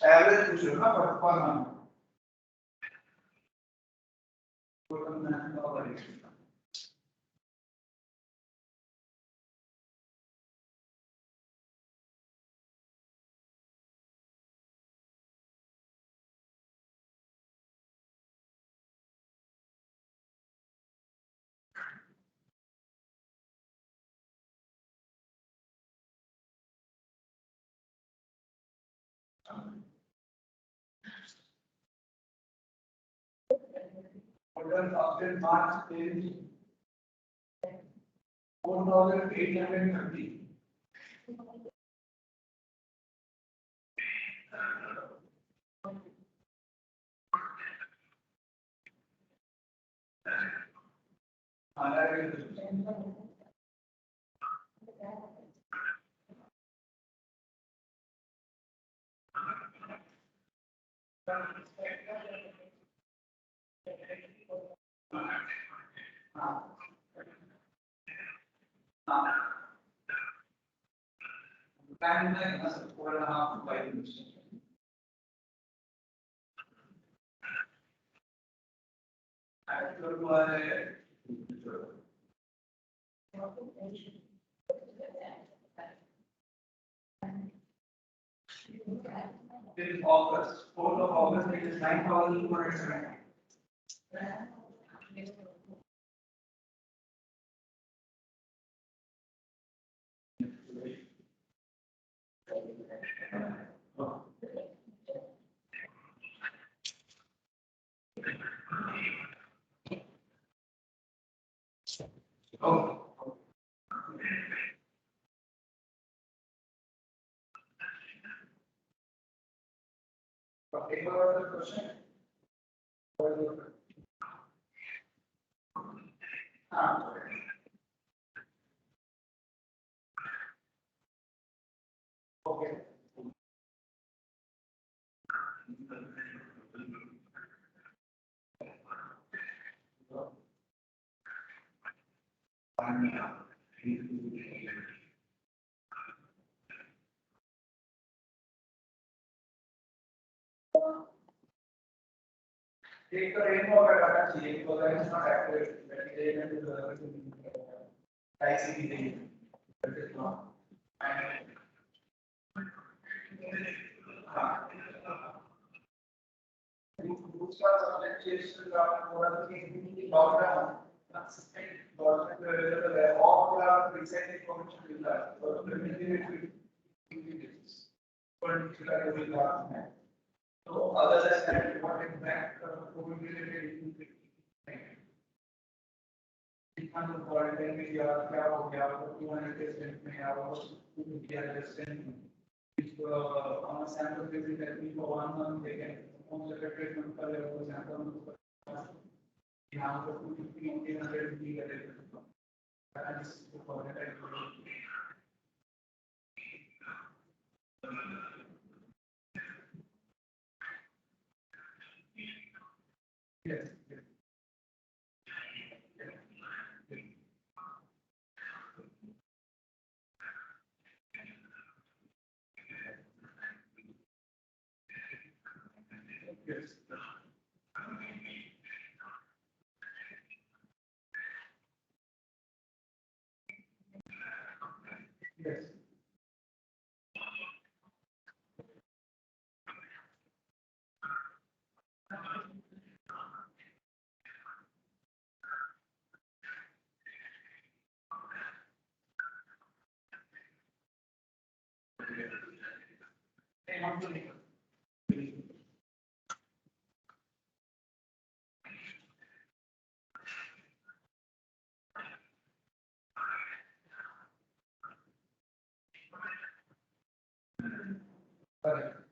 Average पूछ रहे हो ना पर मंथ टोटल मैथ और total after March is 4,830. Time like 4.5 to 5 minutes. Till August, 4th of August, it is 9,270. Oh. Okay, what was the question? Okay. Take the rainbow data चाहिए because that is not accurate. That is taken to the TCD. That is not. दूसरा subject chest का थोड़ा सा lockdown government है और पूरा recent information मिल रहा है और इमीडिएटली पर्टिकुलर कोई बात है तो other that what impact Covid related कितना क्वारंटाइन में क्या हो गया तो 200% में या वो किया रेस्टेंट on a sample visit that we for 1 month they can almost a treatment for the sample यहाँ पर 250 300 भी करे that is for the yes yes yes correct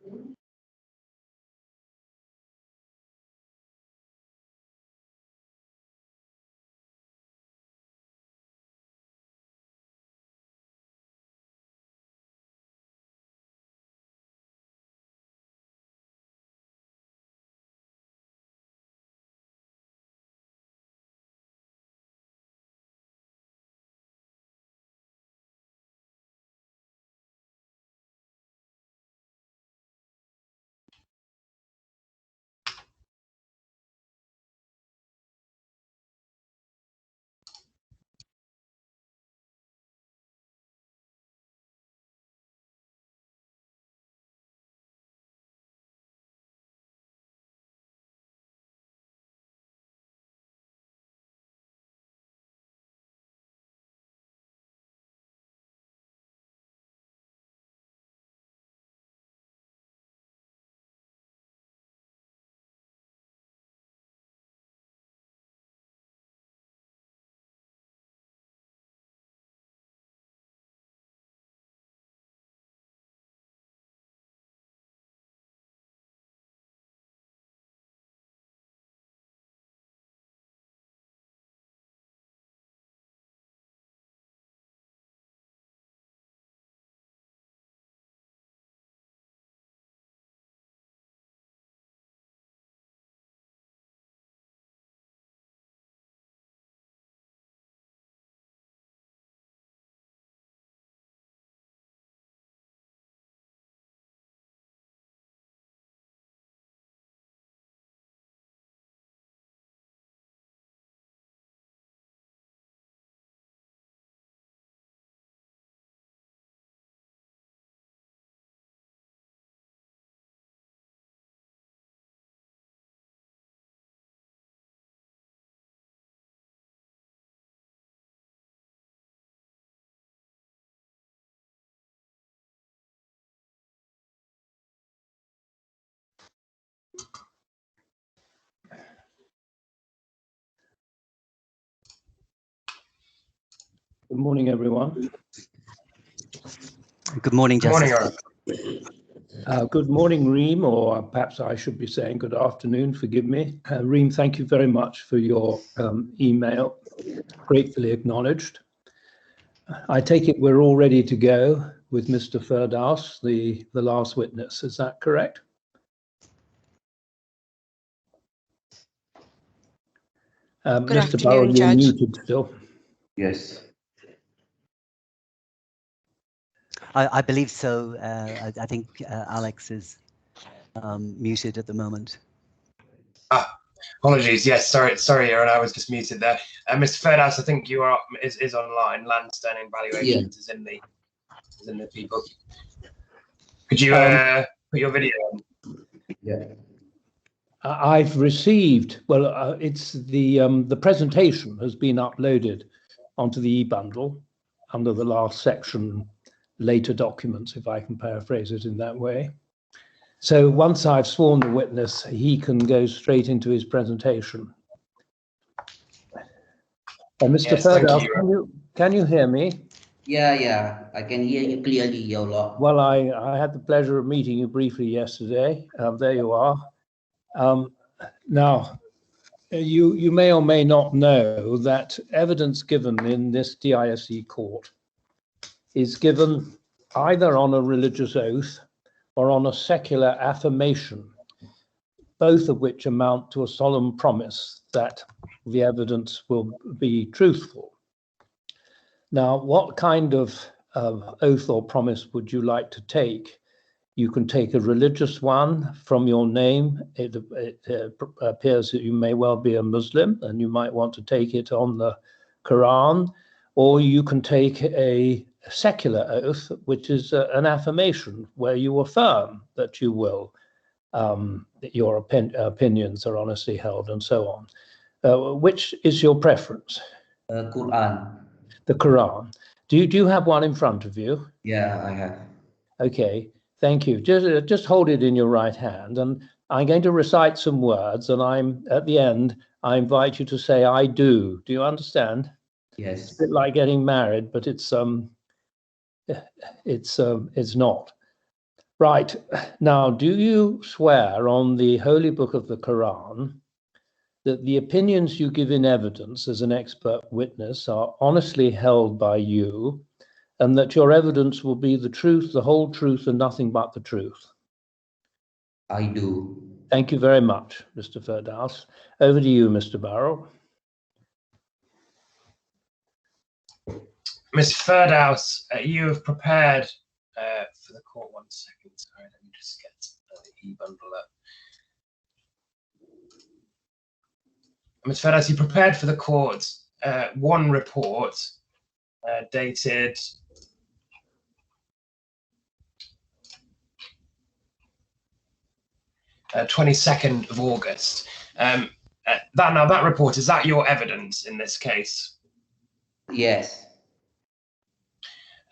Good morning, everyone. Good morning, Justice. Good morning, Reem, or perhaps I should be saying good afternoon, forgive me. Reem, thank you very much for your email, gratefully acknowledged. I take it we're all ready to go with Mr. Firdaus, the last witness, is that correct? Mr. Barrow, you're muted still. Yes. I believe so. I think Alex is muted at the moment. Apologies. Yes, sorry, Aaron. I was just muted there. Mr. Firdaus, I think you are is online. Landstone Valuations is in the people. Could you put your video on? Yeah. I've received. Well, it's the presentation has been uploaded onto the e-bundle under the last section, later documents, if I can paraphrase it in that way. So once I've sworn the witness, he can go straight into his presentation. Mr. Yes, Firdaus, can you hear me? Yeah, I can hear you clearly, Your Lord. Well, I had the pleasure of meeting you briefly yesterday. There you are. Now, you may or may not know that evidence given in this DISE court is given either on a religious oath or on a secular affirmation, both of which amount to a solemn promise that the evidence will be truthful. Now, what kind of oath or promise would you like to take? You can take a religious one from your name. It appears that you may well be a Muslim and you might want to take it on the Quran, or you can take a secular oath, which is an affirmation where you affirm that you will, that your opinions are honestly held and so on. Which is your preference? Quran. The Quran. Do you have one in front of you? Yeah, I have. Okay, thank you. Just hold it in your right hand, and I'm going to recite some words, and at the end, I invite you to say, I do. Do you understand? Yes. It's a bit like getting married, but it's not. Right, now, do you swear on the Holy Book of the Quran that the opinions you give in evidence as an expert witness are honestly held by you, and that your evidence will be the truth, the whole truth, and nothing but the truth? I do. Thank you very much, Mr. Firdaus. Over to you, Mr. Barrow. Mr. Firdaus, you have prepared for the court. 1 second. Sorry, let me just get the e-bundle up. Mr. Firdaus, you prepared for the court one report dated 22nd of August. That report, is that your evidence in this case? Yes.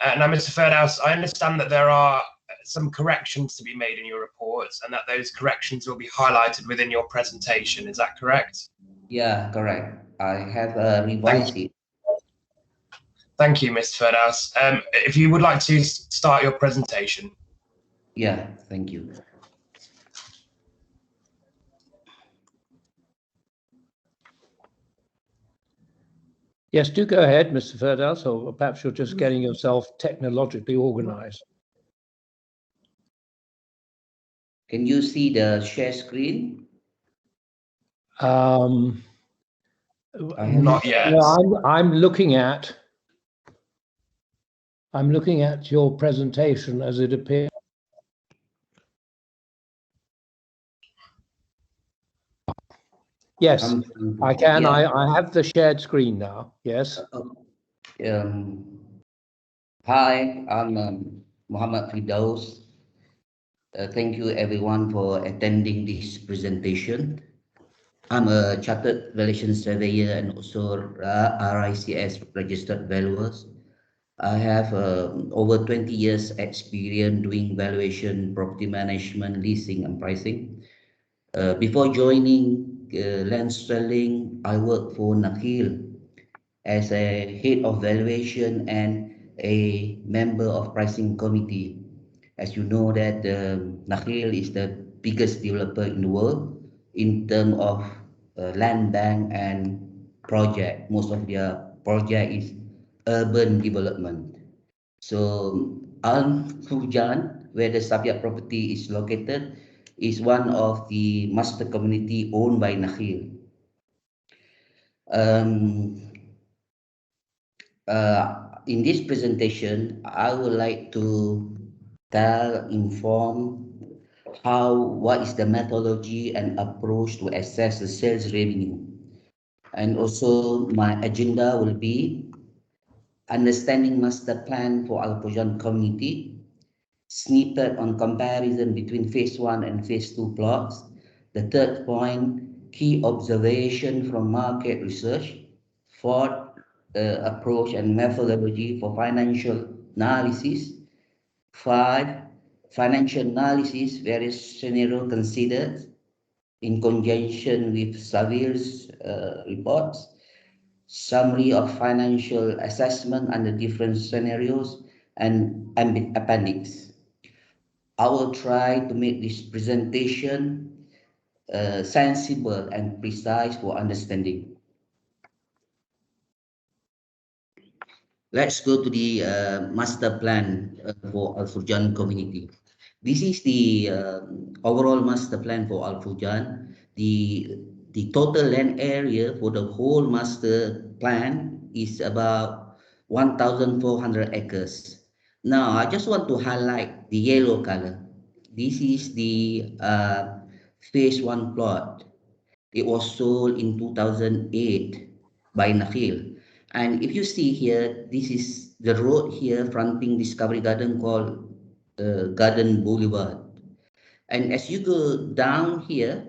Now, Mr. Firdaus, I understand that there are some corrections to be made in your reports and that those corrections will be highlighted within your presentation. Is that correct? Yeah, correct. I have revised it. Thank you, Mr. Firdaus. If you would like to start your presentation. Yeah, thank you. Yes, do go ahead, Mr. Firdaus, or perhaps you're just getting yourself technologically organized. Can you see the share screen? Not yet. No, I'm looking at your presentation as it appears. Yes, I can. Yeah. I have the shared screen now. Yes. Hi, I'm Muhammad Firdaus. Thank you everyone for attending this presentation. I'm a chartered valuation surveyor and also RICS registered valuers. I have over 20 years experience doing valuation, property management, leasing, and pricing. Before joining land selling, I worked for Nakheel as a head of valuation and a member of pricing committee. As you know that Nakheel is the biggest developer in the world in terms of land bank and project. Most of their project is urban development. So Al Fujan, where the subject property is located, is one of the master community owned by Nakheel. In this presentation, I would like to inform what is the methodology and approach to assess the sales revenue. And also my agenda will be understanding master plan for Al Fujan community, snippet on comparison between phase 1 and phase 2 plots. The third point, key observation from market research. Fourth, approach and methodology for financial analysis. 5, financial analysis, various scenario considered in conjunction with Savil's reports. Summary of financial assessment under different scenarios and appendix. I will try to make this presentation sensible and precise for understanding. Let's go to the master plan for Al Fujan community. This is the overall master plan for Al Fujan. The total land area for the whole master plan is about 1,400 acres. Now, I just want to highlight the yellow color. This is the phase 1 plot. It was sold in 2008 by Nakheel. And if you see here, this is the road here fronting Discovery Garden called Garden Boulevard. And as you go down here,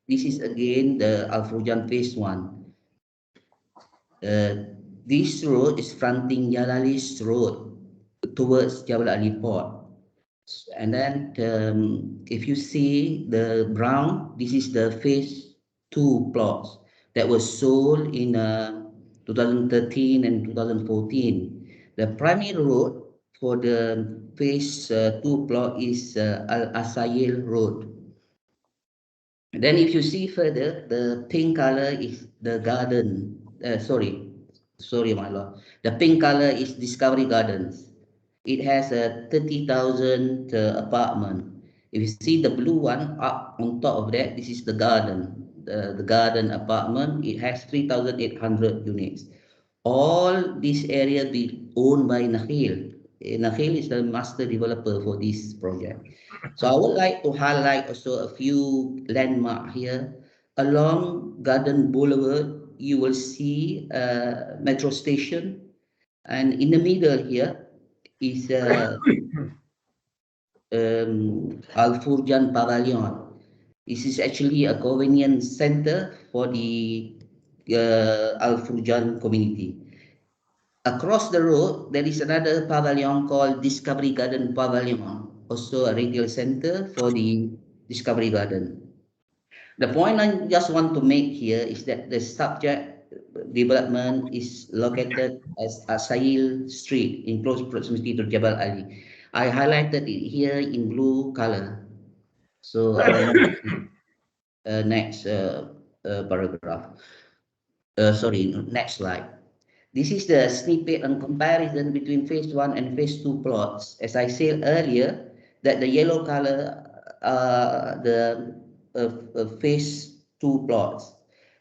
this is again the Al Fujan phase 1. This road is fronting Yalalis Road towards Jabal Ali Port. And then if you see the brown, this is the phase 2 plots that was sold in 2013 and 2014. The primary road for the phase 2 plot is Al Asayil Road. And then if you see further, the pink color is the garden. Sorry, my lord. The pink color is Discovery Gardens. It has a 30,000 apartment. If you see the blue one up on top of that, this is the garden. The garden apartment, it has 3,800 units. All this area be owned by Nakheel. Nakheel is the master developer for this project. So I would like to highlight also a few landmarks here. Along Garden Boulevard, you will see a metro station. And in the middle here is Al Furjan Pavilion. This is actually a convenience center for the Al Furjan community. Across the road, there is another pavilion called Discovery Garden Pavilion, also a retail center for the Discovery Garden. The point I just want to make here is that the subject development is located as Asail Street in close proximity to Jabal Ali. I highlighted it here in blue color. So I will move to next paragraph. Next slide. This is the snippet and comparison between phase 1 and phase 2 plots. As I said earlier, that the yellow color are the phase 2 plots.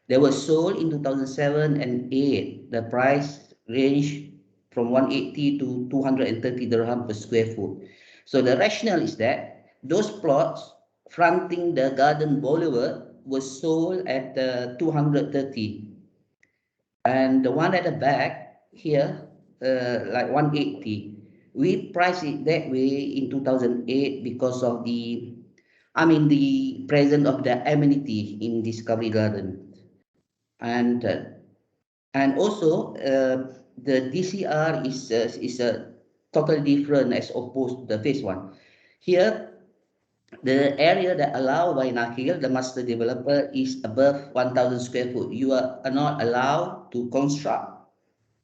They were sold in 2007 and 8. The price range from 180 to 230 dirham per square foot. So the rationale is that those plots fronting the Garden Boulevard was sold at 230. And the one at the back here, like 180. We priced it that way in 2008 because of the presence of the amenity in Discovery Garden. And also the DCR is a totally different as opposed to the phase 1. Here, the area that allowed by Nakheel, the master developer, is above 1,000 square foot. You are not allowed to construct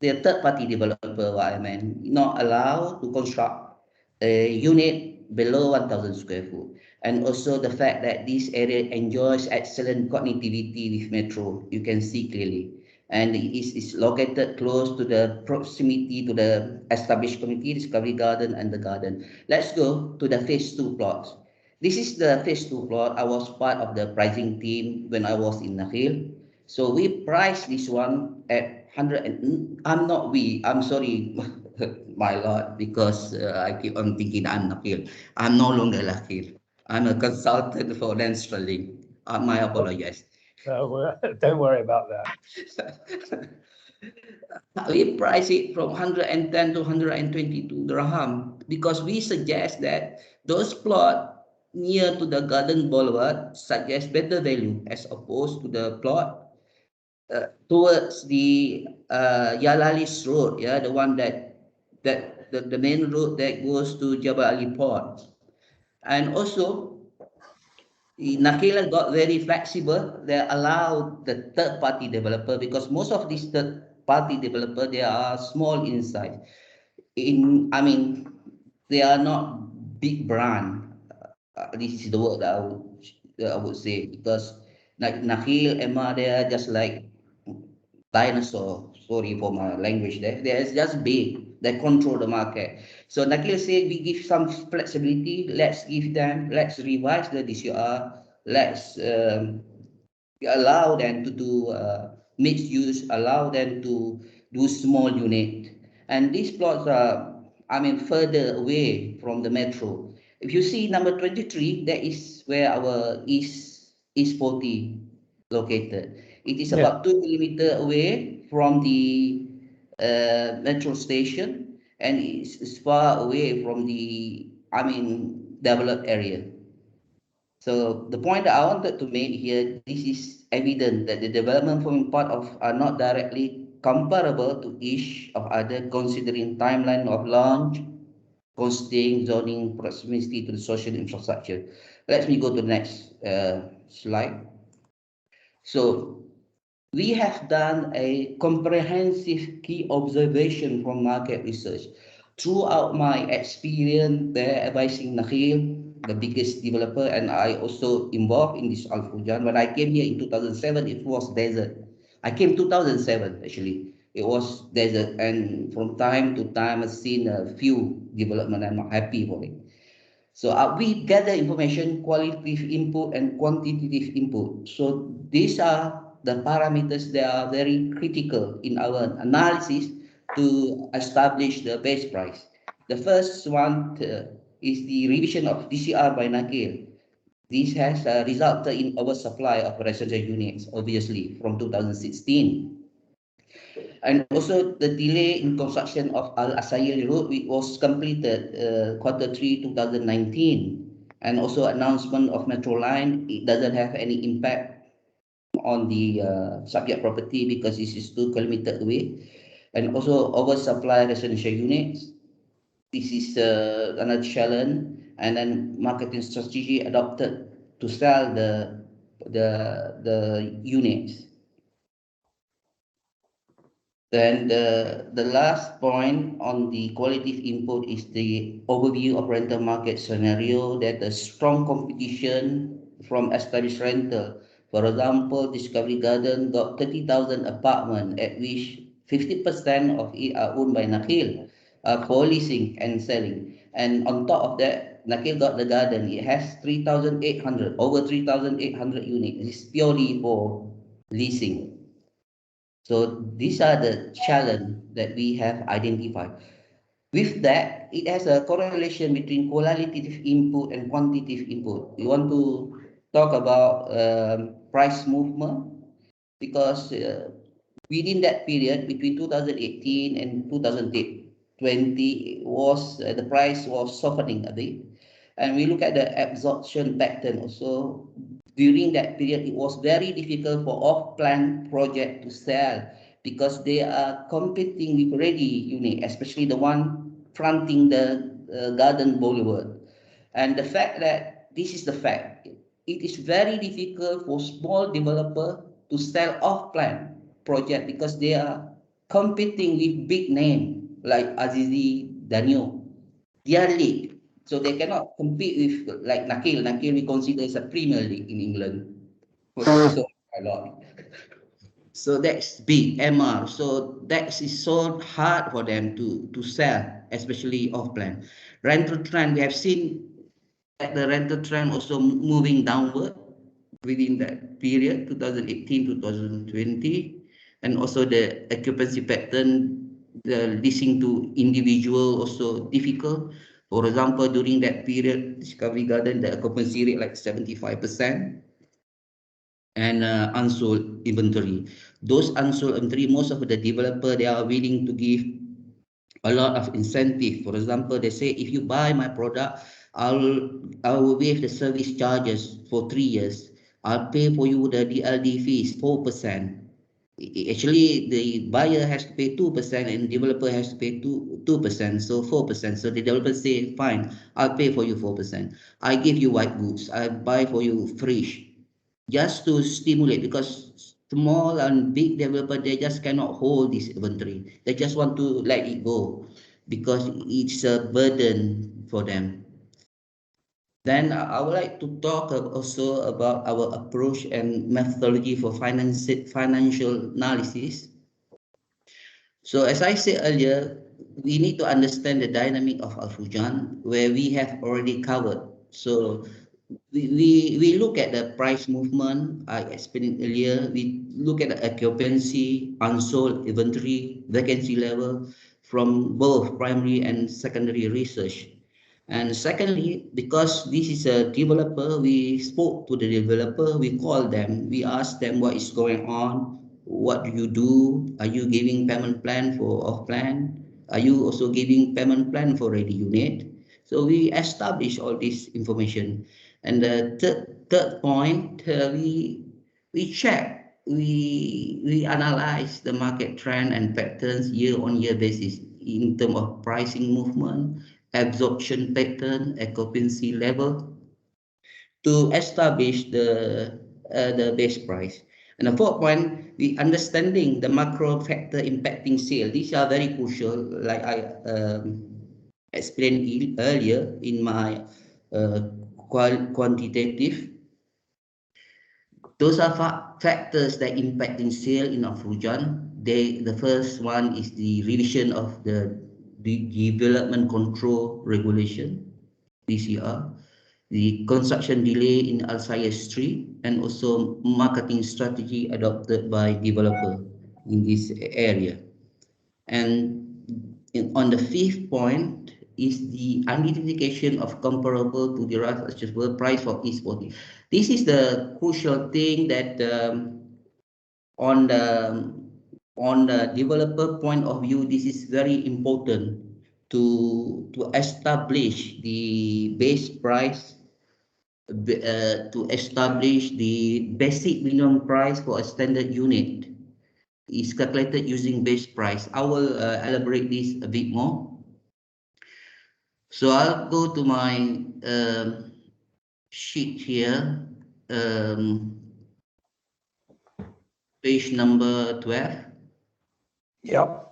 the third-party developer, what I meant, not allowed to construct a unit below 1,000 square foot. And also the fact that this area enjoys excellent connectivity with metro, you can see clearly. And it is located close to the proximity to the established community, Discovery Garden and the garden. Let's go to the phase 2 plots. This is the phase 2 plot. I was part of the pricing team when I was in Nakhil. So we priced this one at 100 and I'm sorry, my lord, because I keep on thinking I'm Nakhil. I'm no longer Nakhil. I'm a consultant for land sterling. My apologies. Don't worry about that. We price it from 110 to 122 dirham because we suggest that those plot near to the garden boulevard suggest better value as opposed to the plot towards the Yalalis Road, yeah, the one the main road that goes to Jabal Ali Port. And also, Nakila got very flexible. They allowed the third-party developer because most of these third-party developer they are small in size. I mean, they are not big brand. This is the word that I would say because like Nakhil, Emma, they are just like dinosaur. Sorry for my language there. They're just big. They control the market. So Nakil said we give some flexibility. Let's revise the DCR. Let's allow them to do mixed use, allow them to do small unit. And these plots are, I mean, further away from the metro. If you see number 23, that is where our East 40 located. It is Yeah. about 2 kilometers away from the metro station and it's far away from the, I mean, developed area. So the point that I wanted to make here, this is evident that the development forming part of are not directly comparable to each of other considering timeline of launch, costing, zoning, proximity to the social infrastructure. Let me go to the next slide. So we have done a comprehensive key observation from market research. Throughout my experience there advising Nakhil, the biggest developer, and I also involved in this Al Fujan. When I came here in 2007, it was desert. I came 2007 actually. It was desert, and from time to time I've seen a few development. I'm not happy for it. So we gather information, qualitative input and quantitative input. So these are the parameters that are very critical in our analysis to establish the base price. The first one is the revision of DCR by Nakil. This has resulted in oversupply of residential units, obviously, from 2016. And also the delay in construction of Al Asayil Road, which was completed Q3 2019. And also announcement of Metro Line, it doesn't have any impact on the subject property because this is 2 kilometers away. And also oversupply residential units. This is another challenge. And then marketing strategy adopted to sell the units. Then the last point on the qualitative input is the overview of rental market scenario that the strong competition from established rental. For example, Discovery Garden got 30,000 apartment at which 50% of it are owned by Nakhil for leasing and selling. And on top of that, Nakhil got the garden. It has 3,800, over 3,800 units. It's purely for leasing. So these are the challenge that we have identified. With that, it has a correlation between qualitative input and quantitative input. We want to talk about price movement because within that period between 2018 and 2020 was the price was softening a bit. And we look at the absorption pattern also. During that period, it was very difficult for off-plan project to sell because they are competing with ready unit, especially the one fronting the garden boulevard. And the fact that this is the fact, it is very difficult for small developer to sell off-plan project because they are competing with big name like Azizi, Daniel. They are league, so they cannot compete with like Nakil. Nakil we consider as a Premier League in England. So a lot. So that's big MR. So that is so hard for them to sell, especially off plan. Rental trend, we have seen that the rental trend also moving downward within that period, 2018, 2020, and also the occupancy pattern, the leasing to individual also difficult. For example, during that period, Discovery Garden, the occupancy rate like 75%. And unsold inventory. Those unsold inventory, most of the developer, they are willing to give a lot of incentive. For example, they say, if you buy my product, I will waive the service charges for 3 years. I'll pay for you the DLD fees, 4%. Actually, the buyer has to pay 2% and developer has to pay 2%, so 4%. So the developer say, fine, I'll pay for you 4%. I give you white goods. I buy for you fresh, just to stimulate, because small and big developer, they just cannot hold this inventory. They just want to let it go because it's a burden for them. Then I would like to talk also about our approach and methodology for financial analysis. So as I said earlier, we need to understand the dynamic of Al-Fujan, where we have already covered. So we look at the price movement, I explained earlier. We look at the occupancy, unsold inventory, vacancy level from both primary and secondary research. And secondly, because this is a developer, we spoke to the developer, we called them, we asked them what is going on, what do you do? Are you giving payment plan for off plan? Are you also giving payment plan for ready unit? So we establish all this information. And the third point, we check, we analyze the market trend and patterns year-on-year basis in terms of pricing movement, absorption pattern, occupancy level, to establish the base price. And the fourth point, we understanding the macro factor impacting sale. These are very crucial, like I explained earlier in my quantitative. Those are factors that impact in sale in Afrojan. The first one is the revision of the development control regulation, DCR, the construction delay in Al-Sayed Street, and also marketing strategy adopted by developer in this area. And on the fifth point is the identification of comparable to the adjustable price for each body. This is the crucial thing that on the developer point of view, this is very important to establish the base price, to establish the basic minimum price for a standard unit is calculated using base price. I will elaborate this a bit more. So I'll go to my sheet here, page number 12. Yep.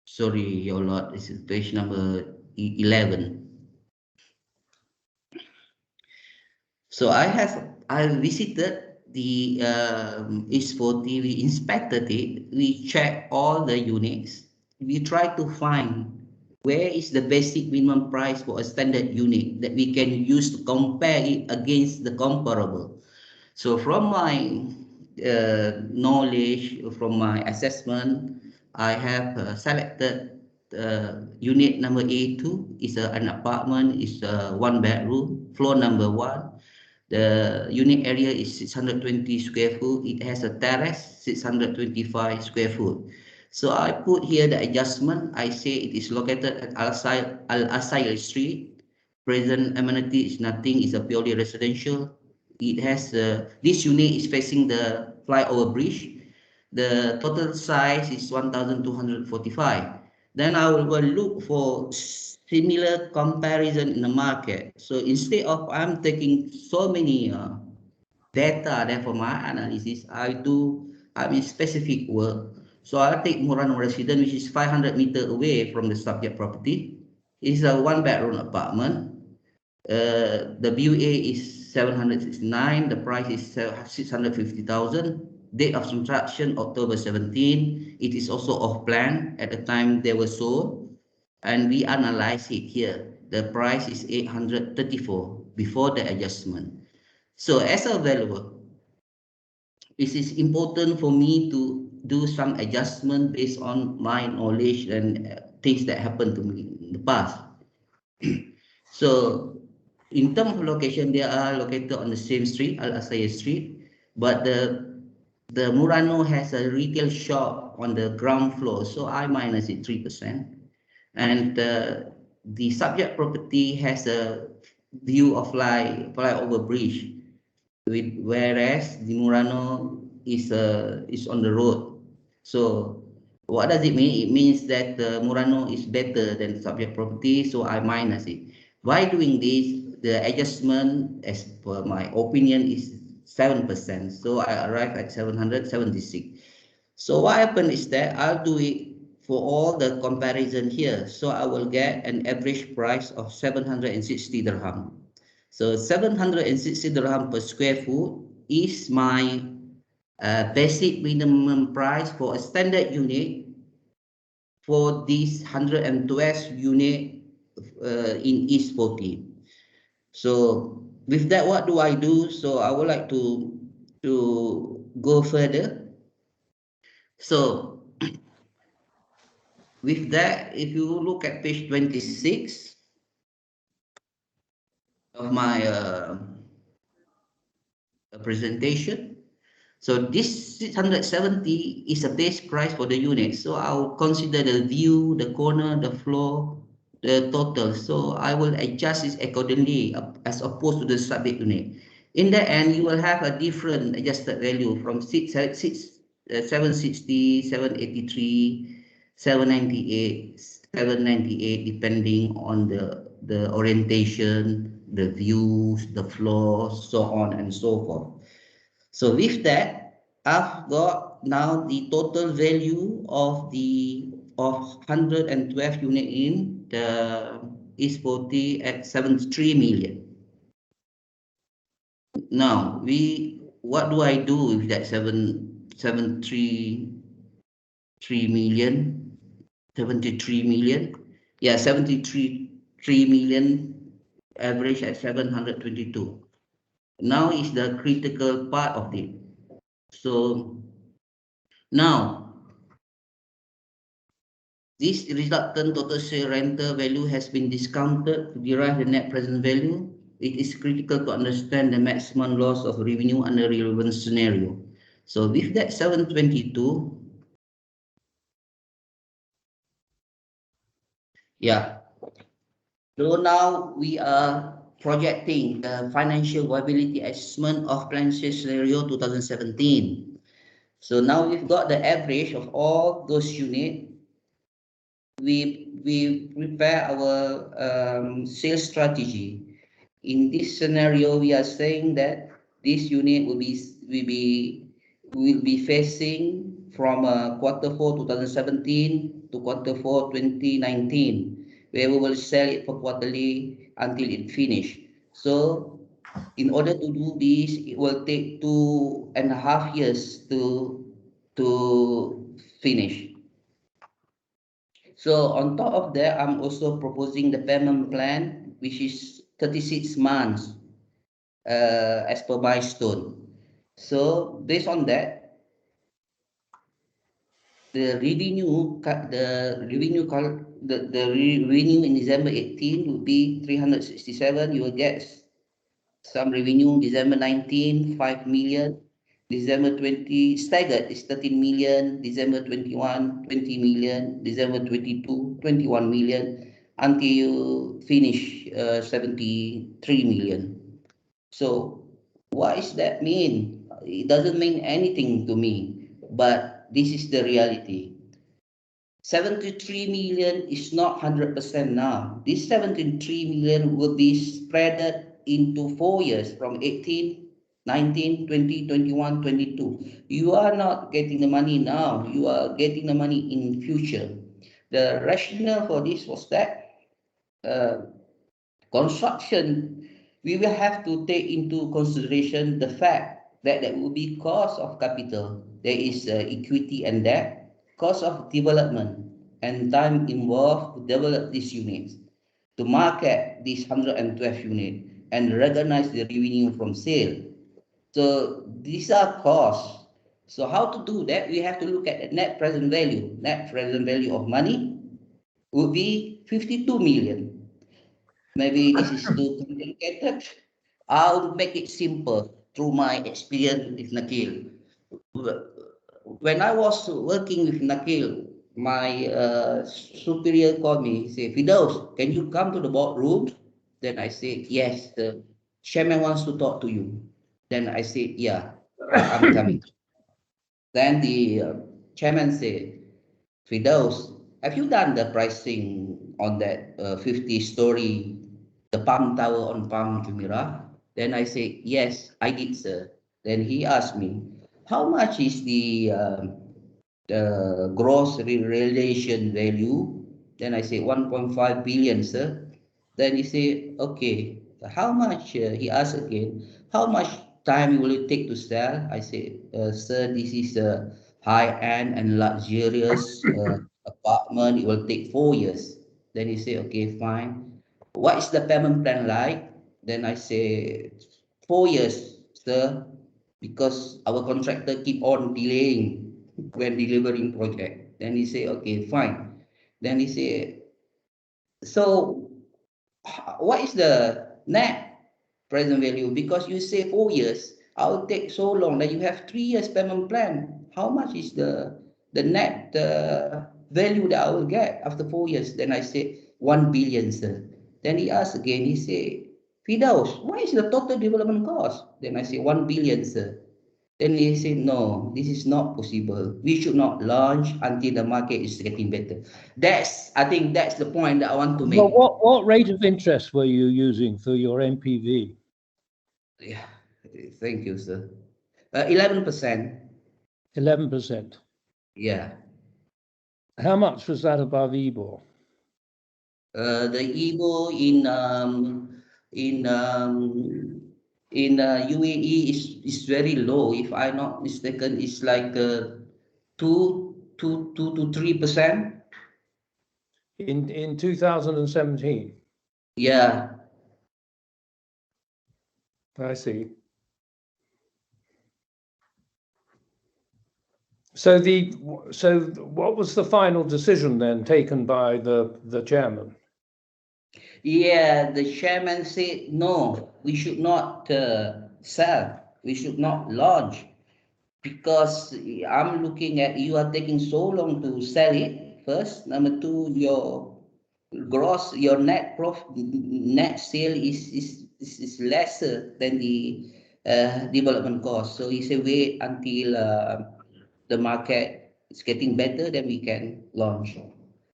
Sorry, your lot, this is page number 11. So I visited the East 40, we inspected it, we checked all the units, we try to find where is the basic minimum price for a standard unit that we can use to compare it against the comparable. So from my knowledge, from my assessment, I have selected unit number A2 is an apartment, is a 1 bedroom, floor number 1. The unit area is 620 square foot. It has a terrace, 625 square foot. So I put here the adjustment. I say it is located at Al-Asayl Street. Present amenity is nothing, it's a purely residential. It has, this unit is facing the flyover bridge. The total size is 1,245. Then I will look for similar comparison in the market. So instead of I'm taking so many data there for my analysis, I do I mean specific work. So I'll take Murano resident, which is 500 meters away from the subject property. It's a 1-bedroom apartment. The BUA is 769. The price is 650,000. Date of construction October 17. It is also off plan at the time they were sold, and we analyze it here. The price is 834 before the adjustment. So as a valuer, it is important for me to do some adjustment based on my knowledge and things that happened to me in the past. So in terms of location, they are located on the same street, Al Asaya Street, but the Murano has a retail shop on the ground floor, so I minus it 3%. And the subject property has a view of flyover bridge, whereas the Murano is on the road. So what does it mean? It means that the Murano is better than the subject property, so I minus it. By doing this, the adjustment, as per my opinion, is 7%. So I arrive at 776. So what happened is that I'll do it for all the comparison here. So I will get an average price of 760 dirham. So 760 dirham per square foot is my basic minimum price for a standard unit for this 112 unit in East 40. So with that, what do I do? So I would like to go further. So with that, if you look at page 26 of my presentation, so this 670 is a base price for the unit. So I'll consider the view, the corner, the floor, the total. So I will adjust it accordingly as opposed to the subject unit. In the end, you will have a different adjusted value from 760, 783, 798, 798, depending on the orientation, the views, the floor, so on and so forth. So with that, I've got now the total value of 112 unit in the East 40 at 73 million. Now what do I do with that 73 million? 73 million? Yeah, 73 million average at 722. Now is the critical part of it. So now this resultant total share rental value has been discounted to derive the net present value. It is critical to understand the maximum loss of revenue under relevant scenario. So with that 722, yeah. So now we are projecting the financial viability assessment of plan scenario 2017. So now we've got the average of all those units. We prepare our sales strategy. In this scenario, we are saying that this unit will be facing from Q4 2017 to Q4 2019, where we will sell it for quarterly until it finish. So in order to do this, it will take 2.5 years to finish. So on top of that, I'm also proposing the payment plan, which is 36 months as per milestone. So based on that, the revenue in December 18 would be 367. You will get some revenue December 19, 5 million. December 20 staggered is 13 million, December 21, 20 million, December 22, 21 million, until you finish 73 million. So what does that mean? It doesn't mean anything to me, but this is the reality. 73 million is not 100% now. This 73 million will be spread into 4 years from 18 19, 20, 21, 22. You are not getting the money now. You are getting the money in future. The rationale for this was that construction, we will have to take into consideration the fact that there will be cost of capital. There is equity and debt, cost of development, and time involved to develop these units, to market these 112 units, and recognize the revenue from sale. So these are costs. So how to do that? We have to look at the net present value. Net present value of money would be 52 million. Maybe this is too complicated. I'll make it simple through my experience with Nakil. When I was working with Nakil, my superior called me. He said, Fidaus, can you come to the boardroom? Then I said, yes, the chairman wants to talk to you. Then I said, yeah, I'm coming. Then the chairman said, Fidaus, have you done the pricing on that 50-story, the Palm Tower on Palm Jumeirah? Then I said, yes, I did, sir. Then he asked me, how much is the gross realization value? Then I said, 1.5 billion, sir. Then he said, okay, how much, he asked again, how much time will it take to sell? I said, sir, this is a high-end and luxurious apartment. It will take 4 years. Then he said, okay, fine. What is the payment plan like? Then I say, 4 years, sir, because our contractor keep on delaying when delivering project. Then he say, okay, fine. Then he say, so what is the net present value? Because you say 4 years, I'll take so long that you have 3 years payment plan. How much is the net value that I will get after 4 years? Then I say 1 billion, sir. Then he asked again, he say, Fidaus, what is the total development cost? Then I say 1 billion, sir. Then he said, no, this is not possible. We should not launch until the market is getting better. I think that's the point that I want to make. Well, what rate of interest were you using for your NPV? Yeah, thank you, sir. 11%. 11%. Yeah. How much was that above EBOR? The EBO in UAE is very low. If I'm not mistaken, it's like 2 to 3%. In 2017? Yeah. I see. So what was the final decision then taken by the chairman? Yeah, the chairman said, no, we should not sell. We should not launch because I'm looking at you are taking so long to sell it first. Number two, your net profit, net sale is lesser than the development cost. So he said, wait until the market is getting better, then we can launch.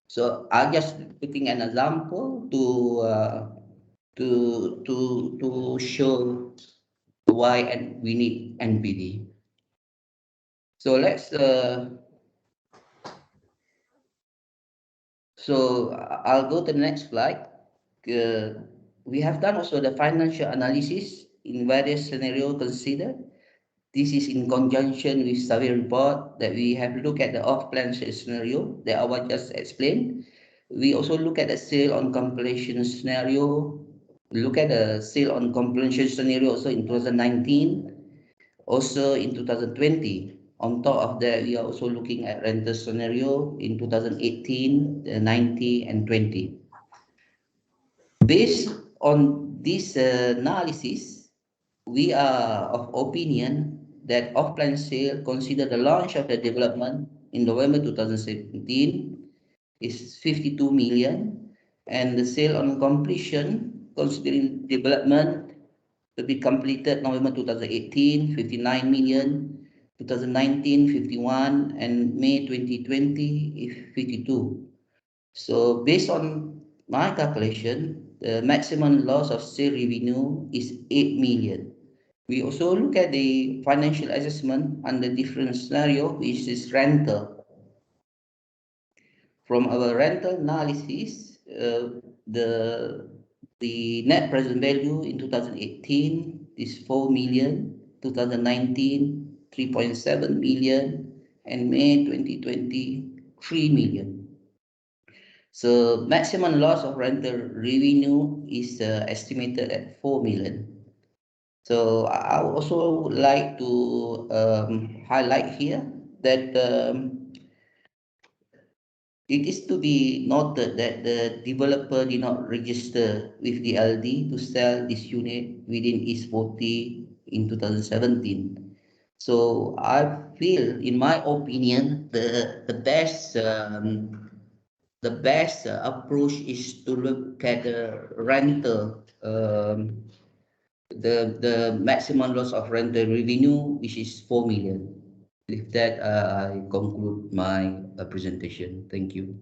So I'm just putting an example to show why and we need NPD. So I'll go to the next slide. We have done also the financial analysis in various scenarios considered. This is in conjunction with survey report that we have looked at the off-plan scenario that I was just explained. We also look at the sale on completion scenario. We look at the sale on completion scenario also in 2019, also in 2020. On top of that, we are also looking at rental scenario in 2018, 90, and 20. Based on this analysis, we are of opinion that off-plan sale consider the launch of the development in November 2017 is 52 million, and the sale on completion considering development to be completed November 2018, 59 million, 2019, 51, and May 2020 is 52. So based on my calculation, the maximum loss of sale revenue is 8 million. We also look at the financial assessment under different scenario, which is rental. From our rental analysis, the net present value in 2018 is 4 million, 2019 3.7 million, and May 2020 3 million. So maximum loss of rental revenue is estimated at 4 million. So I would also like to highlight here that it is to be noted that the developer did not register with the LD to sell this unit within East 40 in 2017. So I feel, in my opinion, the best approach is to look at the rental, the maximum loss of rental revenue, which is 4 million. With that, I conclude my presentation. Thank you.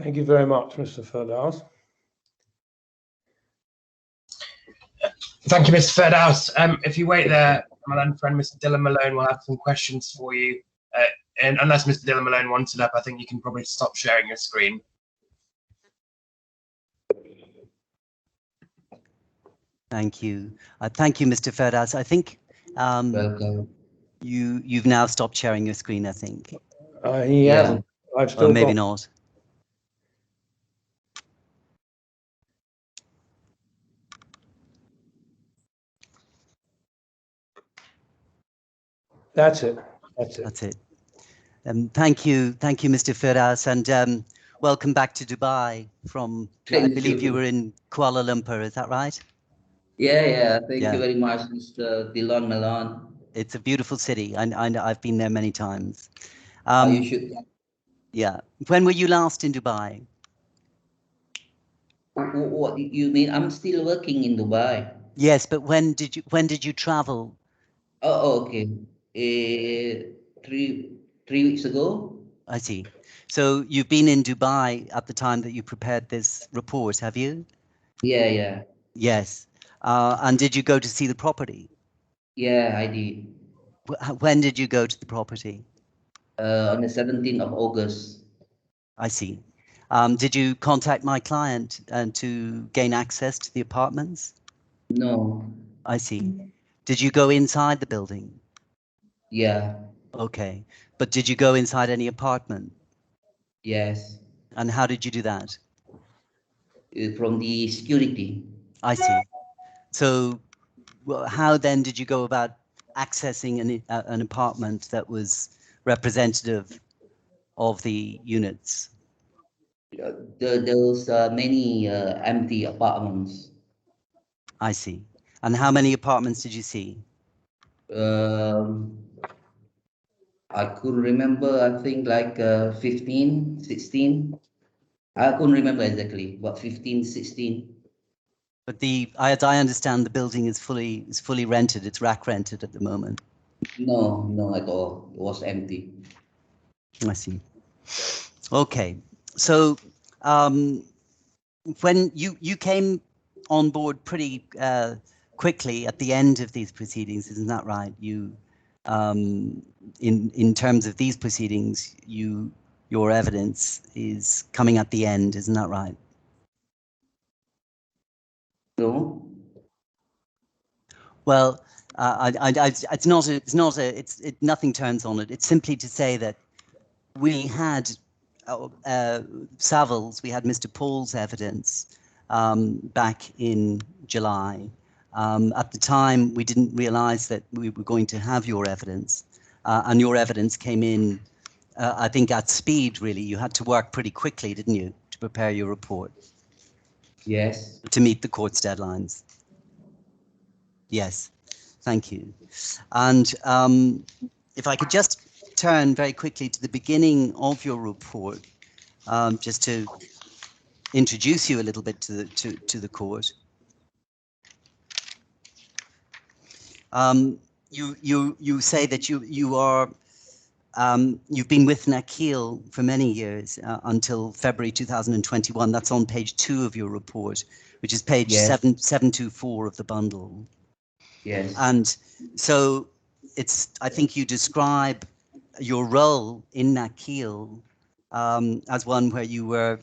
Thank you very much, Mr. Firdaus. Thank you, Mr. Firdaus. If you wait there, my then friend, Mr. Dylan Malone, will have some questions for you. And unless Mr. Dylan Malone wants it up, I think you can probably stop sharing your screen. Thank you. Thank you, Mr. Firdaus. I think Welcome. you've now stopped sharing your screen, I think. He Yeah. hasn't. I've still Or maybe got. not. That's it. That's it. That's it. Thank you, Mr. Firdaus, and welcome back to Dubai from, I believe you were in Kuala Lumpur, is that right? Yeah. Thank you very much, Mr. Dylan Malone. It's a beautiful city. I've been there many times. You should. Yeah. When were you last in Dubai? What you mean? I'm still working in Dubai. Yes, but when did you travel? Oh, okay. 3 weeks ago. I see. So you've been in Dubai at the time that you prepared this report, have you? Yeah. Yes. And did you go to see the property? Yeah, I did. When did you go to the property? On the 17th of August. I see. Did you contact my client to gain access to the apartments? No. I see. Did you go inside the building? Yeah. Okay. But did you go inside any apartment? Yes. And how did you do that? From the security. I see. So how then did you go about accessing an apartment that was representative of the units? There was many empty apartments. I see. And how many apartments did you see? I could remember, I think like 15, 16. I couldn't remember exactly, but 15, 16. But as I understand, the building is fully rented. It's rack rented at the moment. No, at all. It was empty. I see. Okay. So when you came on board pretty quickly at the end of these proceedings, isn't that right? You in terms of these proceedings, your evidence is coming at the end, isn't that right? No. Well, it's nothing turns on it. It's simply to say that we had Savills, we had Mr. Paul's evidence back in July. At the time, we didn't realize that we were going to have your evidence, and your evidence came in, I think, at speed, really. You had to work pretty quickly, didn't you, to prepare your report? Yes. To meet the court's deadlines. Yes, thank you. And if I could just turn very quickly to the beginning of your report, just to introduce you a little bit to the court. You say that you've been with Nakil for many years until February 2021. That's on page 2 of your report, which is page 724 of the bundle. Yes. And so I think you describe your role in Nakil as one where you were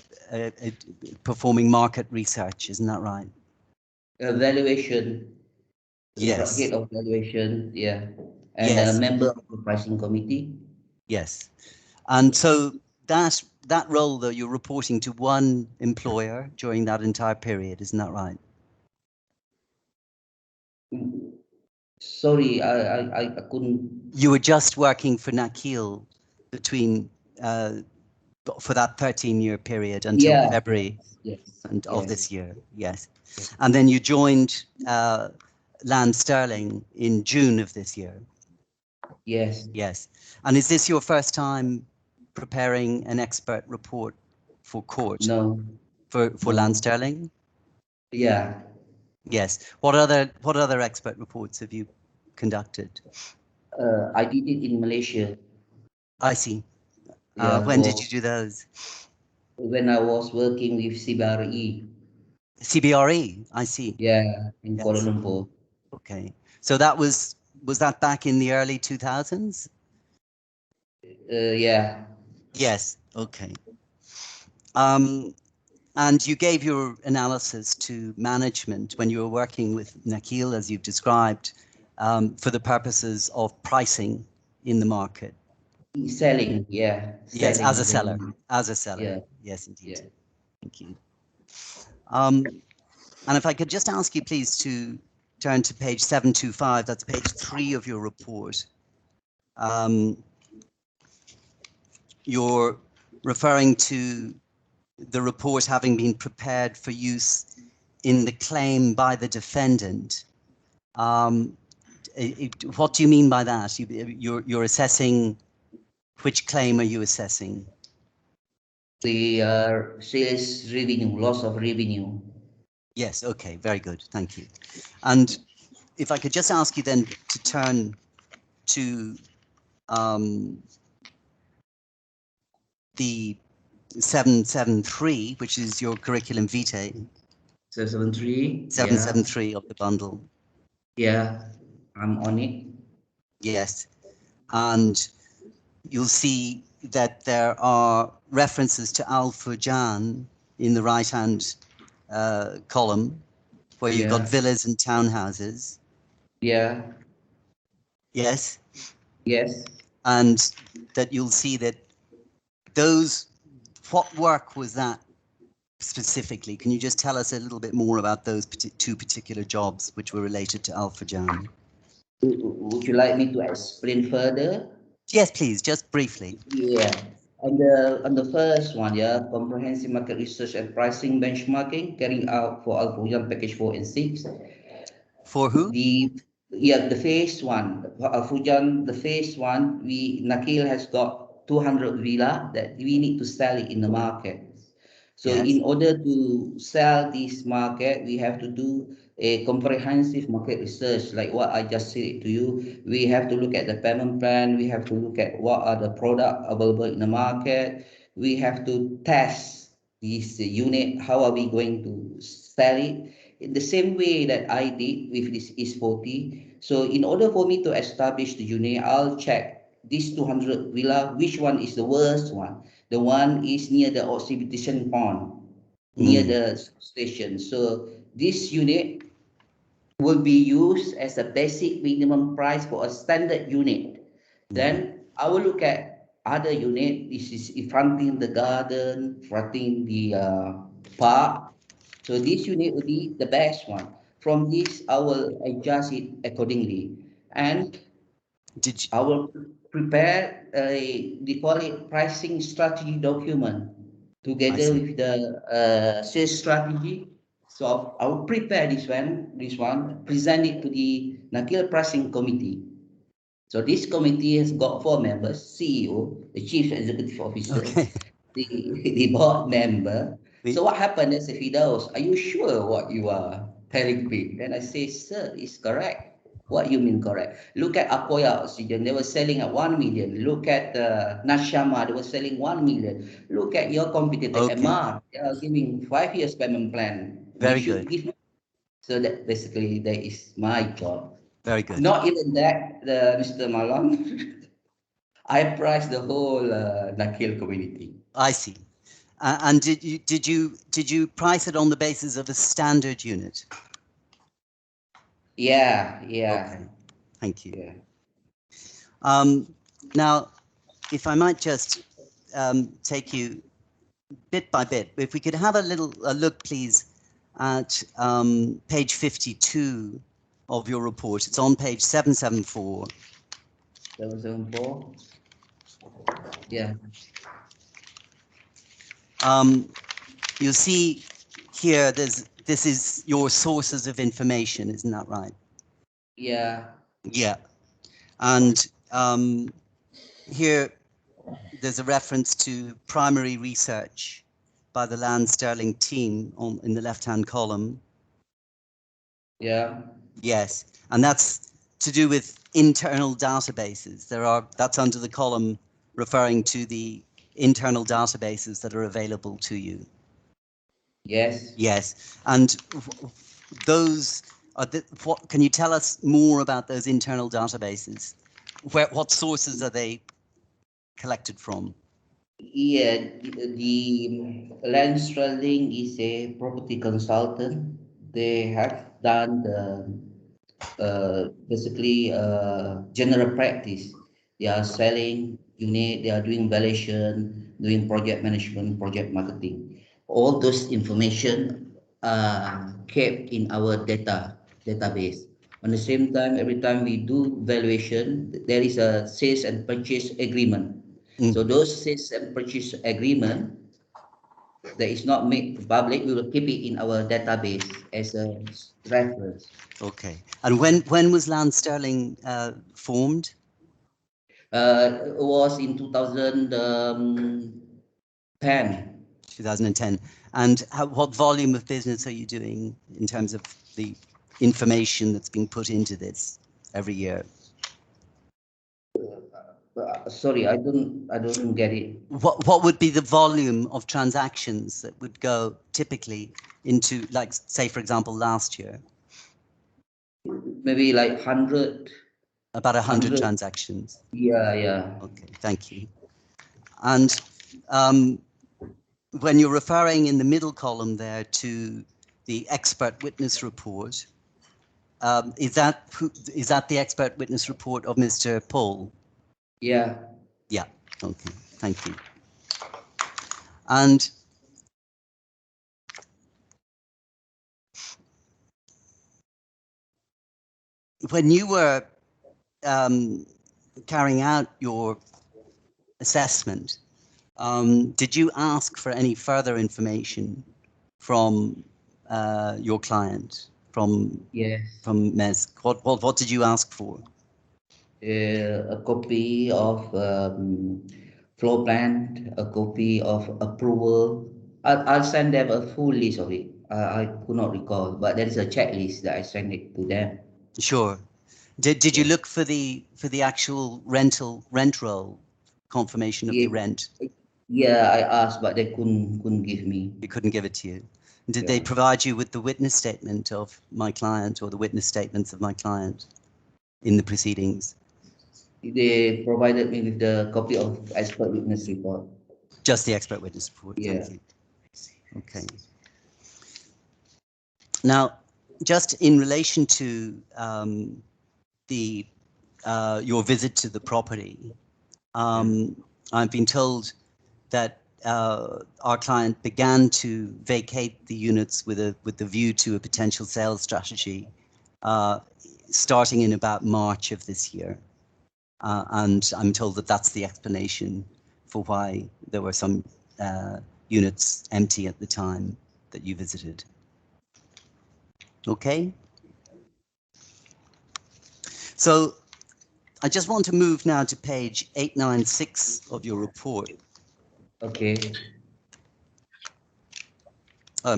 performing market research, isn't that right? Valuation, Yes. head of valuation, yeah, and a Yes. member of the pricing committee. Yes. And so that role, though, you're reporting to one employer during that entire period, isn't that right? Sorry, I couldn't. You were just working for Nakil between for that 13-year period until Yeah. February Yes. of Yes. this year. Yes. Yes. And then you joined Land Sterling in June of this year. Yes. Yes. And is this your first time preparing an expert report for court No. for No. Land Sterling? Yeah. Yes. What other expert reports have you conducted? I did it in Malaysia. I see. Yeah. When did you do those? When I was working with CBRE. CBRE, I see. Yeah, in Yes. Kuala Lumpur. Okay. So that was that back in the early 2000s? Yeah. Yes. Okay. And you gave your analysis to management when you were working with Nakil, as you've described, for the purposes of pricing in the market. Selling. Yeah. Yes, as a seller. Selling. As a seller. Yeah. Yes, indeed. Yeah. Thank you. And if I could just ask you, please, to turn to page 725. That's page 3 of your report. You're referring to the report having been prepared for use in the claim by the defendant. What do you mean by that? You're assessing, which claim are you assessing? The sales revenue, loss of revenue. Yes, okay, very good, thank you. And if I could just ask you then to turn to the 773, which is your curriculum vitae. 773. 773 of the bundle. Yeah, I'm on it. Yes. And you'll see that there are references to Al Furjan in the right-hand column, where you've got villas and townhouses. Yeah. Yes. Yes. And that you'll see that what work was that specifically? Can you just tell us a little bit more about those two particular jobs which were related to Al Furjan? Would you like me to explain further? Yes, please, just briefly. Yeah. On the first one, yeah, comprehensive market research and pricing benchmarking carrying out for Al Furjan package 4 and 6. For who? The phase one, Al Furjan, the phase one, Nakil has got 200 villa that we need to sell it in the market. So Yes. in order to sell this market, we have to do a comprehensive market research, like what I just said to you. We have to look at the payment plan. We have to look at what are the product available in the market. We have to test this unit. How are we going to sell it? In the same way that I did with this is40. So in order for me to establish the unit, I'll check this 200 villa, which one is the worst one. The one is near the exhibition pond, near the station. So this unit will be used as a basic minimum price for a standard unit. Then I will look at other unit. This is fronting the garden, fronting the park. So this unit will be the best one. From this, I will adjust it accordingly. And I will prepare they call it pricing strategy document together with the sales strategy. So I will prepare this one, present it to the Nakil pricing committee. So this committee has got 4 members: CEO, the chief executive officer, Okay. the board member. So what happened is, Fidaus, are you sure what you are telling me? Then I say, sir, it's correct. What you mean correct? Look at Akoya Oxygen, they were selling at 1 million. Look at Nashama, they were selling 1 million. Look at your competitor, MR, they are giving 5 years payment plan. Very You should good. give. So that basically that is my job. Very good. Not even that, Mr. Malam. I priced the whole Nakil community. I see. And did you price it on the basis of a standard unit? Yeah. Okay. Thank you. Yeah. Now, if I might just take you bit by bit, if we could have a look, please, at page 52 of your report. It's on page 774. 774. Yeah. You'll see here, this is your sources of information, isn't that right? Yeah. Yeah. And here, there's a reference to primary research by the Land Sterling team in the left-hand column. Yeah. Yes, and that's to do with internal databases. That's under the column referring to the internal databases that are available to you. Yes. Yes, and those are what can you tell us more about those internal databases? What sources are they collected from? Yeah, the Land Sterling is a property consultant. They have done basically general practice. They are selling unit, they are doing valuation, doing project management, project marketing. All those information are kept in our database. On the same time, every time we do valuation, there is a sales and purchase agreement. So those sales and purchase agreement that is not made public, we will keep it in our database as a reference. Okay. And when was Land Sterling formed? It was in 2010. 2010. And what volume of business are you doing in terms of the information that's being put into this every year? Sorry, I don't get it. What would be the volume of transactions that would go typically into, like, say, for example, last year? Maybe like 100. About 100 transactions. Yeah. Okay, thank you. And when you're referring in the middle column there to the expert witness report, is that the expert witness report of Mr. Paul? Yeah. Yeah. Okay. Thank you. And when you were carrying out your assessment, did you ask for any further information from your client, from MES? What did you ask for? A copy of floor plan, a copy of approval. I'll send them a full list of it. I could not recall, but there is a checklist that I send it to them. Sure. Did you look for the actual rent roll confirmation of the rent? Yeah, I asked, but they couldn't give me. They couldn't give it to you. Did they provide you with the witness statement of my client or the witness statements of my client in the proceedings? They provided me with the copy of expert witness report. Just the expert witness report. Yeah. Thank you. Okay. Now, just in relation to your visit to the property, I've been told that our client began to vacate the units with the view to a potential sales strategy starting in about March of this year. And I'm told that that's the explanation for why there were some units empty at the time that you visited. Okay? So I just want to move now to page 896 of your report. Okay.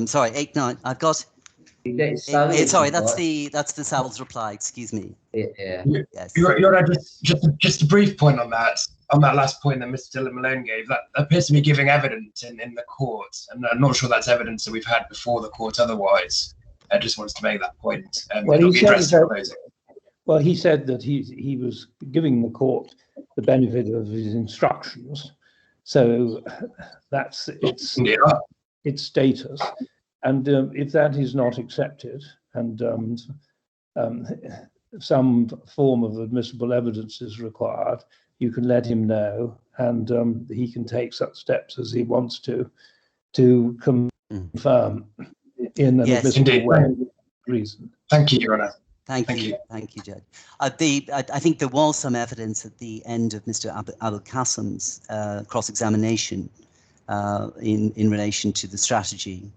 Sorry, 89. I've got. Sorry, that's the Savills reply. Excuse me. Yeah. Yes. Your Honor, just a brief point on that last point that Mr. Dylan Malone gave. That appears to be giving evidence in the court, and I'm not sure that's evidence that we've had before the court. Otherwise, I just wanted to make that point. Well, he says that Well, he said that he was giving the court the benefit of his instructions, so that's its status. And if that is not accepted, and some form of admissible evidence is required, you can let him know, and he can take such steps as he wants to confirm in an admissible way reason. Thank you, Your Honour. Thank you, Judge. I think there was some evidence at the end of Mr. Abul Qasim's cross-examination in relation to the strategy,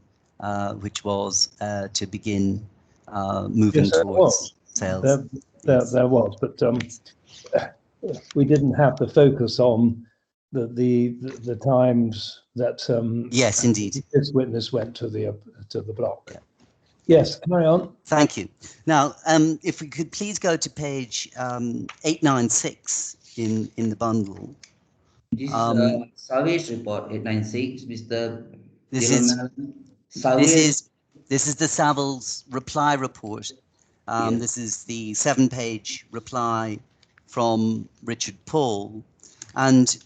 which was to begin moving towards sales. There was, but we didn't have the focus on the times that yes, indeed, this witness went to the block. Yeah. Yes, carry on. Thank you. Now, if we could please go to page 896 in the bundle. This is Survey's report 896, Mr. This is the Savills reply report. Yes. This is the 7-page reply from Richard Paul, and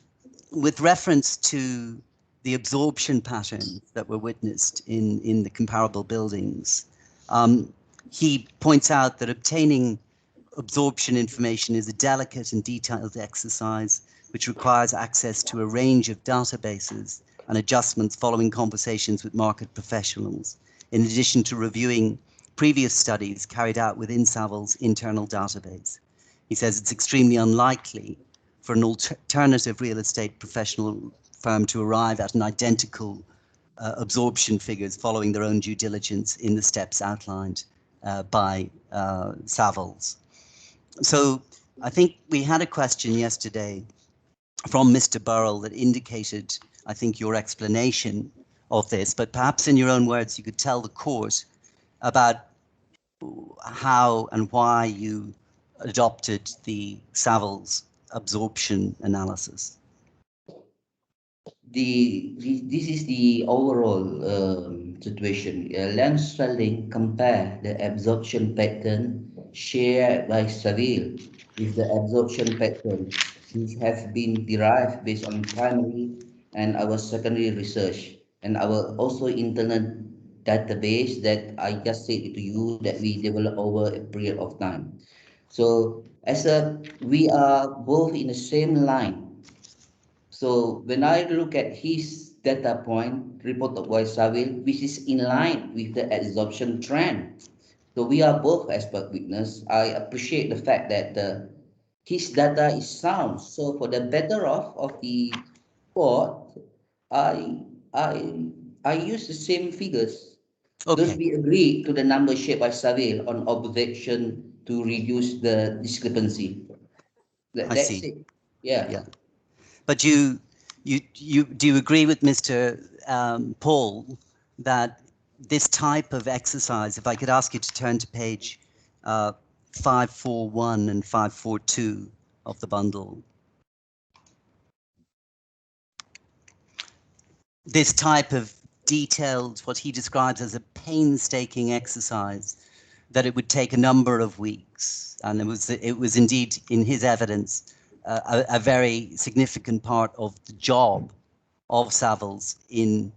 with reference to the absorption patterns that were witnessed in the comparable buildings. He points out that obtaining absorption information is a delicate and detailed exercise which requires access to a range of databases and adjustments following conversations with market professionals, in addition to reviewing previous studies carried out within Savills' internal database. He says it's extremely unlikely for an alternative real estate professional firm to arrive at an identical absorption figures following their own due diligence in the steps outlined by Savills. So I think we had a question yesterday from Mr. Burrell that indicated, I think, your explanation of this, but perhaps in your own words you could tell the court about how and why you adopted the Savills absorption analysis. This is the overall situation. Lens Swelling compare the absorption pattern shared by Saville with the absorption pattern which have been derived based on primary and our secondary research and our also internal database that I just said to you that we developed over a period of time. So we are both in the same line. So when I look at his data point reported by Saville, which is in line with the absorption trend. So we are both expert witness. I appreciate the fact that his data is sound. So for the better off of the court, I use the same figures. Okay. Don't we agree to the number shared by Saville on observation to reduce the discrepancy? That's it. Yeah. But do you agree with Mr. Paul that this type of exercise, if I could ask you to turn to page 541 and 542 of the bundle, this type of detailed, what he describes as a painstaking exercise, that it would take a number of weeks, and it was indeed in his evidence a very significant part of the job of Savills in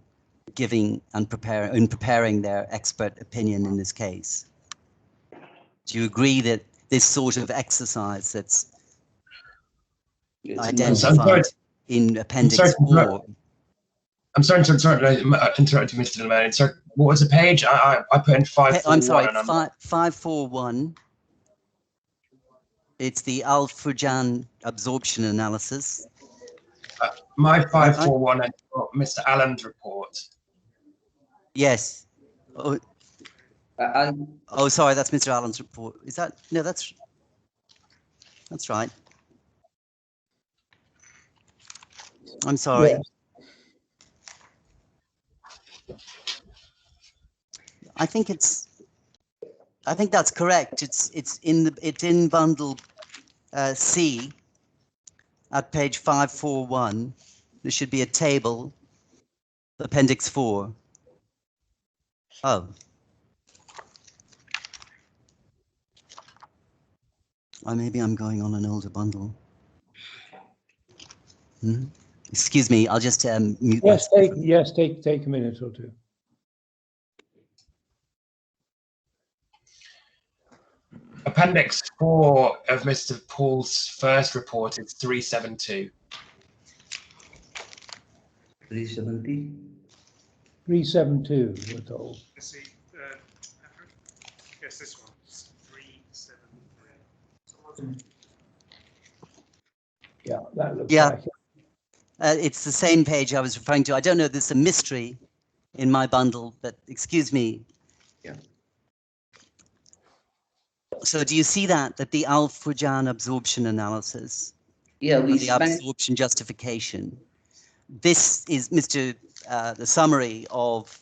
giving and preparing their expert opinion in this case. Do you agree that this sort of exercise that's identified in Appendix 4? I'm sorry to interrupt you, Mr. Lemon. Sorry, what was the page? I put in 541. I'm sorry, 541. It's the Al-Furjan absorption analysis. My 541 is Mr. Allen's report. Yes. Oh, sorry, that's Mr. Allen's report. Is that? No, that's right. I'm sorry. Yeah. I think that's correct. It's in bundle C at page 541. There should be a table, Appendix 4. Oh. Or maybe I'm going on an older bundle. Excuse me, I'll just mute Yes, myself. take a minute or two. Appendix 4 of Mr. Paul's first report is 372. 370. 372, we're told. Let's see. Yes, this one. 373. Yeah, that looks Yeah. like it. It's the same page I was referring to. I don't know, there's a mystery in my bundle, but excuse me. Yeah. So do you see that the Al-Furjan absorption analysis, Yeah, we and the spent. absorption justification, this is the summary of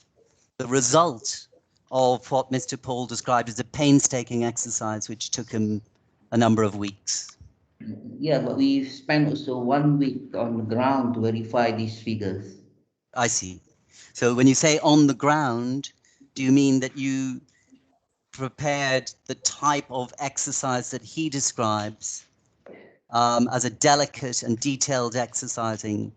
the result of what Mr. Paul described as a painstaking exercise which took him a number of weeks. Yeah, but we spent also 1 week on the ground to verify these figures. I see. So when you say on the ground, do you mean that you prepared the type of exercise that he describes as a delicate and detailed exercising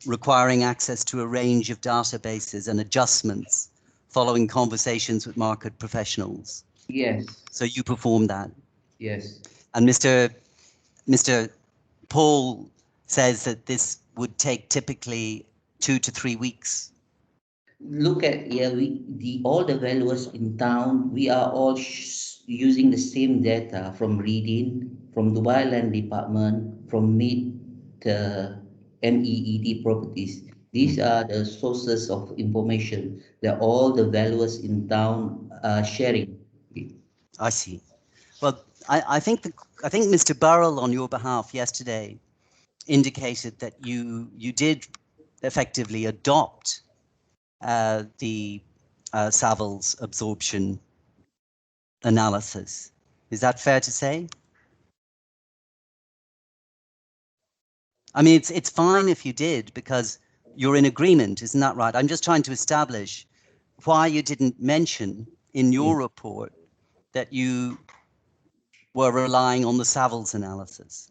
requiring access to a range of databases and adjustments following conversations with market professionals? Yes. So you performed that. Yes. And Mr. Paul says that this would take typically 2 to 3 weeks. Look at all the valuers in town. We are all using the same data from reading, from Dubai Land Department, from Maid, MEED properties. These are the sources of information that all the valuers in town are sharing. I see. Well, I think Mr. Burrell on your behalf yesterday indicated that you did effectively adopt the Savills absorption analysis. Is that fair to say? I mean, it's fine if you did, because you're in agreement, isn't that right? I'm just trying to establish why you didn't mention in your report that you were relying on the Savills analysis.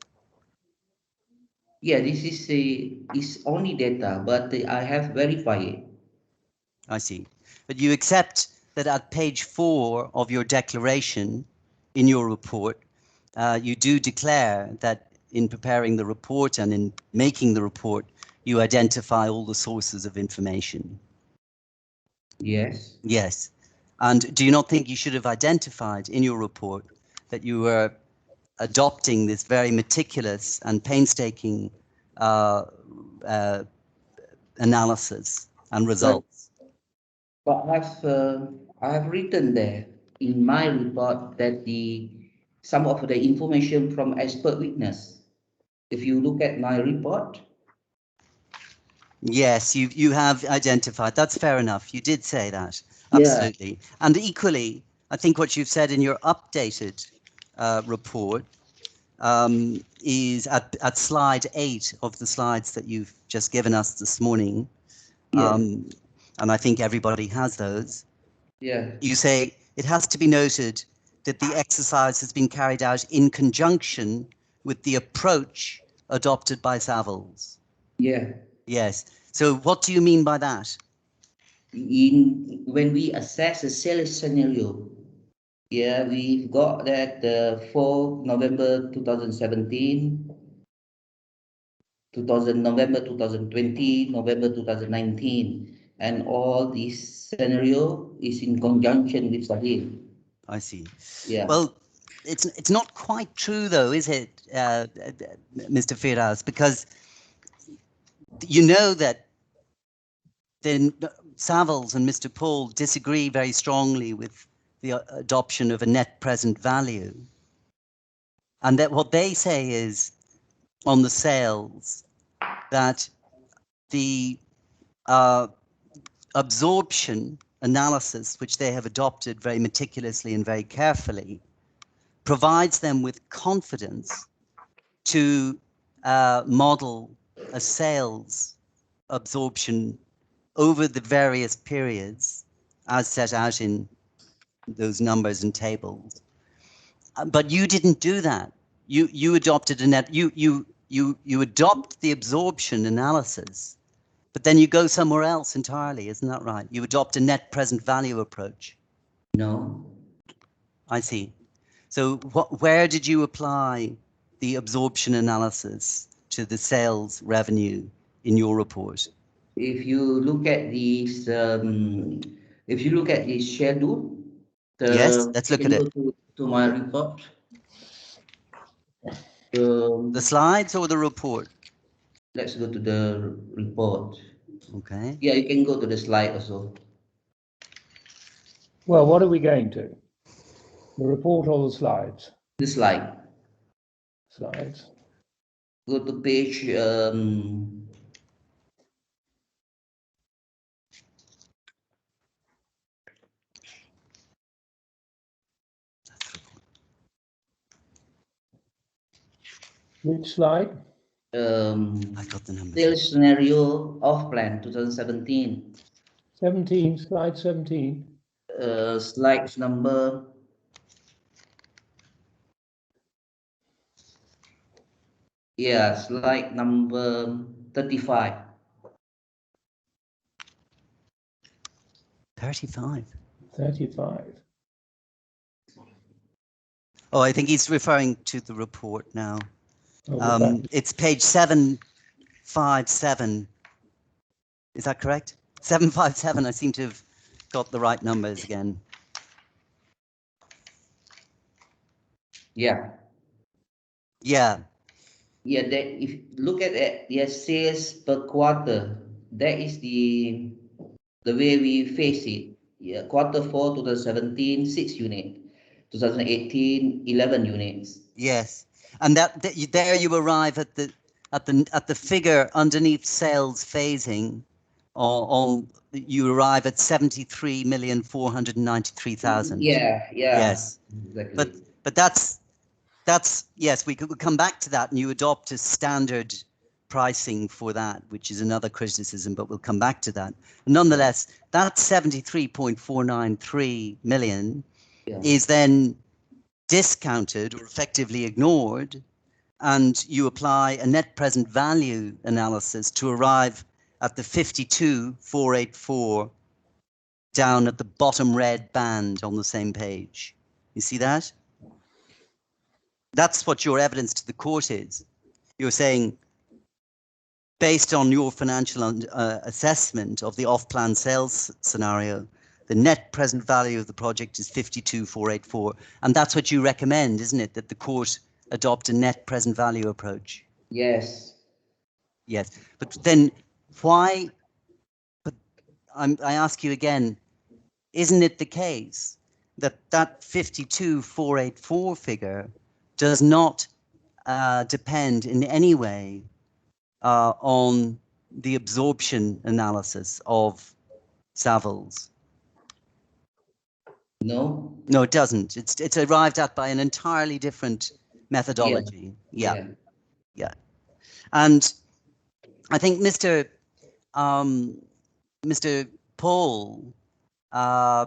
Yeah, this is only data, but I have verified it. I see. But you accept that at page 4 of your declaration in your report, you do declare that in preparing the report and in making the report, you identify all the sources of information. Yes. Yes. And do you not think you should have identified in your report that you were adopting this very meticulous and painstaking analysis and results? But I have written there in my report that some of the information from expert witness. If you look at my report. Yes, you have identified. That's fair enough. You did say that. Absolutely. Yeah. And equally, I think what you've said in your updated report is at slide 8 of the slides that you've just given us this morning. Yeah. And I think everybody has those. Yeah. You say it has to be noted that the exercise has been carried out in conjunction with the approach adopted by Savills. Yeah. Yes. So what do you mean by that? When we assess a sales scenario, yeah, we've got that for November 2017, November 2020, November 2019, and all this scenario is in conjunction with Sahil. I see. Yeah. Well, it's not quite true though, is it, Mr. Firas? Because you know that then Savills and Mr. Paul disagree very strongly with the adoption of a net present value. And that what they say is on the sales that the absorption analysis, which they have adopted very meticulously and very carefully, provides them with confidence to model a sales absorption over the various periods as set out in those numbers and tables. But you didn't do that. you adopted a net, you adopt the absorption analysis, but then you go somewhere else entirely, isn't that right? You adopt a net present value approach. No. I see. So where did you apply the absorption analysis to the sales revenue in your report? If you look at this, schedule, Yes, let's you look can at go it. to my report. The slides or the report? Let's go to the report. Okay. Yeah, you can go to the slide also. Well, what are we going to? The report or the slides? The slide. Slides. Go to page Which slide? I got the numbers. sales scenario off plan 2017. 17, slide 17. Slides number slide number 35. 35. 35. Oh, I think he's referring to the report now. Oh, It's page 757. Is that correct? 757. I seem to have got the right numbers again. Yeah. Yeah. Yeah, that if look at it, sales per quarter, that is the way we face it. Yeah, quarter 4 2017, 6 unit, 2018, 11 units. Yes. And there you arrive at the figure underneath sales phasing. You arrive at 73,493,000. Yeah. Yes. Exactly. But that's yes, we could come back to that, and you adopt a standard pricing for that, which is another criticism, but we'll come back to that. Nonetheless, that 73.493 million is then discounted or effectively ignored, and you apply a net present value analysis to arrive at the 52,484 down at the bottom red band on the same page. You see that? That's what your evidence to the court is. You're saying, based on your financial assessment of the off-plan sales scenario, the net present value of the project is 52,484. And that's what you recommend, isn't it? That the court adopt a net present value approach. Yes. Yes. But then why, but I ask you again, isn't it the case that that 52,484 figure does not depend in any way on the absorption analysis of Savills? No. No, it doesn't. It's arrived at by an entirely different methodology. Yeah. And I think Mr. Paul has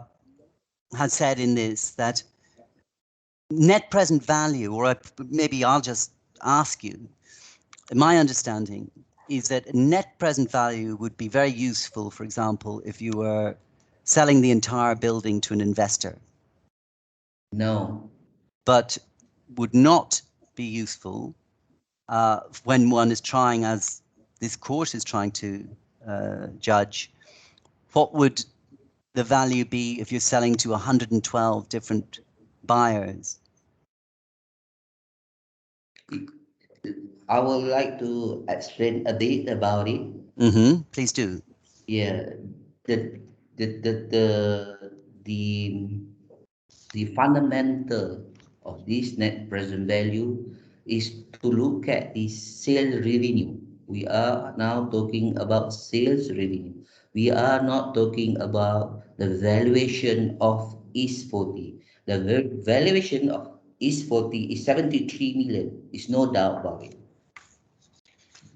said in this that net present value, or maybe I'll just ask you, my understanding is that net present value would be very useful, for example, if you were selling the entire building to an investor. No. But would not be useful when one is trying, as this court is trying to judge, what would the value be if you're selling to 112 different buyers? I would like to explain a bit about it. Please do. Yeah, the fundamental of this net present value is to look at the sales revenue. We are now talking about sales revenue. We are not talking about the valuation of East 40. The valuation of East 40 is 73 million. Is no doubt about it.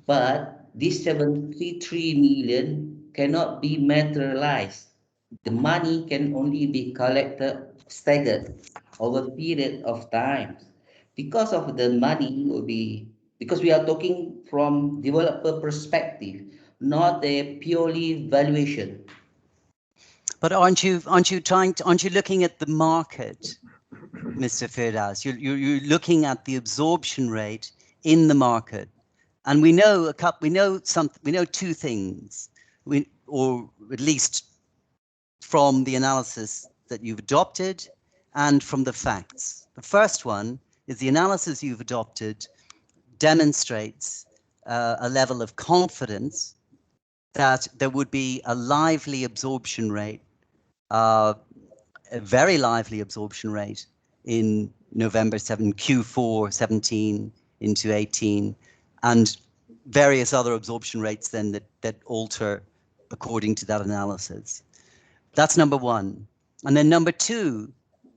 But this 73 million cannot be materialized. The money can only be collected, staggered over a period of time. because of the money will be, because we are talking from developer perspective, not a purely valuation. But aren't you looking at the market, Mr. Firdaus? You're looking at the absorption rate in the market, and we know two things, or at least from the analysis that you've adopted and from the facts. The first one is the analysis you've adopted demonstrates a level of confidence that there would be a lively absorption rate, a very lively absorption rate in Q4 17 into 18, and various other absorption rates then that alter according to that analysis. That's number one. And then number two,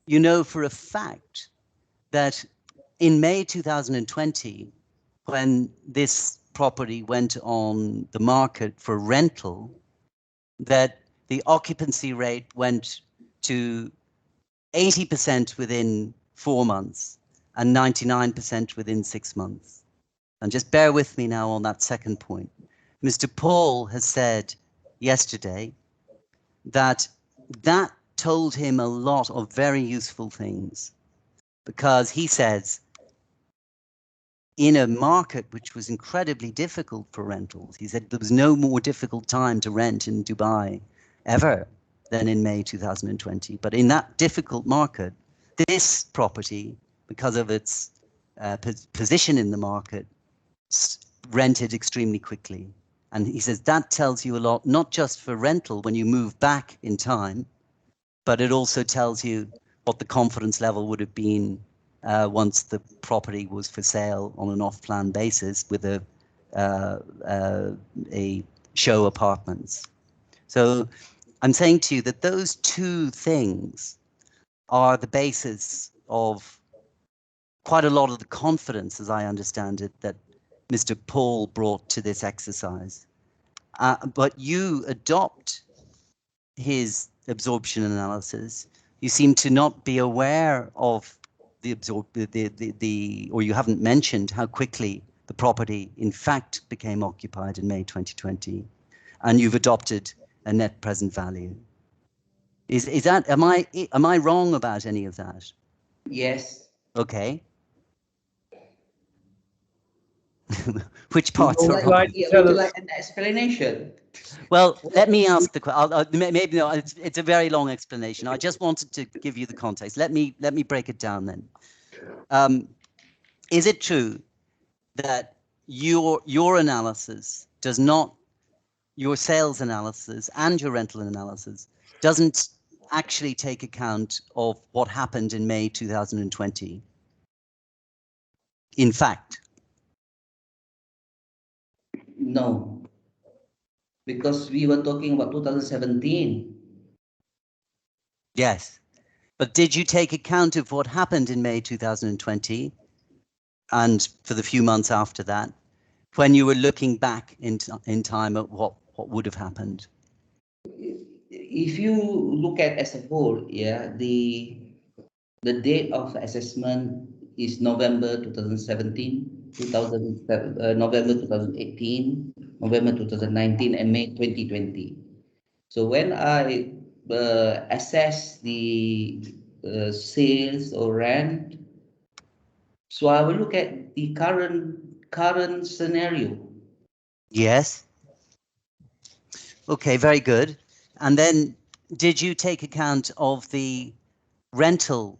you know for a fact that in May 2020, when this property went on the market for rental, that the occupancy rate went to 80% within 4 months and 99% within 6 months. And just bear with me now on that second point. Mr. Paul has said yesterday that told him a lot of very useful things, because he says in a market which was incredibly difficult for rentals, he said there was no more difficult time to rent in Dubai ever than in May 2020. But in that difficult market, this property, because of its position in the market, rented extremely quickly. And he says that tells you a lot, not just for rental when you move back in time, but it also tells you what the confidence level would have been once the property was for sale on an off-plan basis with a show apartments. So I'm saying to you that those two things are the basis of quite a lot of the confidence, as I understand it, that Mr. Paul brought to this exercise. But you adopt his absorption analysis. You seem to not be aware of or you haven't mentioned how quickly the property in fact became occupied in May 2020, and you've adopted a net present value. Is that, am I wrong about any of that? Yes. Okay. Which parts are wrong? Would you like an explanation? Well, let me ask the question. Maybe no. It's a very long explanation. I just wanted to give you the context. Let me break it down then. Is it true that your analysis does not, your sales analysis and your rental analysis doesn't actually take account of what happened in May 2020? In fact. No, because we were talking about 2017. Yes, but did you take account of what happened in May 2020 and for the few months after that, when you were looking back in time at what would have happened? If you look at as a whole, yeah, the date of assessment is November 2017, November 2018, November 2019, and May 2020. So when I assess the sales or rent, so I will look at the current scenario. Yes. Okay, very good. And then did you take account of the rental,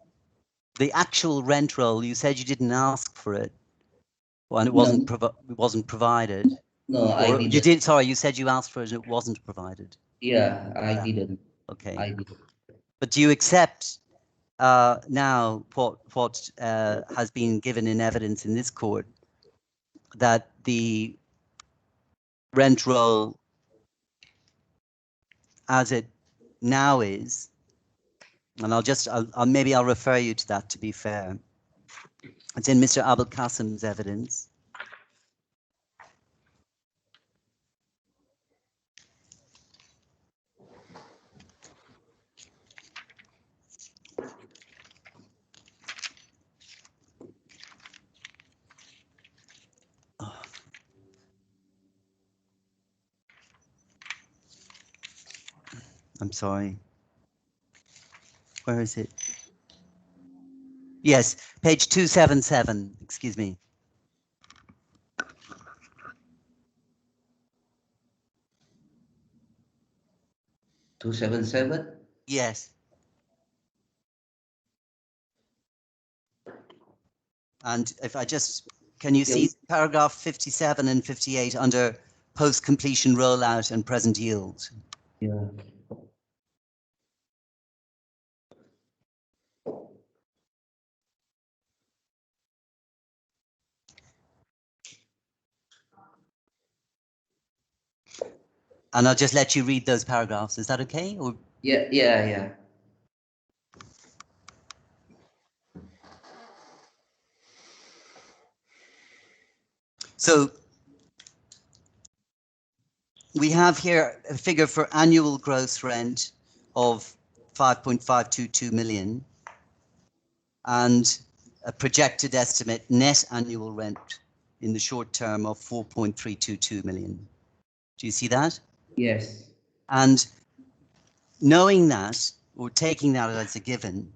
the actual rent roll? You said you didn't ask for it, and it wasn't provided. No, I didn't. You did. Sorry, you said you asked for it and it wasn't provided. Yeah, I didn't. Okay. I didn't. But do you accept now what has been given in evidence in this court, that the rent roll as it now is, and maybe I'll refer you to that to be fair. It's in Mr. Abul Qasim's evidence. I'm sorry. Where is it? Yes, page 277, excuse me. $277. Yes. And if I just, can you see paragraph 57 and 58 under post-completion rollout and present yield? Yeah. And I'll just let you read those paragraphs. Is that okay? Or Yeah. so we have here a figure for annual gross rent of 5.522 million and a projected estimate net annual rent in the short term of 4.322 million. Do you see that? Yes. And knowing that, or taking that as a given,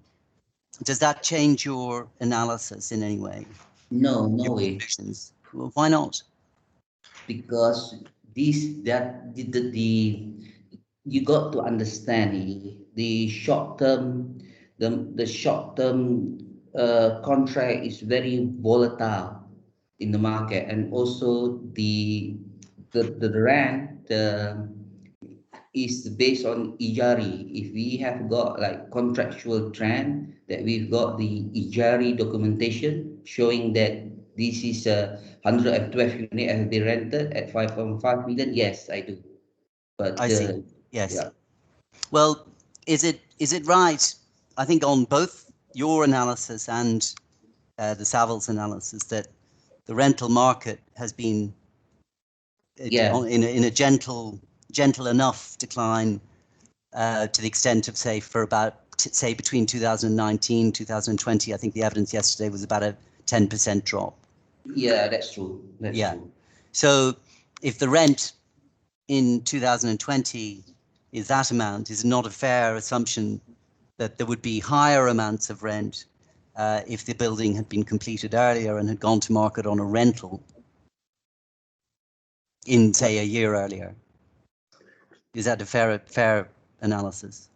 does that change your analysis in any way? No Your way. conclusions? Well, why not? Because you got to understand the short term, the short term contract is very volatile in the market, and also the rent is based on ijari. If we have got like contractual trend that we've got the ijari documentation showing that this is a 112 unit has been rented at 5.5 million, yes, I do. But I see. Yes. yeah. Well, is it right? I think on both your analysis and the Savills analysis that the rental market has been in a gentle enough decline to the extent of say between 2019 2020. I think the evidence yesterday was about a 10% drop. Yeah, that's true. That's true. So if the rent in 2020 is that amount, is it not a fair assumption that there would be higher amounts of rent if the building had been completed earlier and had gone to market on a rental in, say, a year earlier? Is that a fair analysis?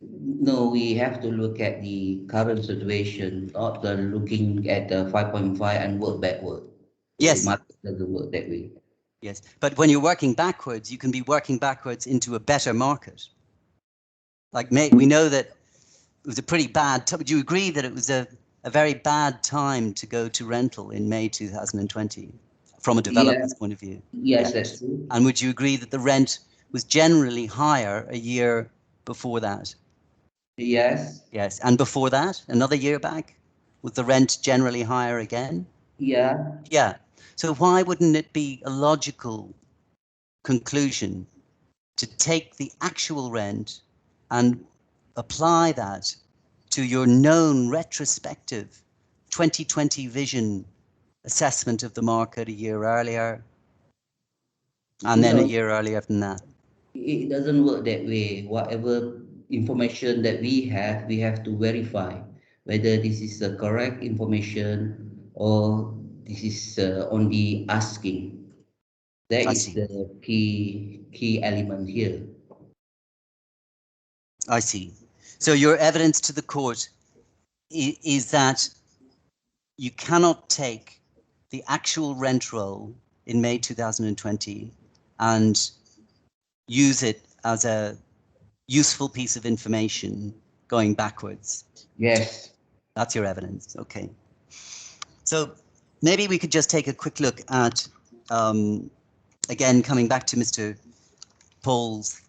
No, we have to look at the current situation, not looking at the 5.5 and work backward. Yes. The market doesn't work that way. Yes, but when you're working backwards, you can be working backwards into a better market. Like we know that it was a pretty bad time. Would you agree that it was a very bad time to go to rental in May 2020 from a developer's point of view? Yes, that's true. And would you agree that the rent was generally higher a year before that? Yes. Yes, and before that, another year back, was the rent generally higher again? Yeah. Yeah. So why wouldn't it be a logical conclusion to take the actual rent and apply that to your known retrospective 2020 vision assessment of the market a year earlier, and then a year earlier than that? It doesn't work that way. Whatever information that we have to verify whether this is the correct information or this is only asking. That is the key element here. I see. So your evidence to the court is that you cannot take the actual rent roll in May 2020 and use it as a useful piece of information going backwards. Yes. That's your evidence. Okay. So maybe we could just take a quick look at, again, coming back to Mr. Paul's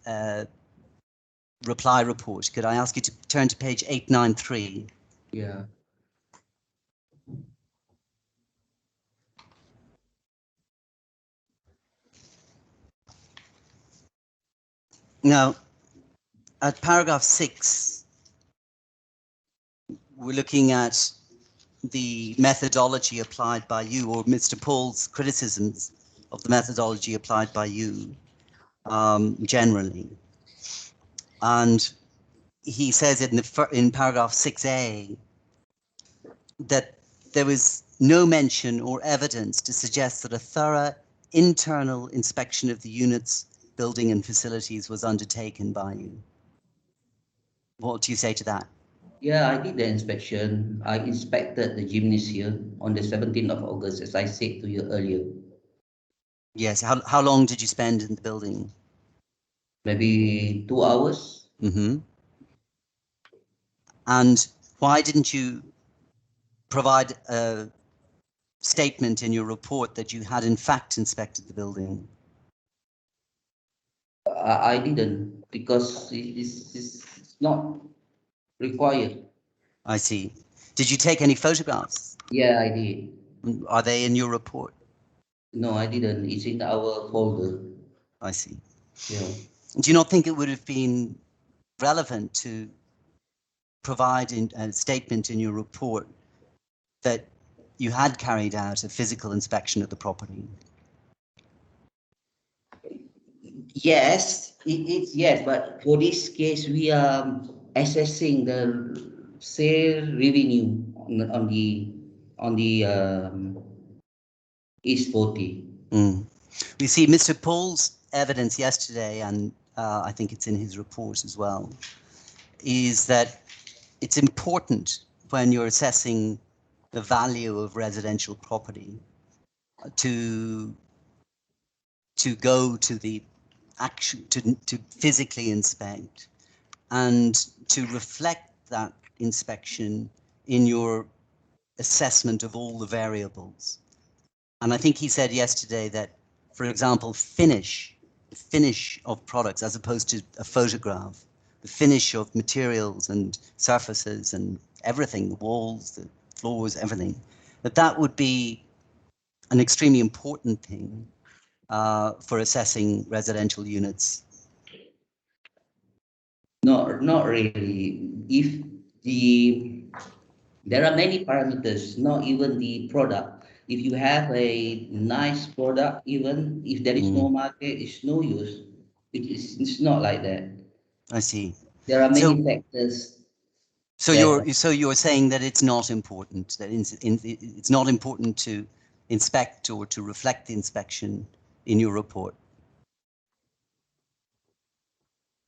reply report. Could I ask you to turn to page 893? Yeah. Now, at paragraph 6, we're looking at the methodology applied by you, or Mr. Paul's criticisms of the methodology applied by you generally. And he says in paragraph 6A that there was no mention or evidence to suggest that a thorough internal inspection of the unit's building and facilities was undertaken by you. What do you say to that? Yeah, I did the inspection. I inspected the gymnasium on the 17th of August, as I said to you earlier. Yes. How long did you spend in the building? Maybe 2 hours. Mm-hmm. And why didn't you provide a statement in your report that you had in fact inspected the building? I didn't, because it's not required. I see. Did you take any photographs? Yeah, I did. Are they in your report? No, I didn't. It's in our folder. I see. Yeah. Do you not think it would have been relevant to provide a statement in your report that you had carried out a physical inspection of the property? Yes, it's yes, but for this case, we are assessing the sale revenue on the East 40. Mm. We see Mr. Paul's evidence yesterday, and I think it's in his report as well, is that it's important when you're assessing the value of residential property to go to the action, to physically inspect and to reflect that inspection in your assessment of all the variables. And I think he said yesterday that, for example, finish of products as opposed to a photograph, the finish of materials and surfaces and everything, the walls, the floors, everything, that would be an extremely important thing for assessing residential units. Not really. There are many parameters, not even the product. If you have a nice product, even if there is no market, it's no use. It's not like that. I see. There are So, many factors. so you're saying that it's not important, that it's not important to inspect or to reflect the inspection in your report.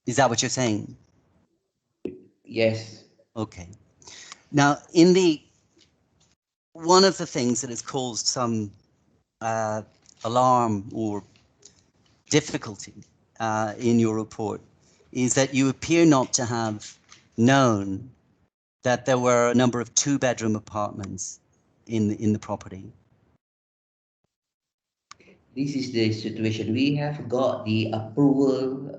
Is that what you're saying? Yes. Okay. Now, one of the things that has caused some alarm or difficulty in your report is that you appear not to have known that there were a number of two-bedroom apartments in the property. This is the situation. We have got the approval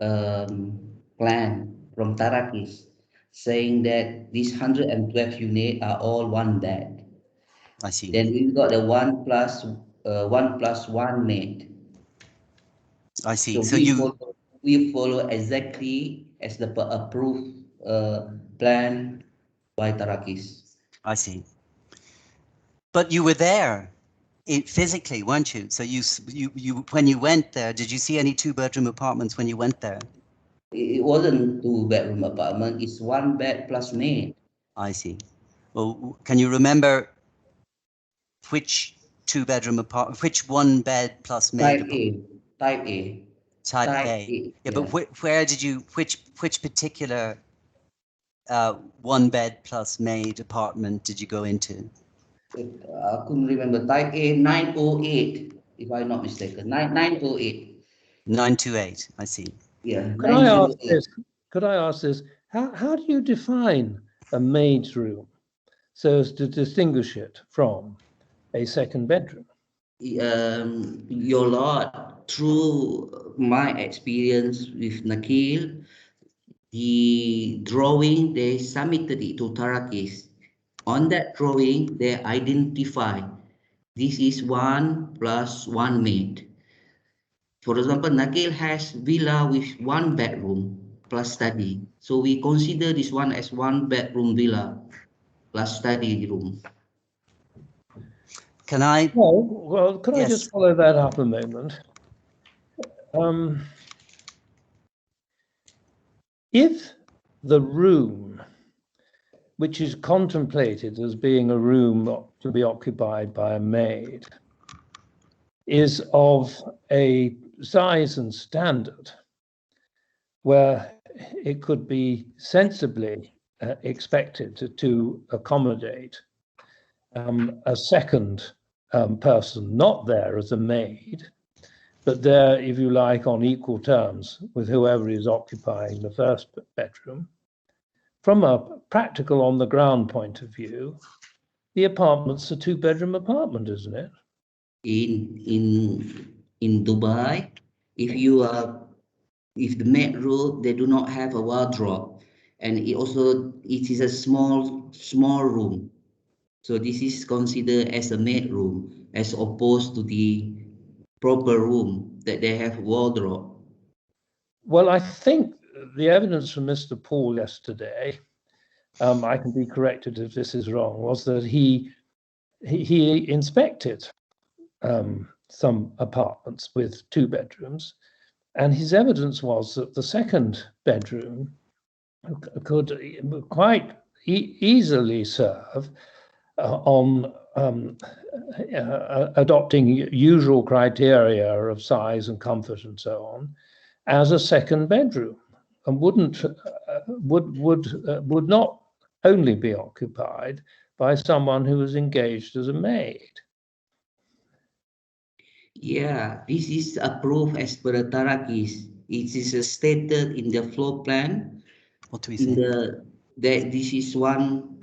plan from Tarakis saying that these 112 units are all one bed. I see. Then we've got the 1+1 maid. I see. So we follow exactly as the approved plan by Tarakis. I see. But you were there physically, weren't you? So you when you went there, did you see any two-bedroom apartments when you went there? It wasn't 2-bedroom apartment. It's 1 bed plus maid. I see. Well, can you remember which two-bedroom apartment, which 1 bed plus maid? Type A. Type A. Yeah, but where did you, which particular 1 bed plus maid apartment did you go into? I couldn't remember. Type A 908, if I'm not mistaken. 928. 928, I see. Yeah, Could I ask 908. this? Could I ask this? How do you define a maid's room so as to distinguish it from a second bedroom? Your Lord, through my experience with Nakil, the drawing, they submitted it to Tarakis. On that drawing, they identify this is 1+1 maid. For example, Nakil has villa with 1 bedroom plus study. So we consider this one as 1 bedroom villa plus study room. Can I? Well, could I just follow that up a moment? if the room, which is contemplated as being a room to be occupied by a maid, is of a size and standard where it could be sensibly expected to accommodate a second person, not there as a maid, but there, if you like, on equal terms with whoever is occupying the first bedroom. From a practical on the ground point of view, the apartment's a two-bedroom apartment, isn't it? In Dubai, if the maid room, they do not have a wardrobe, and it is a small room. So this is considered as a maid room, as opposed to the proper room that they have wardrobe. Well, I think the evidence from Mr. Paul yesterday, I can be corrected if this is wrong, was that he inspected some apartments with two bedrooms, and his evidence was that the second bedroom could quite easily serve on adopting usual criteria of size and comfort and so on as a second bedroom, and would not only be occupied by someone who was engaged as a maid. Yeah, this is approved as per the Tarakis. It is stated in the floor plan. What do we say? That this is one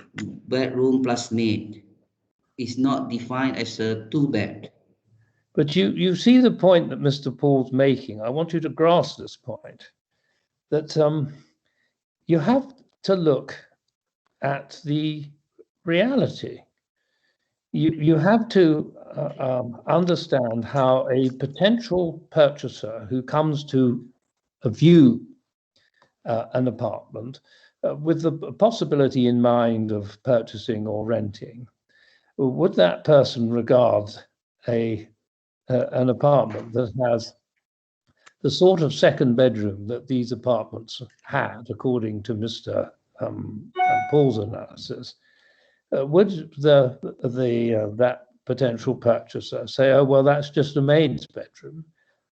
bedroom plus maid. It's not defined as a two bed. But you see the point that Mr. Paul's making. I want you to grasp this point, that you have to look at the reality. You have to understand how a potential purchaser who comes to view an apartment with the possibility in mind of purchasing or renting, would that person regard an apartment that has the sort of second bedroom that these apartments had, according to Mr. Paul's analysis? Would that potential purchaser say, "Oh, well, that's just a maid's bedroom,"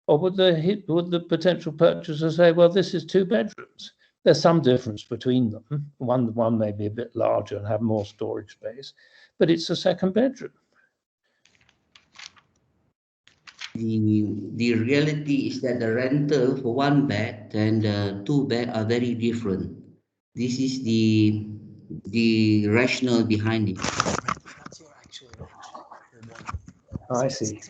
or would the potential purchaser say, "Well, this is two bedrooms"? There's some difference between them. One may be a bit larger and have more storage space, but it's a second bedroom. The reality is that the rental for one bed and two bed are very different. This is the rationale behind it. That's your actual range. I see.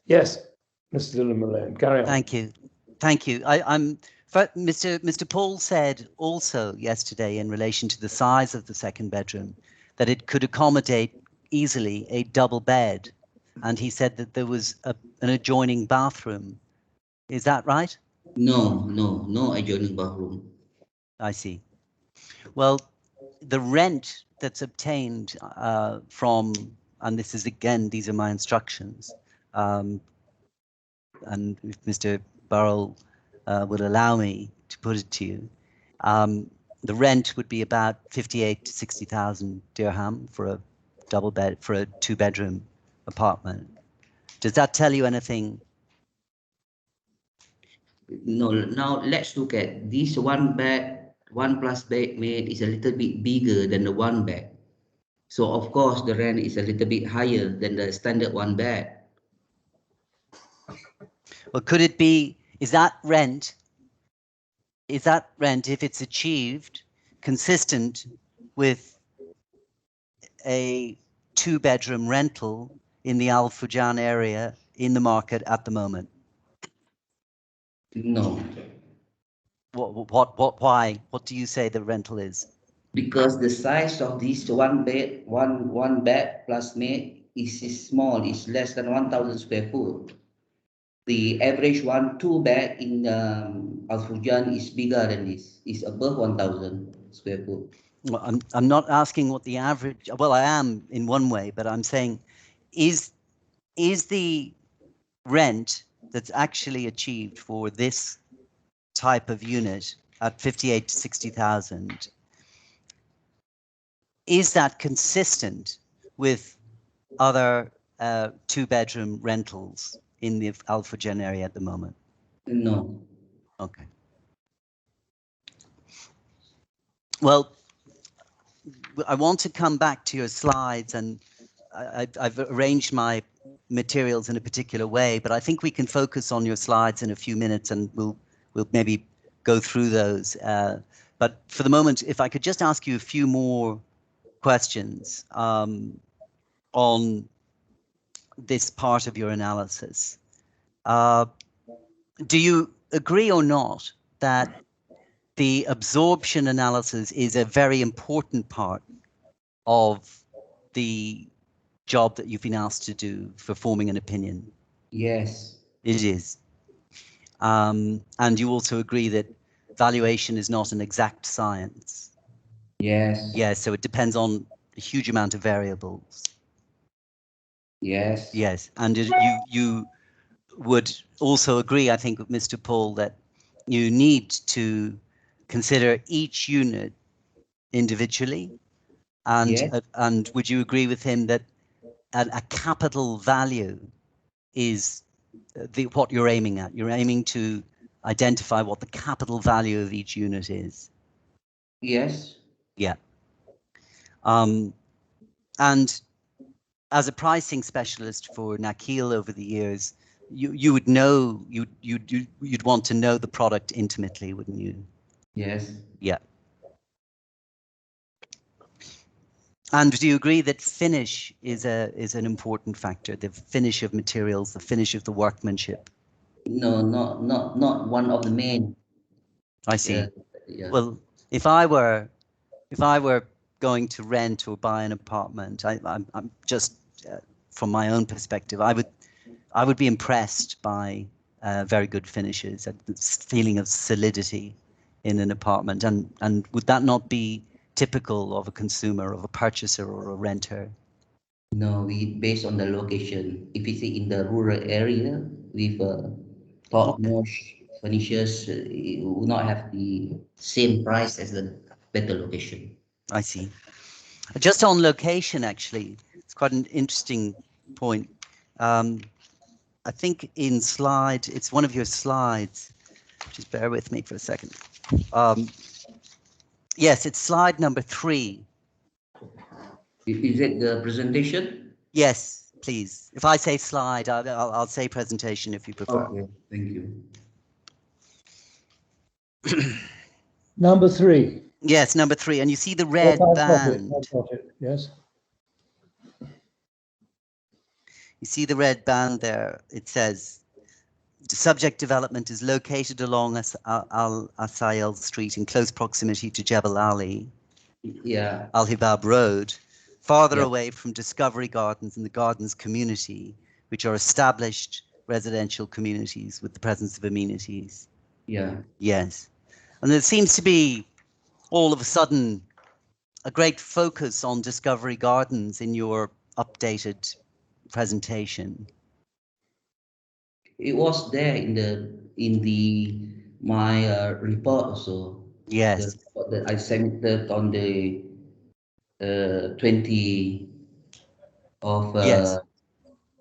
Yes, Mr. Dillon-Malone, carry on. Thank you. Mr. Paul said also yesterday in relation to the size of the second bedroom that it could accommodate easily a double bed, and he said that there was an adjoining bathroom. Is that right? No adjoining bathroom. I see. Well, the rent that's obtained from, and this is again, these are my instructions, and if Mr. Burrell would allow me to put it to you, the rent would be about 58 to 60,000 dirham for a double bed, for a two-bedroom apartment. Does that tell you anything? No, now let's look at this one bed, one plus bed made is a little bit bigger than the one bed. So of course the rent is a little bit higher than the standard one bed. Well, could it be, is that rent, if it's achieved, consistent with a two-bedroom rental in the Al Fujan area in the market at the moment? No. Why? What do you say the rental is? Because the size of this one bed plus maid is small, is less than 1,000 square foot. The average two bed in Al Fujan is bigger than this, is above 1,000 square foot. Well, I'm not asking what the average, well, I am in one way, but I'm saying, is is the rent that's actually achieved for this type of unit at 58 to 60,000, is that consistent with other two-bedroom rentals in the Alfragen area at the moment? No. Okay. Well, I want to come back to your slides, and I've arranged my materials in a particular way, but I think we can focus on your slides in a few minutes, and we'll maybe go through those. But for the moment, if I could just ask you a few more questions on this part of your analysis. Do you agree or not that the absorption analysis is a very important part of the job that you've been asked to do for forming an opinion? Yes. It is. And you also agree that valuation is not an exact science? Yes. Yes, so it depends on a huge amount of variables. Yes. Yes, and you would also agree, I think, with Mr. Paul, that you need to consider each unit individually, and Yes. and would you agree with him that a capital value is what you're aiming at? You're aiming to identify what the capital value of each unit is. Yes. Yeah. And as a pricing specialist for Nakheel over the years, you would know, you'd want to know the product intimately, wouldn't you? Yes. Yeah. And do you agree that finish is an important factor? The finish of materials, the finish of the workmanship. No, not one of the main. I see. Yeah. Well, if I were going to rent or buy an apartment, I'm just from my own perspective, I would be impressed by very good finishes, the feeling of solidity in an apartment, and would that not be typical of a consumer, of a purchaser, or a renter? No, we based on the location. If it's in the rural area with top-notch furnitures, it will not have the same price as the better location. I see. Just on location, actually, it's quite an interesting point. I think it's one of your slides. Just bear with me for a second. Yes, it's slide number 3. Is it the presentation? Yes, please. If I say slide, I'll say presentation if you prefer. Okay, thank you. Number 3. Yes, number 3. And you see the Yes, red I've band. got it. Yes. You see the red band there. It says, the subject development is located along Al Asail Street in close proximity to Jebel Ali, Yeah. Al Hibab Road, farther Yeah. away from Discovery Gardens and the Gardens community, which are established residential communities with the presence of amenities. Yeah. Yes. And there seems to be all of a sudden a great focus on Discovery Gardens in your updated presentation. It was there in my report also. Yes. That I submitted on the 20 of Yes.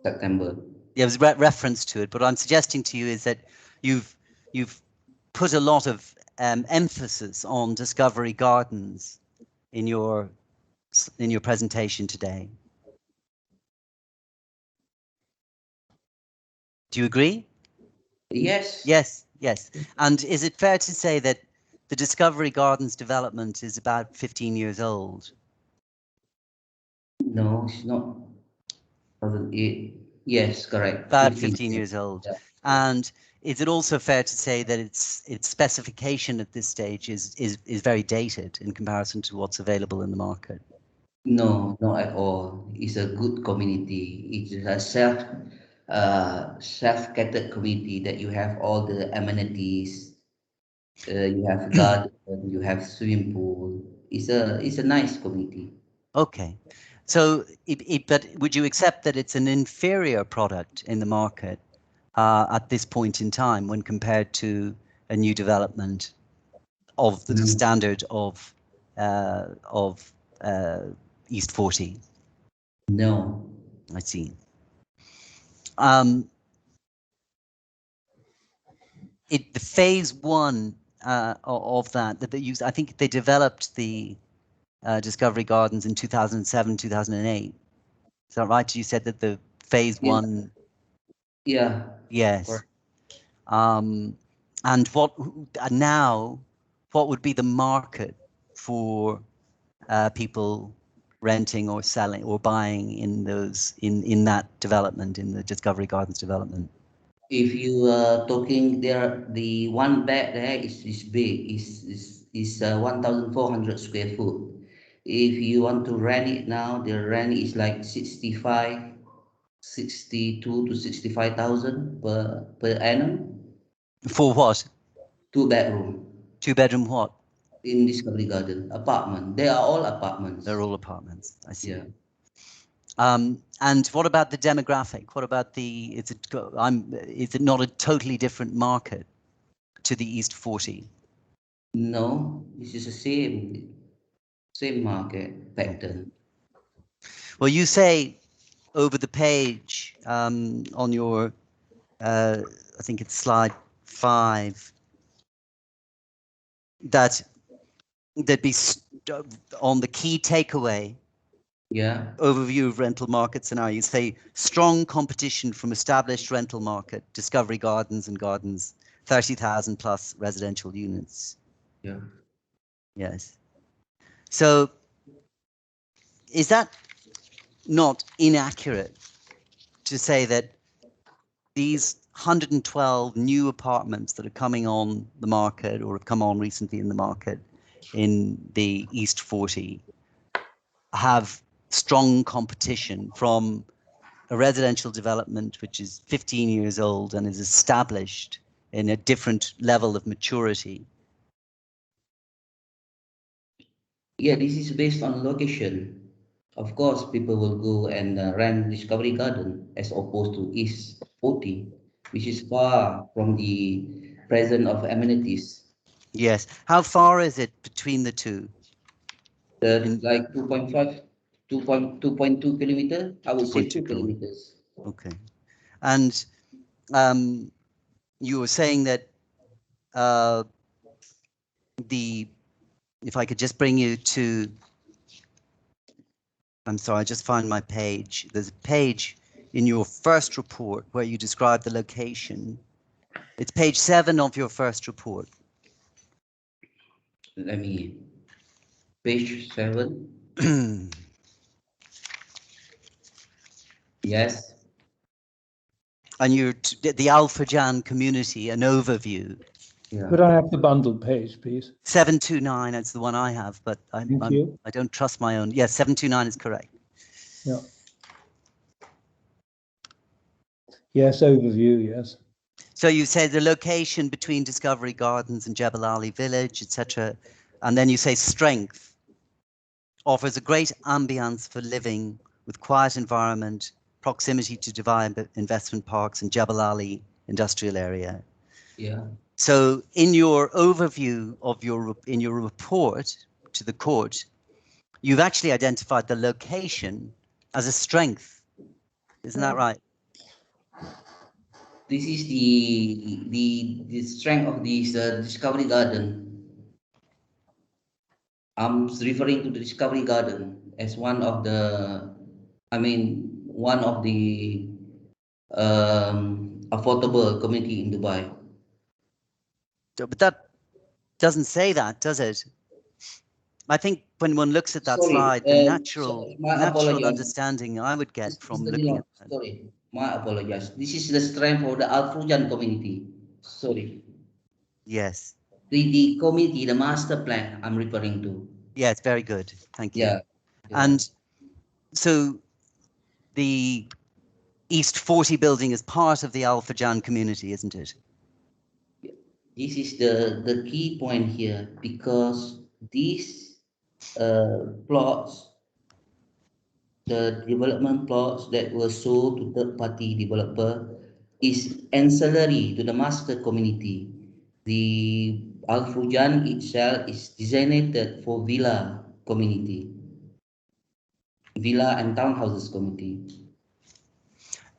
September. There was reference to it, but what I'm suggesting to you is that you've put a lot of emphasis on Discovery Gardens in your presentation today. Do you agree? Yes. Yes, yes. And is it fair to say that the Discovery Gardens development is about 15 years old? No, it's not. 2008. Yes, correct. About 15 years old. Yeah. And is it also fair to say that its specification at this stage is very dated in comparison to what's available in the market? No, not at all. It's a good community. It's a self-catered community that you have all the amenities. You have garden, you have swimming pool. It's a nice community. Okay. So, but would you accept that it's an inferior product in the market at this point in time when compared to a new development of the standard of East 40? No. I see. The phase one of that they used, I think they developed the Discovery Gardens in 2007, 2008. Is that right? You said that the phase one. Yeah. Yes. And what now? What would be the market for people renting or selling or buying in those in that development, in the Discovery Gardens development? If you are talking there, the one bed there is big, is 1,400 square foot. If you want to rent it now, the rent is like 62 to 65,000 per annum. For what? 2 bedroom. 2 bedroom what? In Discovery Garden, apartment. They are all apartments. They're all apartments. I see. Yeah. And what about the demographic? What about is it not a totally different market to the East 40? No, this is the same market pattern. Well, you say over the page on your, I think it's slide 5, that there'd be on the key takeaway. Yeah. Overview of rental market scenario. You say strong competition from established rental market, Discovery Gardens and Gardens, 30,000 plus residential units. Yeah. Yes. So is that not inaccurate to say that these 112 new apartments that are coming on the market or have come on recently in the market in the East 40 have strong competition from a residential development which is 15 years old and is established in a different level of maturity? Yeah, this is based on location. Of course, people will go and rent Discovery Garden as opposed to East 40, which is far from the presence of amenities. Yes. How far is it between the two? Like 2.5, 2.2 kilometers. I would say 2 2.2 kilometers. Okay. And you were saying that if I could just bring you to, I'm sorry, I just find my page. There's a page in your first report where you describe the location. It's page 7 of your first report. Let me, page 7. Yes. And you're the Alpha Jan community, an overview. Yeah. Could I have the bundled page, please? 729, that's the one I have, but I don't trust my own. Yes, 729 is correct. Yeah. Yes, overview, yes. So you say the location between Discovery Gardens and Jebel Ali Village, etc. And then you say strength offers a great ambience for living with quiet environment, proximity to Dubai investment parks and Jebel Ali industrial area. Yeah. So in your overview of in your report to the court, you've actually identified the location as a strength. Isn't that right? This is the strength of this Discovery Garden. I'm referring to the Discovery Garden as one of the affordable community in Dubai. But that doesn't say that, does it? I think when one looks at that slide, the natural understanding I would get from looking at that. Sorry, my apologies. This is the strength for the Al Fujan community. Sorry. Yes. The community, the master plan I'm referring to. Yes, very good. Thank you. Yeah. And so the East 40 building is part of the Al Fujan community, isn't it? This is the key point here, because these plots the development plots that were sold to third-party developer is ancillary to the master community. The Al Fujan itself is designated for villa community, villa and townhouses community.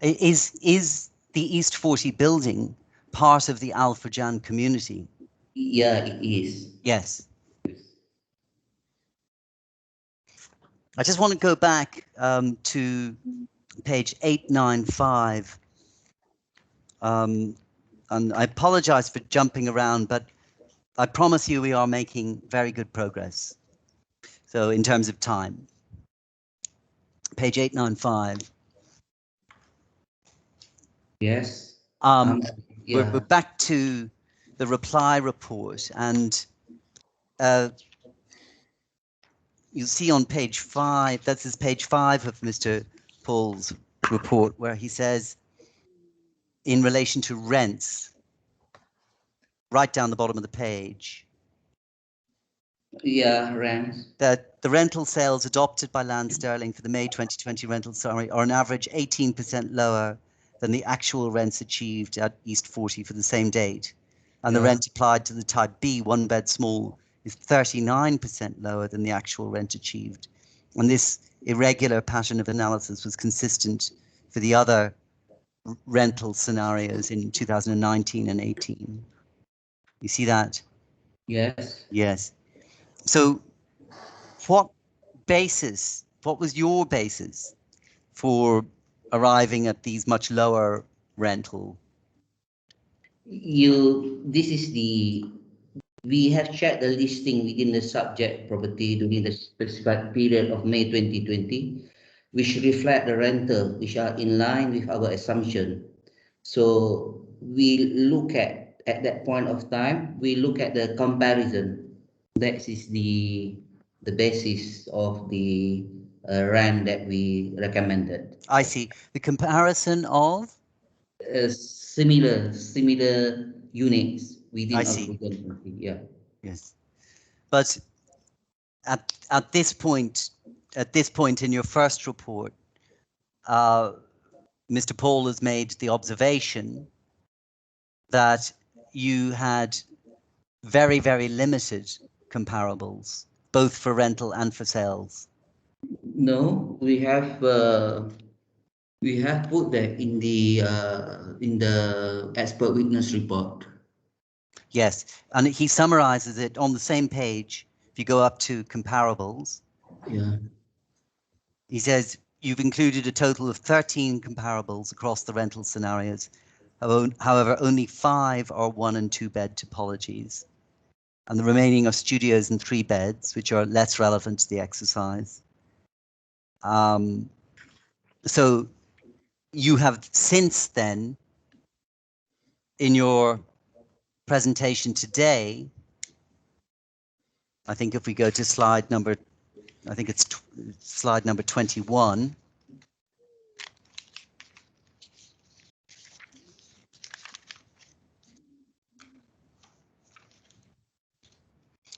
Is the East 40 building part of the Al Fujan community? Yeah, it is. Yes. I just want to go back to page 895. And I apologize for jumping around, but I promise you we are making very good progress. So in terms of time, page 895. Yes. We're Yeah. back to the reply report, and you'll see on page 5, this is page 5 of Mr. Paul's report, where he says, in relation to rents, right down the bottom of the page, Yeah, rents. that the rental sales adopted by Land Sterling for the May 2020 rental summary are on average 18% lower than the actual rents achieved at East 40 for the same date. And the rent applied to the type B, one bed small, is 39% lower than the actual rent achieved. And this irregular pattern of analysis was consistent for the other rental scenarios in 2019 and 18. You see that? Yes. Yes. So what was your basis for arriving at these much lower rental? We have checked the listing within the subject property during the specified period of May 2020, which reflect the rental, which are in line with our assumption. So we look at that point of time, we look at the comparison. That is the basis of the rent that we recommended. I see. The comparison of? Similar units within I our see. property. Yeah. Yes. But at this point in your first report, Mr. Paul has made the observation that you had very, very limited comparables, both for rental and for sales. No, we have put that in the expert witness report. Yes, and he summarizes it on the same page. If you go up to comparables, Yeah. he says you've included a total of 13 comparables across the rental scenarios. However, only 5 are 1 and 2 bed topologies, and the remaining are studios and 3 beds, which are less relevant to the exercise. So you have since then, in your presentation today, I think if we go to slide number, I think it's slide number 21.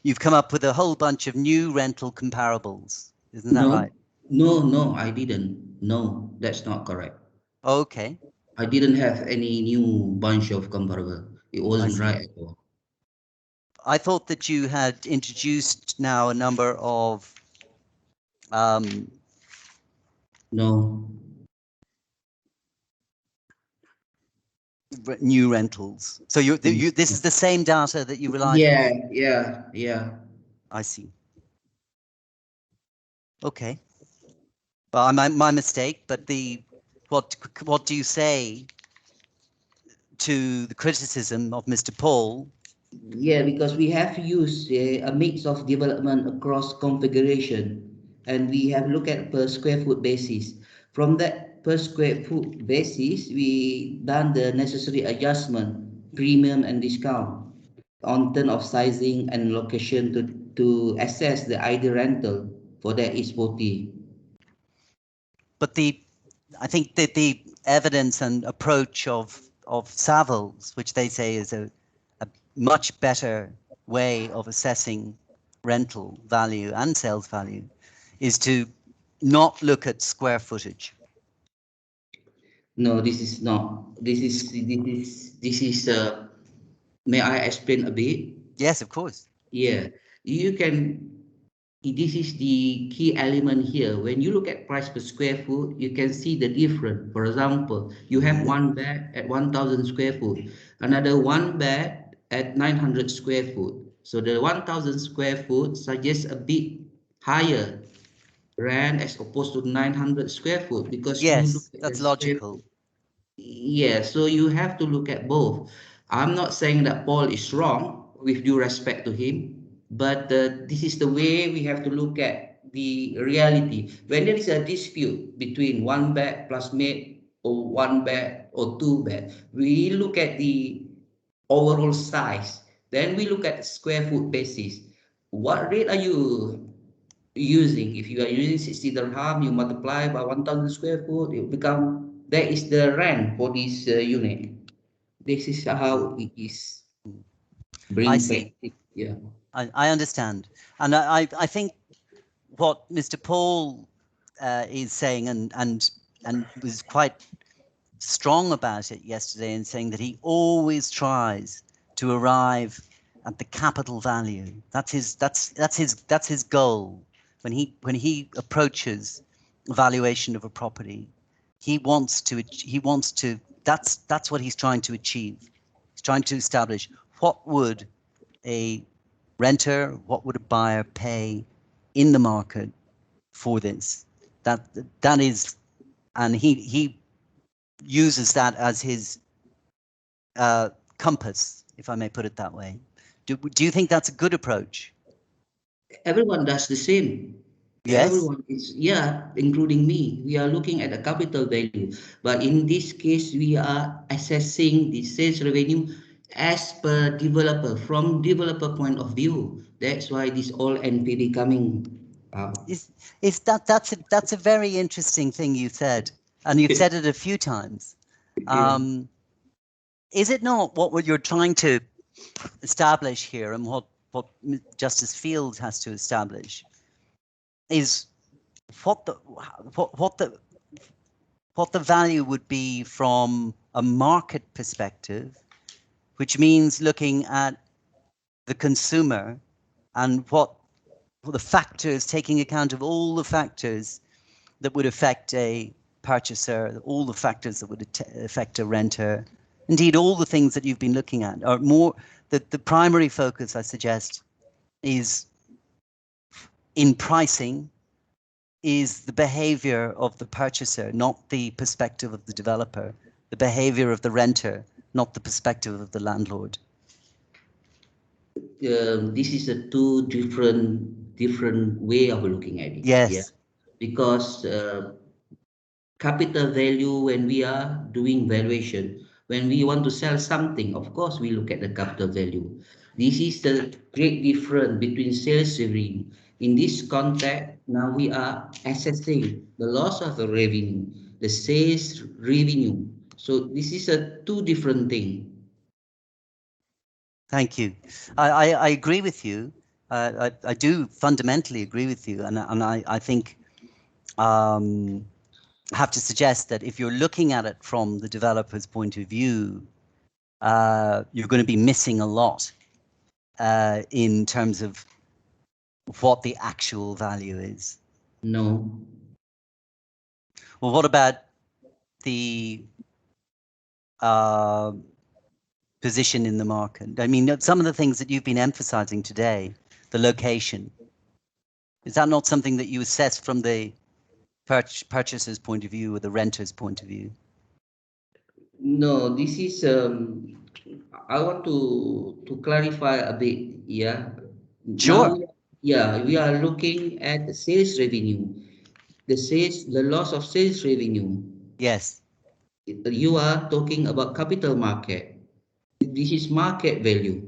You've come up with a whole bunch of new rental comparables. Isn't that right? No, I didn't. No, that's not correct. Okay. I didn't have any new bunch of comparable. It wasn't right at all. I thought that you had introduced now a number of No. New rentals. So this is the same data that you relied upon? Yeah. I see. Okay. Well, my mistake, but what do you say to the criticism of Mr. Paul? Yeah, because we have used a mix of development across configuration, and we have looked at per square foot basis. From that per square foot basis, we done the necessary adjustment, premium and discount on terms of sizing and location to assess the ideal rental for that is 40. But I think that the evidence and approach of Savills, which they say is a much better way of assessing rental value and sales value, is to not look at square footage? No, this is not. This is. May I explain a bit? Yes, of course. Yeah, you can. This is the key element here. When you look at price per square foot, you can see the difference. For example, you have one bed at 1,000 square foot, another one bed at 900 square foot. So the 1,000 square foot suggests a bit higher rent as opposed to 900 square foot because you look Yes, at the that's square. logical. Yeah, so you have to look at both. I'm not saying that Paul is wrong, with due respect to him, but this is the way we have to look at the reality. When there is a dispute between one bed plus maid or one bed or two bed, we look at the overall size. Then we look at the square foot basis. What rate are you using? If you are using 60 dirham, you multiply by 1,000 square foot, it become, that is the rent for this unit. This is how it is I bring see. back. Yeah. I understand. And I think what Mr. Paul is saying and was quite strong about it yesterday in saying that he always tries to arrive at the capital value. That's his goal. When he approaches valuation of a property, he wants to that's what he's trying to achieve. He's trying to establish what would a renter, what would a buyer pay in the market for this. That is, and he uses that as his compass, if I may put it that way. Do you think that's a good approach? Everyone does the same. Yes. Everyone is, yeah, including me. We are looking at the capital value. But in this case, we are assessing the sales revenue as per developer, from developer point of view. That's why this all NPV coming out. Is that's a very interesting thing you said, and you've said it a few times. Yeah. Is it not what you're trying to establish here, and what Justice Field has to establish, is what the value would be from a market perspective, which means looking at the consumer and what the factors, taking account of all the factors that would affect a purchaser, all the factors that would affect a renter, indeed all the things that you've been looking at are more, the primary focus, I suggest, is in pricing, is the behavior of the purchaser, not the perspective of the developer, the behavior of the renter, not the perspective of the landlord. This is a two different way of looking at it. Yes. Yeah, because capital value, when we are doing valuation, when we want to sell something, of course we look at the capital value. This is the great difference between sales revenue. In this context, now we are assessing the loss of the revenue, the sales revenue. So this is a two different thing. Thank you. I agree with you. I do fundamentally agree with you, and I think I have to suggest that if you're looking at it from the developer's point of view, you're going to be missing a lot in terms of what the actual value is. No. Well, what about the position in the market? I mean, some of the things that you've been emphasizing today, the location, is that not something that you assess from the purchaser's point of view or the renter's point of view? No, this is I want to clarify a bit. Yeah. Sure. Now, yeah, we are looking at the sales revenue, the loss of sales revenue. Yes. You are talking about capital market. This is market value.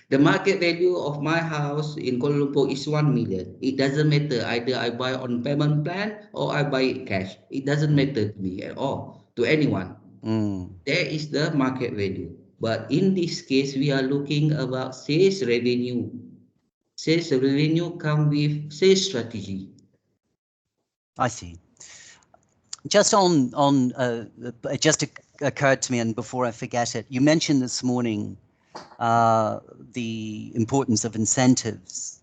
The market value of my house in Kuala Lumpur is 1 million. It doesn't matter either I buy on payment plan or I buy it cash. It doesn't matter to me at all, to anyone. There is the market value. But in this case, we are looking about sales revenue. Sales revenue come with sales strategy. I see. Just it just occurred to me, and before I forget it, you mentioned this morning the importance of incentives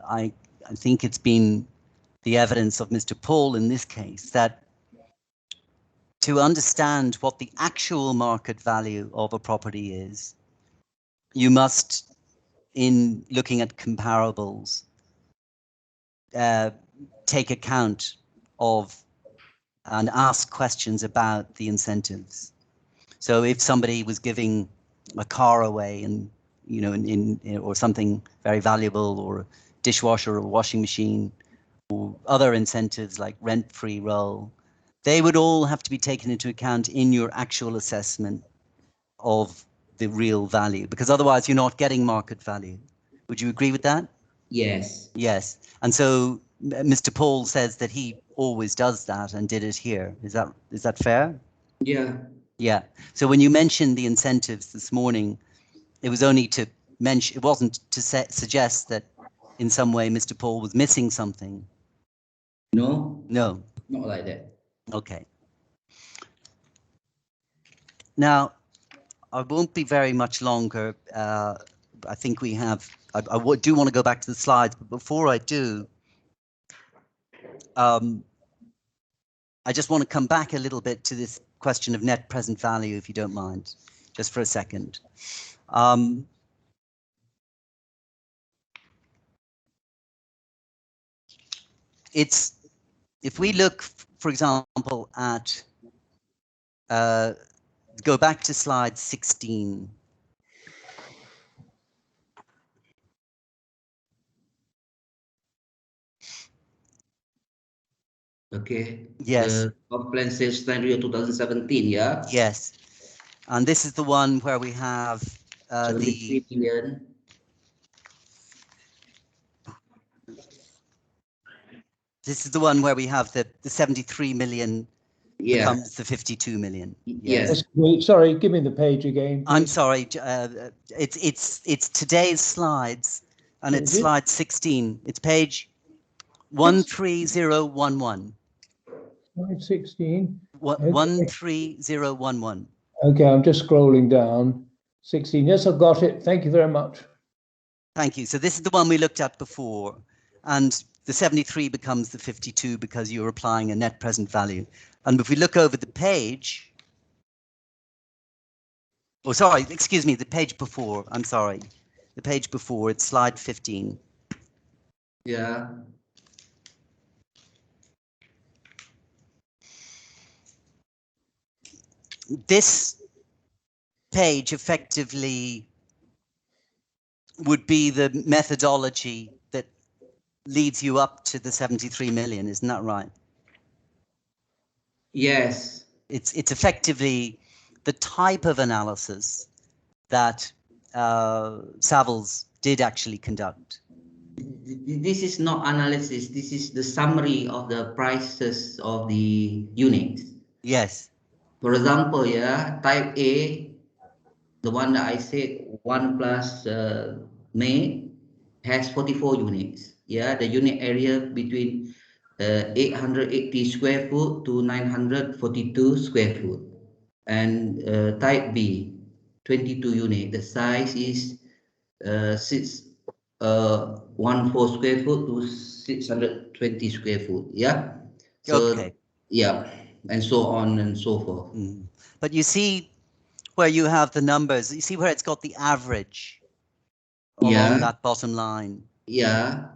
I think it's been the evidence of Mr. Paul in this case that to understand what the actual market value of a property is, you must, in looking at comparables, take account of and ask questions about the incentives. So if somebody was giving a car away and, you know, or something very valuable, or a dishwasher or a washing machine, or other incentives like rent-free roll, they would all have to be taken into account in your actual assessment of the real value, because otherwise you're not getting market value. Would you agree with that? Yes. Yes. And so Mr. Paul says that he always does that and did it here. Is that fair? Yeah. Yeah. So when you mentioned the incentives this morning, it was only to mention, it wasn't to suggest that in some way Mr. Paul was missing something. No. No. Not like that. Okay. Now, I won't be very much longer. I think we have, I do want to go back to the slides, but before I do, I just want to come back a little bit to this question of net present value, if you don't mind, just for a second. If we look, for example, at, go back to slide 16. Okay. Yes. Of plan sales scenario 2017, yeah? Yes. And this is the one where we have 73 million. This is the one where we have the 73 million becomes the 52 million. Yes. Sorry, give me the page again, please. I'm sorry. It's today's slides, and it's slide 16. It's page 13011. Slide 16. 13011. Okay, I'm just scrolling down. 16. Yes, I've got it. Thank you very much. Thank you. So this is the one we looked at before, and the 73 becomes the 52 because you're applying a net present value. And if we look over the page, oh, sorry, excuse me, the page before, I'm sorry. The page before, it's slide 15. Yeah. This page effectively would be the methodology that leads you up to the 73 million, isn't that right? Yes. It's effectively the type of analysis that Savills did actually conduct. This is not analysis. This is the summary of the prices of the units. Yes. For example, yeah, type A, the one that I said, 1 plus Maid, has 44 units. Yeah, the unit area between 880 square foot to 942 square foot. And type B, 22 unit. The size is 614 square foot to 620 square foot. Yeah. So Okay. yeah, and so on and so forth. But you see where you have the numbers, you see where it's got the average along that bottom line. Yeah.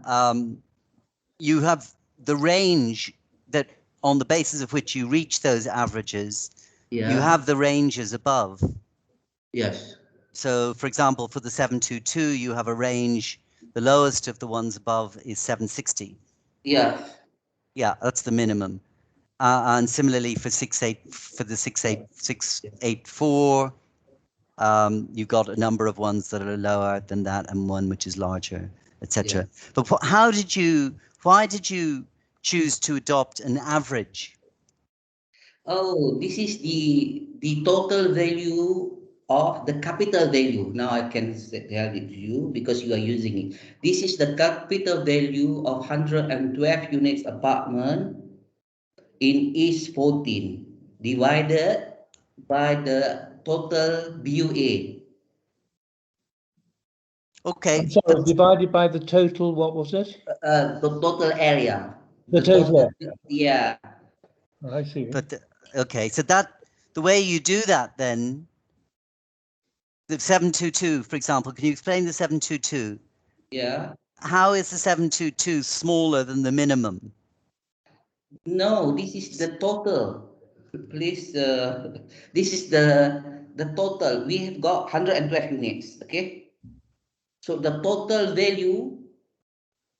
You have the range that on the basis of which you reach those averages, you have the ranges above. Yes. So for example, for the 722, you have a range, the lowest of the ones above is 760. Yeah. Yeah, that's the minimum. And similarly for 684, you've got a number of ones that are lower than that and one which is larger, etc. But why did you choose to adopt an average? Oh, this is the total value of the capital value. Now I can tell it to you because you are using it. This is the capital value of 112 units apartment in East 14 divided by the total BUA. Okay. I'm sorry, divided by the total, what was it? The total area. The total area. Yeah. I see. But okay, so the way you do that then, the 722, for example, can you explain the 722? Yeah. How is the 722 smaller than the minimum? No, this is the total. Please, this is the total. We have got 112 units. Okay. So the total value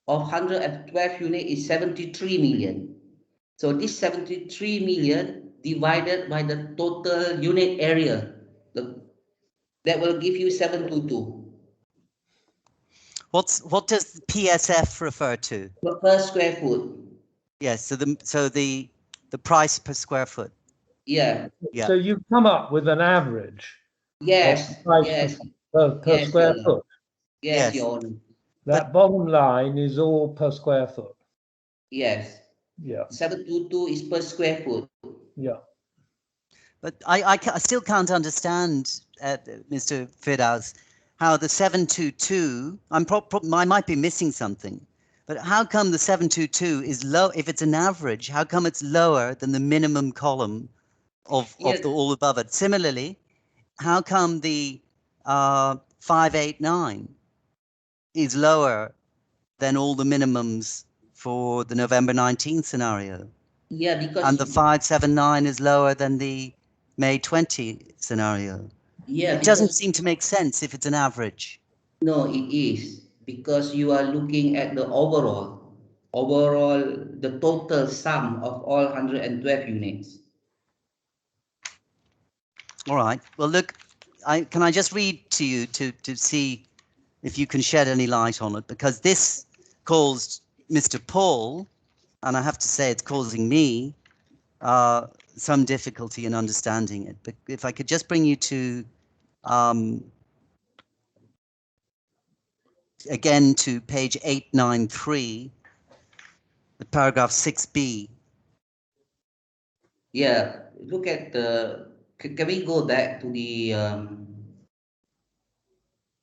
of 112 units is 73 million. So this 73 million divided by the total unit area, that will give you 722 What does PSF refer to? per square foot. Yes, so the price per square foot. Yeah. Yeah. So you've come up with an average of Yes. the price Yes. per Yes, square Your Honor. foot. Yes, Yes. Your Honor. That bottom line is all per square foot. Yes. Yeah, 722 is per square foot. yeah. But I still can't understand, Mr. Firdaus, how the 722, I might be missing something, but how come the 722 is low, if it's an average, how come it's lower than the minimum column of Yes. the all above it? Similarly, how come the 589 is lower than all the minimums for the November 19th scenario? Yeah, because And the 579 is lower than the May 20 scenario. yeah, It doesn't because seem to make sense if it's an average. no, it is because you are looking at the overall the total sum of all 112 units. All right. Well, look, can I just read to you to see if you can shed any light on it? Because this caused Mr. Paul, and I have to say it's causing me some difficulty in understanding it. But if I could just bring you to again to page 893, paragraph 6b. Yeah, look at the. Can we go back to the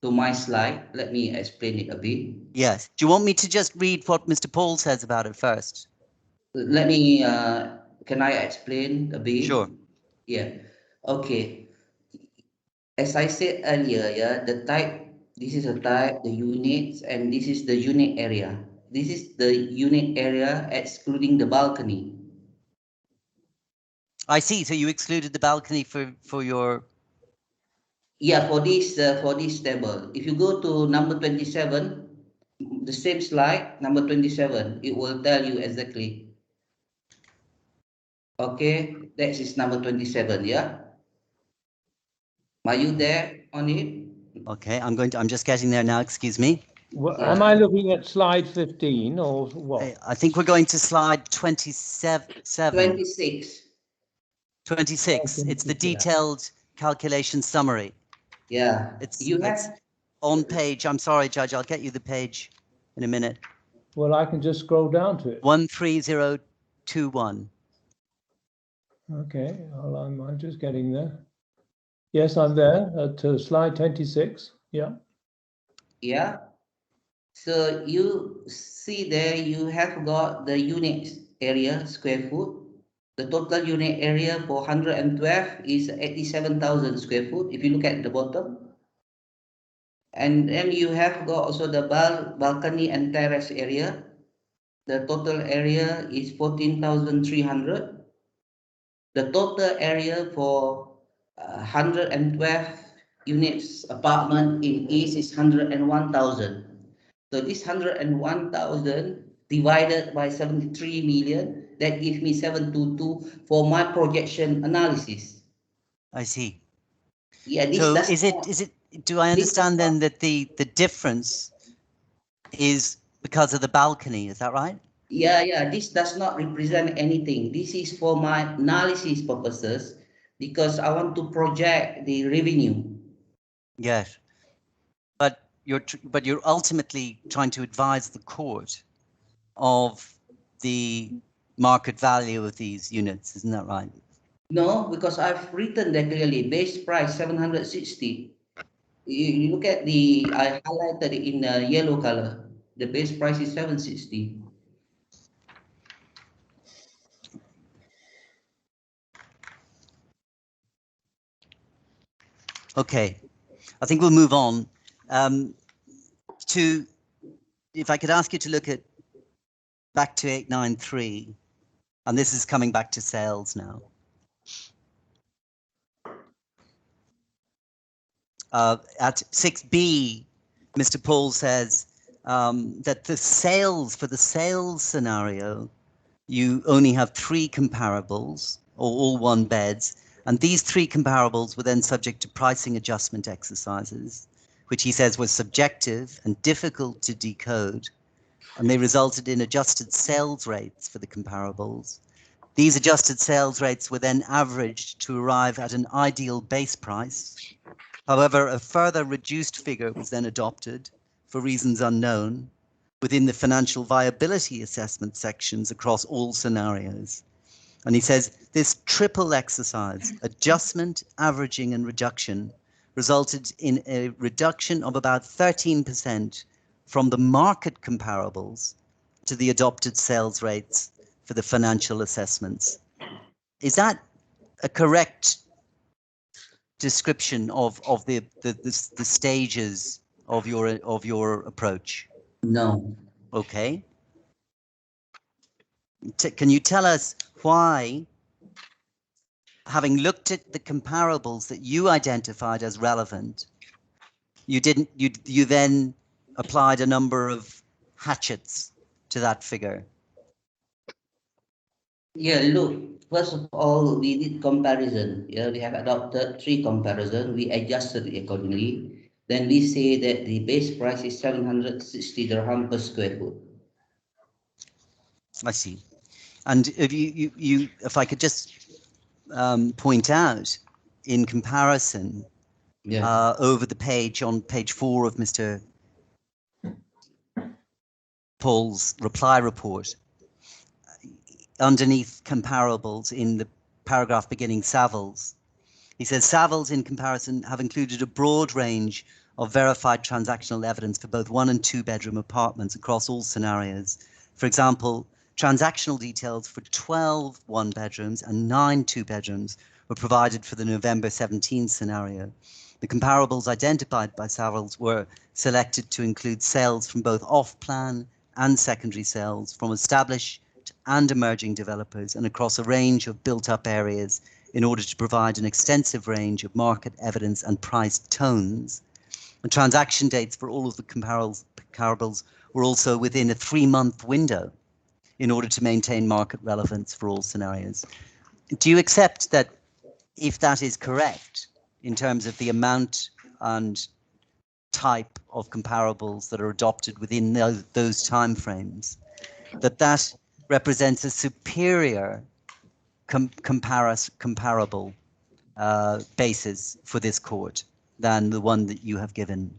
to my slide? Let me explain it a bit. Yes. Do you want me to just read what Mr. Paul says about it first? Let me. Can I explain a bit? Sure. Yeah. Okay. As I said earlier, yeah, the type. This is a type, the units, and this is the unit area. This is the unit area excluding the balcony. I see. So you excluded the balcony for your... Yeah, for this table. If you go to number 27, the same slide, number 27, it will tell you exactly. Okay, that is number 27, yeah? Are you there on it? Okay, I'm just getting there now, excuse me. Well, Yeah. am I looking at slide 15 or what? I think we're going to slide 27. 26. 26. It's the Yeah. detailed calculation summary. Yeah. It's You have on page, I'm sorry, Judge, I'll get you the page in a minute. Well, I can just scroll down to it. 13021. Okay, well, I'm just getting there. Yes, I'm there at slide 26. Yeah. yeah. So you see there you have got the unit area square foot. The total unit area for 112 is 87,000 square foot if you look at the bottom. And then you have got also the balcony and terrace area. The total area is 14,300. The total area for 112 units apartment in East is 101,000. So this 101,000 divided by 73 million, that gives me 722 for my projection analysis. I see. Yeah, this So does is not, it, do I understand then that the difference is because of the balcony, is that right? yeah, this does not represent anything. This is for my analysis purposes because I want to project the revenue. Yes, but you're ultimately trying to advise the court of the market value of these units, isn't that right? No, because I've written there clearly, base price 760. You look at I highlighted it in yellow color. The base price is 760. Okay, I think we'll move on to, if I could ask you to look at back to 893, and this is coming back to sales now. At 6B, Mr. Paul says that for the sales scenario, you only have 3 comparables, or all 1 beds, and these 3 comparables were then subject to pricing adjustment exercises, which he says was subjective and difficult to decode, and they resulted in adjusted sales rates for the comparables. These adjusted sales rates were then averaged to arrive at an ideal base price. However, a further reduced figure was then adopted, for reasons unknown, within the financial viability assessment sections across all scenarios. And he says this triple exercise, adjustment, averaging, and reduction, resulted in a reduction of about 13% from the market comparables to the adopted sales rates for the financial assessments. Is that a correct description of the stages of your approach? No. Okay. Can you tell us why, having looked at the comparables that you identified as relevant, you then applied a number of hatchets to that figure? Yeah, look, first of all, we did comparison. Yeah, we have adopted 3 comparison. We adjusted it accordingly. Then we say that the base price is 760 dirham per square foot. I see. And if I could just point out, in comparison, over the page, on page 4 of Mr. Paul's reply report, underneath comparables in the paragraph beginning Savills, he says Savills in comparison have included a broad range of verified transactional evidence for both 1 and 2 bedroom apartments across all scenarios. For example, transactional details for 12 1 bedrooms and 9 2 bedrooms were provided for the November 17 scenario. The comparables identified by Savills were selected to include sales from both off-plan and secondary sales from established and emerging developers and across a range of built-up areas in order to provide an extensive range of market evidence and price tones. The transaction dates for all of the comparables were also within a 3-month window in order to maintain market relevance for all scenarios. Do you accept that if that is correct in terms of the amount and type of comparables that are adopted within those timeframes, that represents a superior comparable basis for this court than the one that you have given?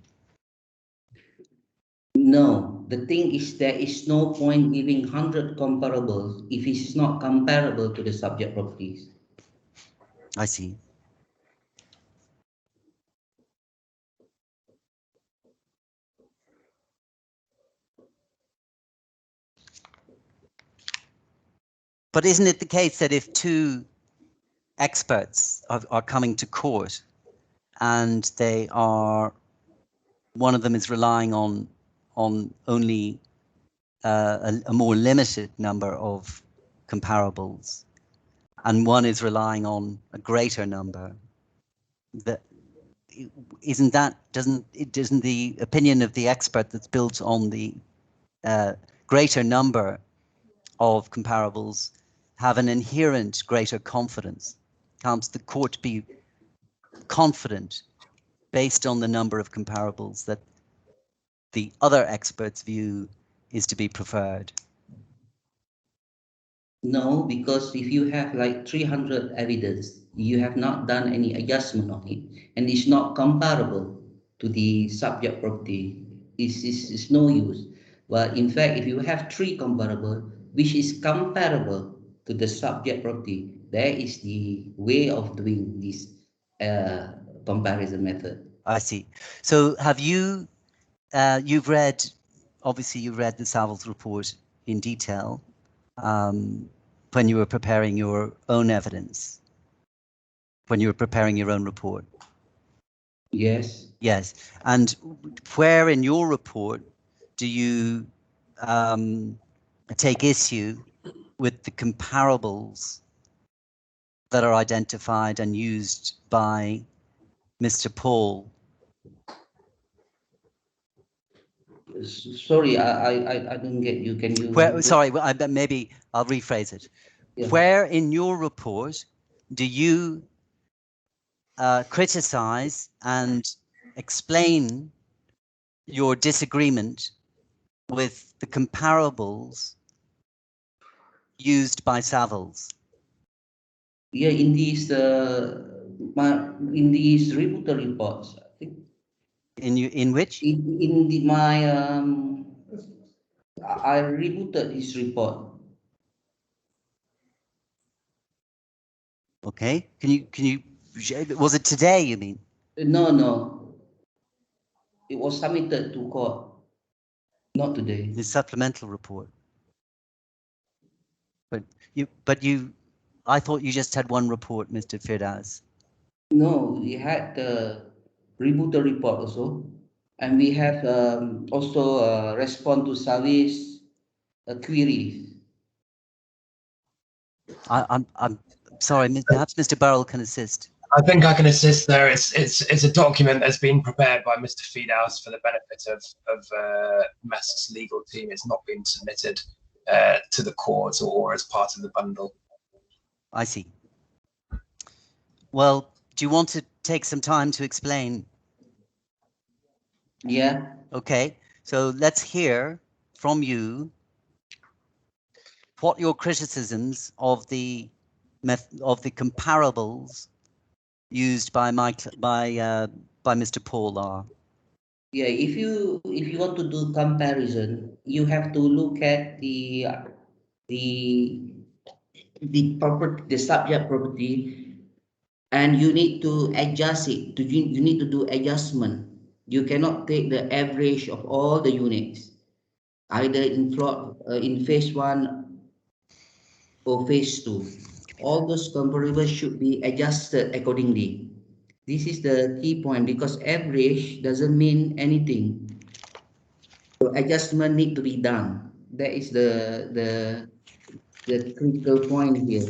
No, the thing is there is no point giving 100 comparables if it's not comparable to the subject properties. I see. But isn't it the case that if 2 experts are coming to court and they are, one of them is relying on only a more limited number of comparables, and one is relying on a greater number, doesn't the opinion of the expert that's built on the greater number of comparables have an inherent greater confidence? Can't the court be confident based on the number of comparables that the other expert's view is to be preferred? No, because if you have like 300 evidence, you have not done any adjustment on it, and it's not comparable. to the subject property is no use. But in fact, if you have three comparable, which is comparable to the subject property, there is the way of doing this comparison method. I see. So have you, you've read, obviously you've read the Savills report in detail when you were preparing your own evidence, when you were preparing your own report? Yes. Yes. And where in your report do you take issue with the comparables that are identified and used by Mr. Paul? Sorry, I don't get you. Can you? Where, sorry, maybe I'll rephrase it. Yeah. Where in your report do you criticize and explain your disagreement with the comparables used by Savills? Yeah, in these rebuttal reports, I think. In which? In the my I rebooted his report. Okay. Can you was it today, you mean? No. It was submitted to court, not today. The supplemental report. But you I thought you just had one report, Mr. Firdaus. No, we had the rebuttal report also, and we have also respond to service queries. I'm sorry, perhaps Mr. Burrell can assist. I think I can assist there. It's a document that's been prepared by Mr. Feedhouse for the benefit of MES's legal team. It's not been submitted to the court or as part of the bundle. I see. Well, do you want to take some time to explain? Yeah. Okay, so let's hear from you what your criticisms of the comparables used by Mr. Paul are. Yeah, if you want to do comparison, you have to look at the property, the subject property, and you need to adjust it. You need to do adjustment. You cannot take the average of all the units, either in phase one or phase two. All those comparables should be adjusted accordingly. This is the key point, because average doesn't mean anything. So adjustment need to be done. That is the critical point here.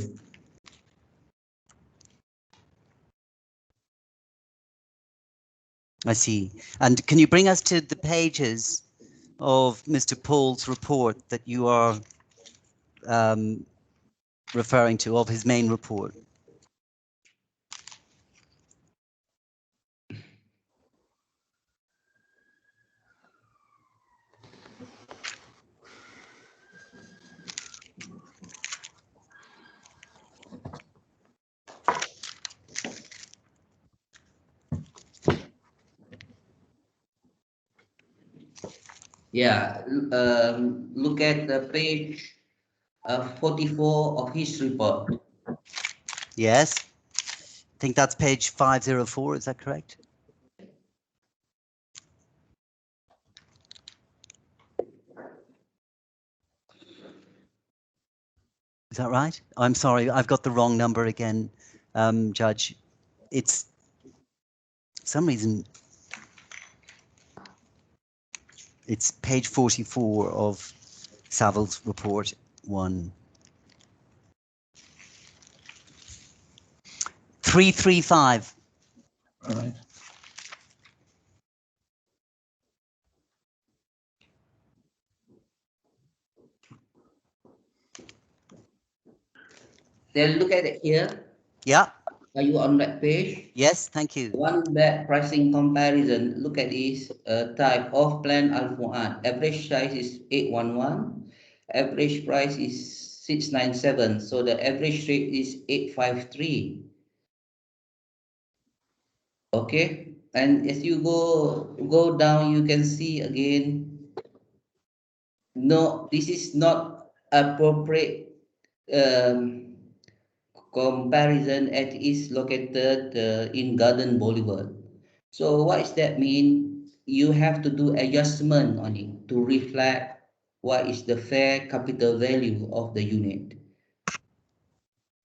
I see. And can you bring us to the pages of Mr. Paul's report that you are referring to, of his main report? Yeah, look at the page 44 of his report. Yes. I think that's page 504, is that correct? Is that right? I'm sorry, I've got the wrong number again, Judge. It's for some reason it's page 44 of Savills report 1. 335. All right. Then look at it here. Yeah. Are you on that page? Yes, thank you. One bed pricing comparison. Look at this type of plan Al-Fuad. Average size is 811. Average price is 697. So the average rate is 853. Okay. And as you go down, you can see again, no, this is not appropriate comparison as it is located in Garden Boulevard. So what does that mean? You have to do adjustment on it to reflect what is the fair capital value of the unit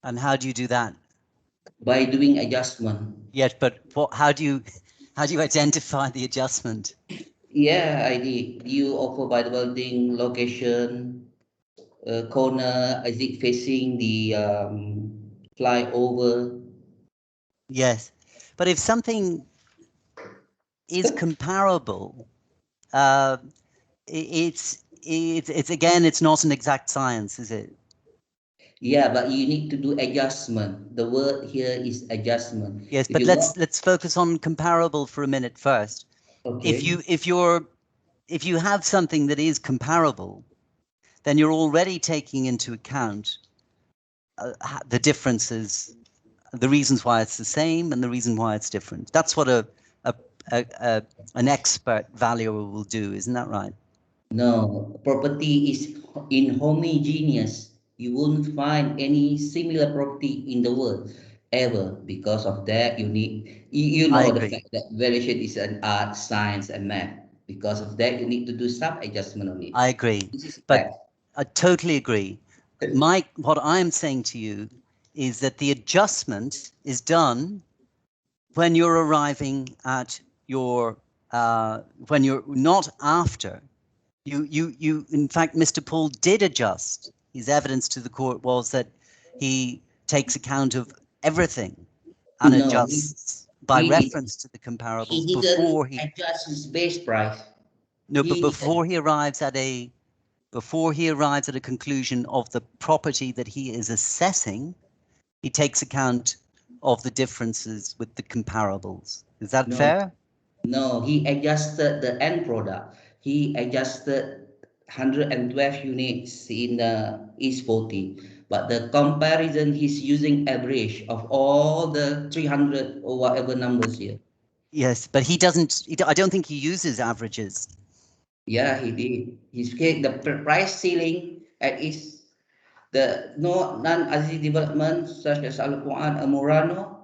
And how do you do that? by doing adjustment. Yes, but how do you identify the adjustment? Yeah, I did. You offer by the building location, corner, is it facing the flyover? Yes, but if something is comparable, uh, it's again, it's not an exact science, is it? Yeah, but you need to do adjustment. The word here is adjustment. Yes, If but you want, let's focus on comparable for a minute first. okay. If you have something that is comparable, then you're already taking into account the differences, the reasons why it's the same and the reason why it's different. That's what an expert valuer will do, isn't that right? No, property is inhomogeneous. You won't find any similar property in the world ever. Because of that, you I know the agree. fact that valuation is an art, science, and math. Because of that, you need to do some adjustment on it. I agree, This is but fact. I totally agree. Mike, what I'm saying to you is that the adjustment is done when you're arriving at your, when you're not after. In fact, Mr. Paul did adjust. His evidence to the court was that he takes account of everything and No, adjusts by he did. reference to the comparables He didn't before he, adjust his base price. no, but He did. before he arrives at a conclusion of the property that he is assessing, he takes account of the differences with the comparables. Is that No, fair? no, he adjusted the end product. He adjusted 112 units in East 40. But the comparison, he's using average of all the 300 or whatever numbers here. Yes, but he doesn't, I don't think he uses averages. Yeah, he did. He's the price ceiling at is the no non-Aziz development such as Al Quran Amurano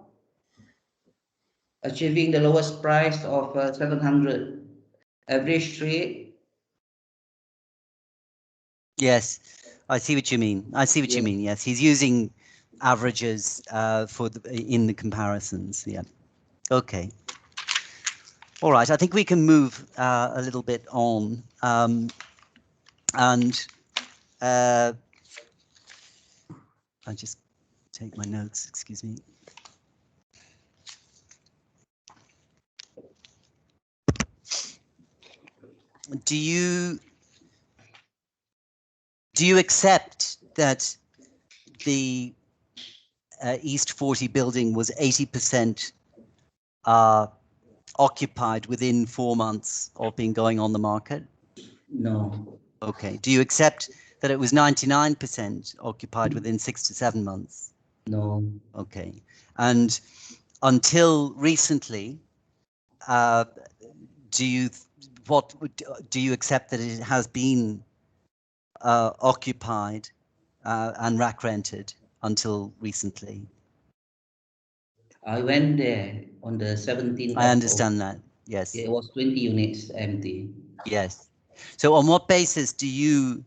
achieving the lowest price of 700. Average rate. Yes, I see what you mean. I see what you Yeah. mean. Yes, he's using averages in the comparisons. Yeah. Okay. All right. I think we can move a little bit on. And I just take my notes. Excuse me. Do you accept that the East 40 building was 80% occupied within 4 months of being going on the market? No. Okay. Do you accept that it was 99% occupied within 6 to 7 months? No. Okay. And until recently, do you accept that it has been occupied and rack rented until recently? I went there on the 17th I of understand that. Yes. It was 20 units empty. Yes. So on what basis do you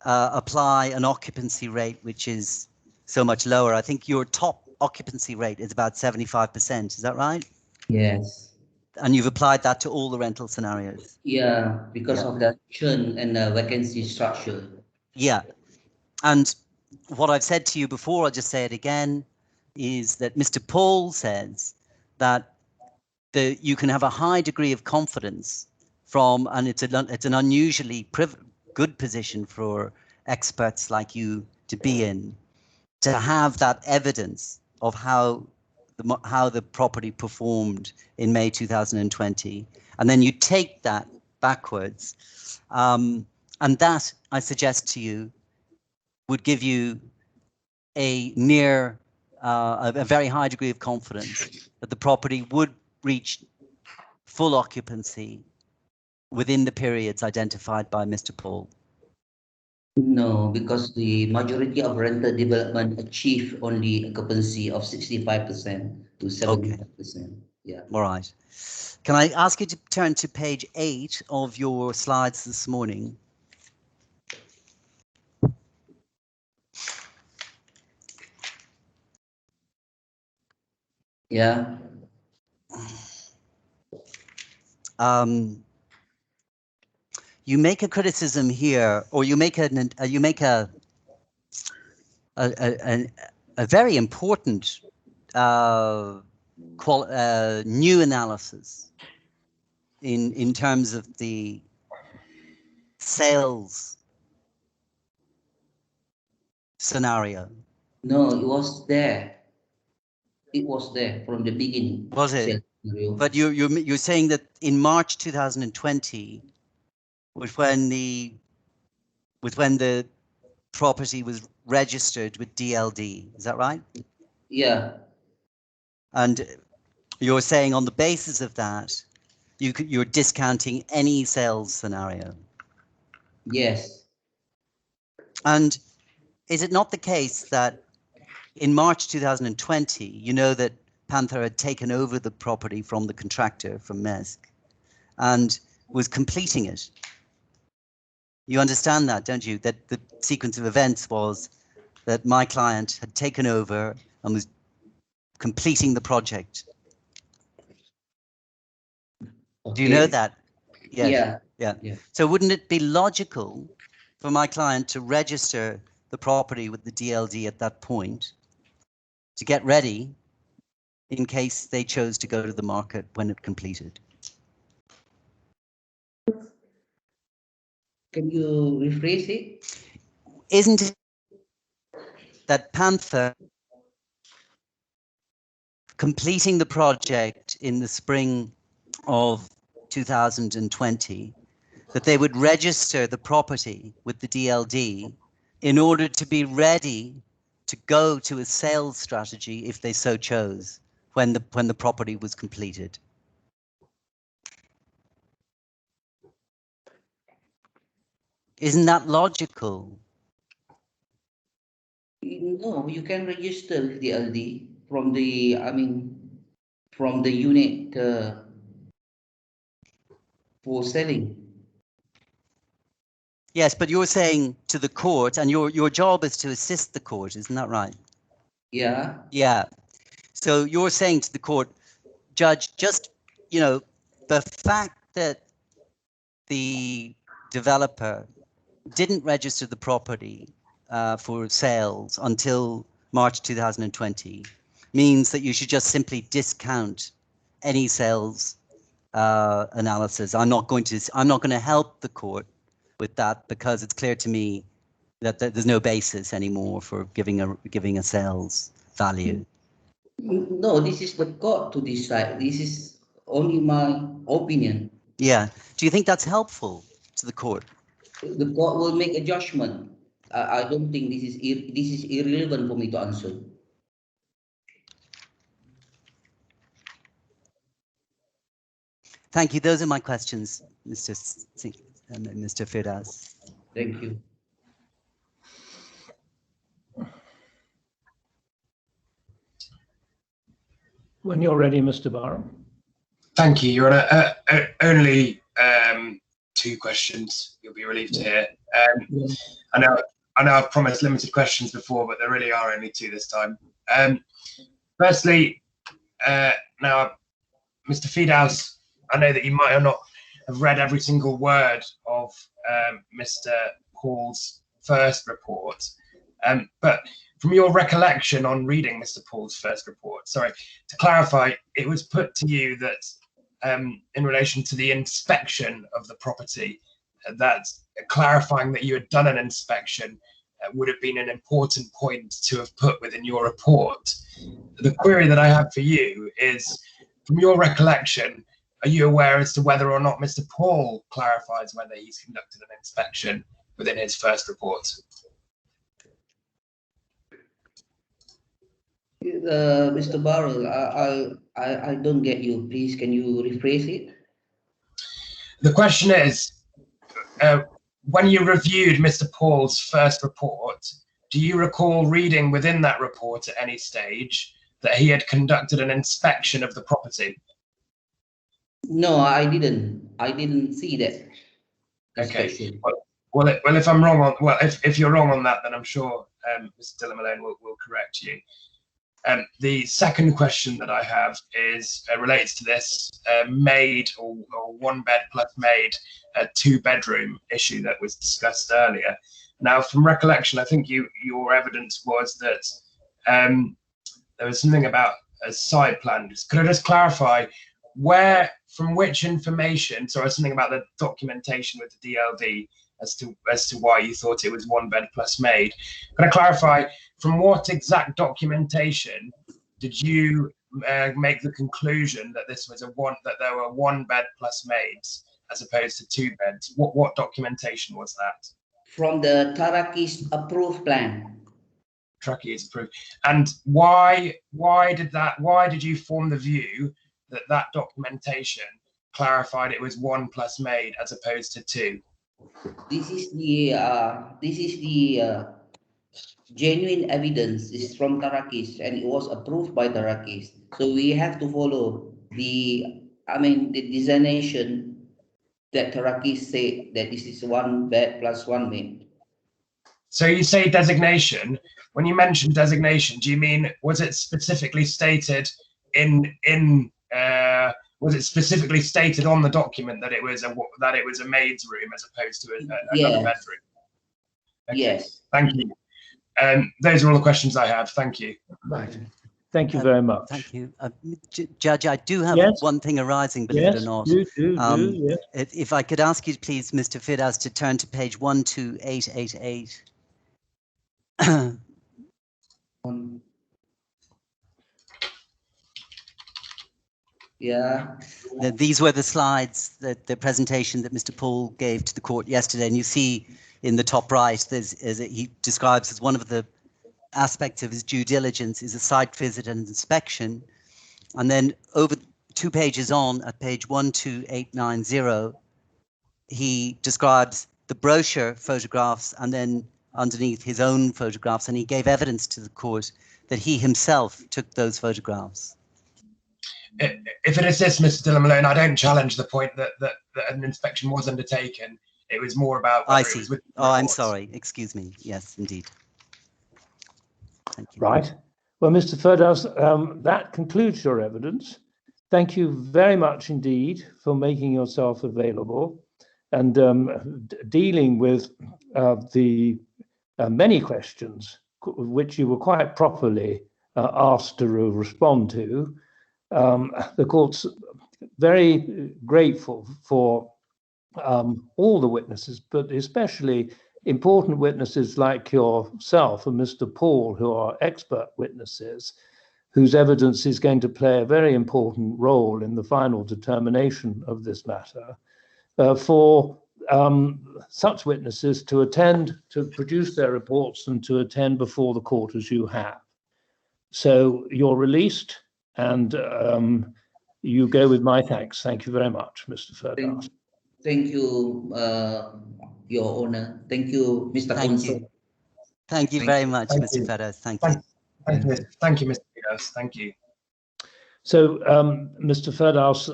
apply an occupancy rate which is so much lower? I think your top occupancy rate is about 75%. Is that right? Yes. And you've applied that to all the rental scenarios? Yeah, because Yeah. of the churn and the vacancy structure. Yeah. And what I've said to you before, I'll just say it again, is that Mr. Paul says that you can have a high degree of confidence from, and it's an unusually good position for experts like you to be in, to have that evidence of how the property performed in May 2020, and then you take that backwards, and that, I suggest to you, would give you a very high degree of confidence that the property would reach full occupancy within the periods identified by Mr. Paul? No, because the majority of rental development achieve only occupancy of 65% to 75%. Yeah. All right. Can I ask you to turn to page 8 of your slides this morning? Yeah. You make a criticism here, or you make a very important new analysis in terms of the sales scenario. No, it was there. It was there from the beginning. Was it? But you're saying that in March 2020 was when the property was registered with DLD. Is that right? Yeah. And you're saying on the basis of that, you're discounting any sales scenario. Yes. And is it not the case that in March 2020, you know that Panther had taken over the property from the contractor, from MESC, and was completing it? You understand that, don't you? That the sequence of events was that my client had taken over and was completing the project. Okay. Do you know that? Yes. Yeah. So wouldn't it be logical for my client to register the property with the DLD at that point to get ready in case they chose to go to the market when it completed? Can you rephrase it? Isn't it that Panther completing the project in the spring of 2020, that they would register the property with the DLD in order to be ready to go to a sales strategy if they so chose when the property was completed? Isn't that logical? No, you can register with the LD from the, from the unit for selling. Yes, but you're saying to the court, and your job is to assist the court, isn't that right? Yeah. Yeah. So you're saying to the court, Judge, just, the fact that the developer didn't register the property for sales until March 2020 means that you should just simply discount any sales analysis. I'm not going to help the court with that because it's clear to me that there's no basis anymore for giving a sales value. No, this is the court to decide. This is only my opinion. Yeah. Do you think that's helpful to the court? The court will make a judgment. I don't think this is irrelevant for me to answer. Thank you. Those are my questions, Mr. Firdaus. Thank you. When you're ready, Mr. Barham. Thank you, Your Honour. Only 2 questions. You'll be relieved to hear. I know I've promised limited questions before, but there really are only 2 this time. Firstly, now, Mr. Firdaus, I know that you might not have read every single word of Mr. Paul's first report, but from your recollection on reading Mr. Paul's first report, sorry, to clarify, it was put to you that in relation to the inspection of the property, that clarifying that you had done an inspection would have been an important point to have put within your report. The query that I have for you is, from your recollection, are you aware as to whether or not Mr. Paul clarifies whether he's conducted an inspection within his first report? Mr. Barrel, I don't get you. Please, can you rephrase it? The question is, when you reviewed Mr. Paul's first report, do you recall reading within that report at any stage that he had conducted an inspection of the property? No, I didn't. I didn't see that. Okay. Inspection. Well, if I'm wrong on, well, if you're wrong on that, then I'm sure Mr. Dillon Malone will correct you. The second question that I have is relates to this maid or one bed plus maid, two bedroom issue that was discussed earlier. Now, from recollection, I think your evidence was that there was something about a site plan. Could I just clarify from which information? So, something about the documentation with the DLD as to why you thought it was one bed plus maid. Could I clarify from what exact documentation did you make the conclusion that this was that there were one bed plus maids as opposed to two beds? What documentation was that? From the Taraki's approved plan. Taraki's approved. And why did you form the view that documentation clarified it was one plus maid as opposed to two? This is the genuine evidence. Is from Taraki's, and it was approved by Taraki's. So we have to follow the designation that Taraki's say that this is one bed plus one maid. So you say designation. When you mention designation, do you mean was it specifically stated was it specifically stated on the document that it was a maid's room as opposed to another bedroom? Okay. Yes. Thank you. Those are all the questions I have. Thank you. Right. Thank you very much. Thank you. Judge, I do have one thing arising, believe it or not. Yes. If I could ask you, please, Mr. Firdaus, to turn to page 12888. Yeah. These were the slides, the presentation that Mr. Paul gave to the court yesterday, and you see in the top right, he describes as one of the aspects of his due diligence is a site visit and inspection. And then over 2 pages on, at page 12890, he describes the brochure photographs and then underneath his own photographs, and he gave evidence to the court that he himself took those photographs. If it assists Mr. Dillon Malone, I don't challenge the point that an inspection was undertaken. It was more about. I see. I'm sorry. Excuse me. Yes, indeed. Thank you. Right. Well, Mr. Firdaus, that concludes your evidence. Thank you very much indeed for making yourself available and dealing with the many questions which you were quite properly asked to respond to. The court's very grateful for all the witnesses, but especially important witnesses like yourself and Mr. Paul, who are expert witnesses, whose evidence is going to play a very important role in the final determination of this matter, for such witnesses to attend, to produce their reports and to attend before the court as you have. So you're released, and you go with my thanks. Thank you very much, Mr. Firdaus. Thank you, Your Honor. Thank you, Mr. Consul. Thank you very much, Mr. Firdaus. Thank you. Thank you, Mr. Firdaus. Thank you. So, Mr. Firdaus,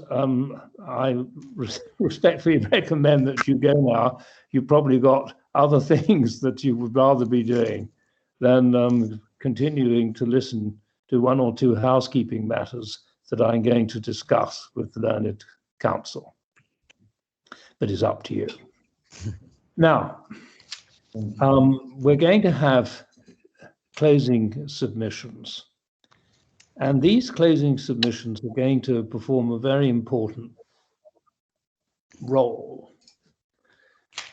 I respectfully recommend that you go now. You've probably got other things that you would rather be doing than continuing to listen to one or two housekeeping matters that I'm going to discuss with the learned counsel. But it's up to you. Now, we're going to have closing submissions. And these closing submissions are going to perform a very important role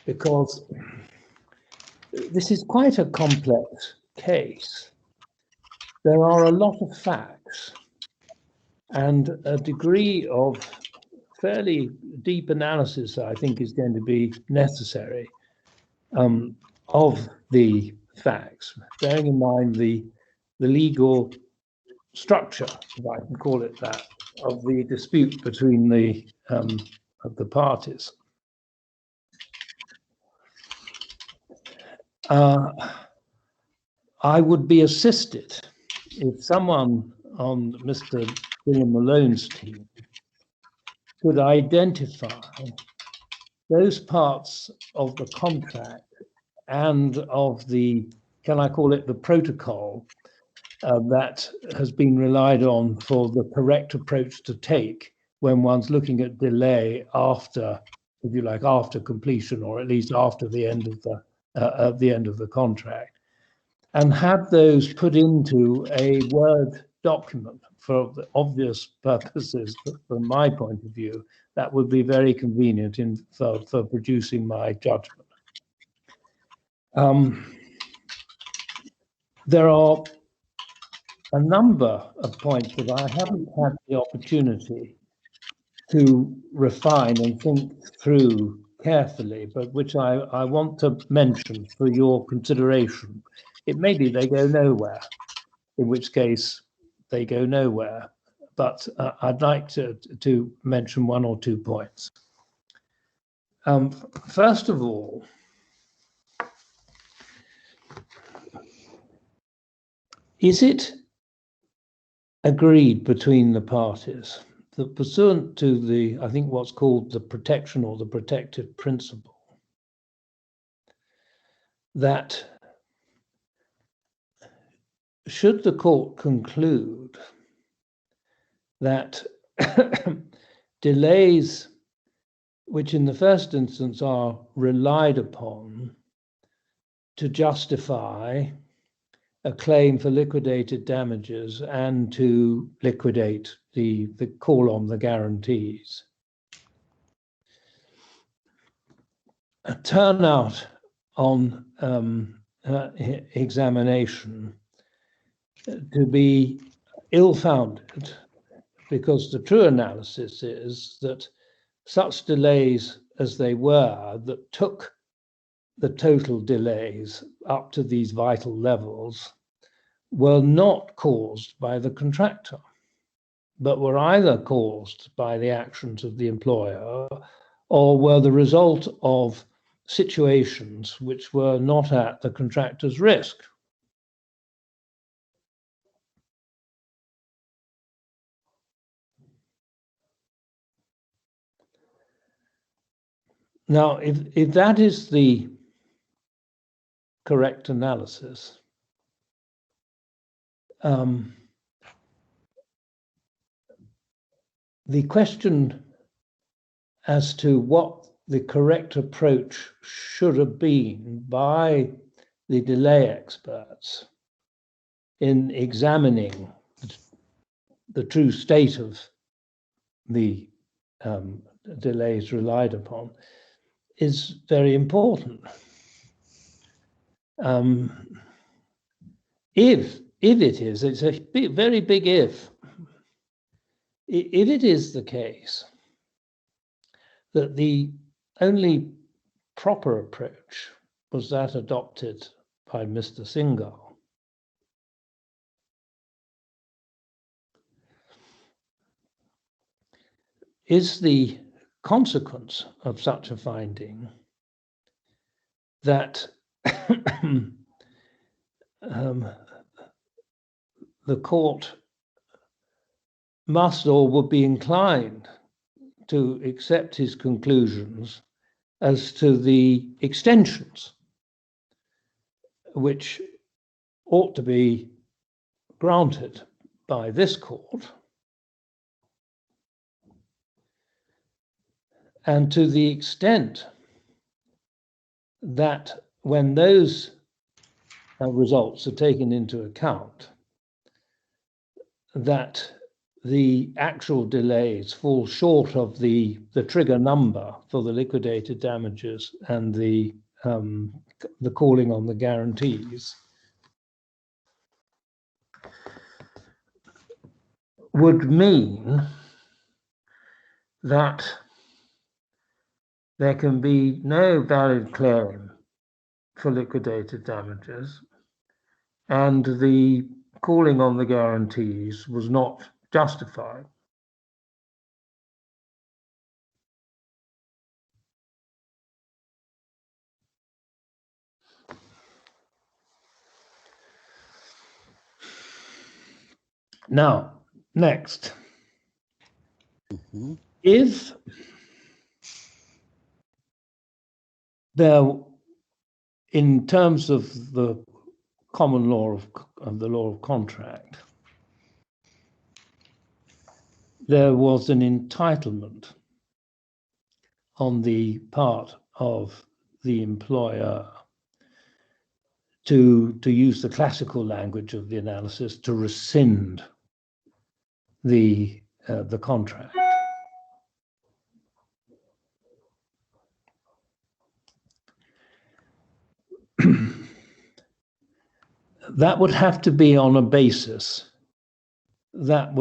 because this is quite a complex case. There are a lot of facts and a degree of fairly deep analysis, I think, is going to be necessary of the facts, bearing in mind the legal structure, if I can call it that, of the dispute between the parties. I would be assisted if someone on Mr. William Malone's team could identify those parts of the contract and of the, can I call it the protocol, that has been relied on for the correct approach to take when one's looking at delay after, if you like, after completion, or at least after the end of the contract, and have those put into a Word document for the obvious purposes. From my point of view, that would be very convenient for producing my judgment. There are a number of points that I haven't had the opportunity to refine and think through carefully, but which I want to mention for your consideration. It may be they go nowhere, in which case they go nowhere, but I'd like to mention one or two points. First of all, is it agreed between the parties that pursuant to the, I think what's called the protection or the protective principle, that should the court conclude that delays which in the first instance are relied upon to justify a claim for liquidated damages and to liquidate the call on the guarantees, turn out on examination to be ill-founded, because the true analysis is that such delays as they were that took the total delays up to these vital levels were not caused by the contractor, but were either caused by the actions of the employer or were the result of situations which were not at the contractor's risk. Now, if that is the correct analysis, the question as to what the correct approach should have been by the delay experts in examining the true state of the delays relied upon is very important. If it is, it's a very big if it is the case that the only proper approach was that adopted by Mr. Singhal, is the consequence of such a finding that the court must or would be inclined to accept his conclusions as to the extensions which ought to be granted by this court, and to the extent that when those results are taken into account, that the actual delays fall short of the trigger number for the liquidated damages and the calling on the guarantees, would mean that there can be no valid claim for liquidated damages, and the calling on the guarantees was not justified. Now, next, Mhm. if there, in terms of the common law of the law of contract, there was an entitlement on the part of the employer to use the classical language of the analysis, to rescind the contract. That would have to be on a basis that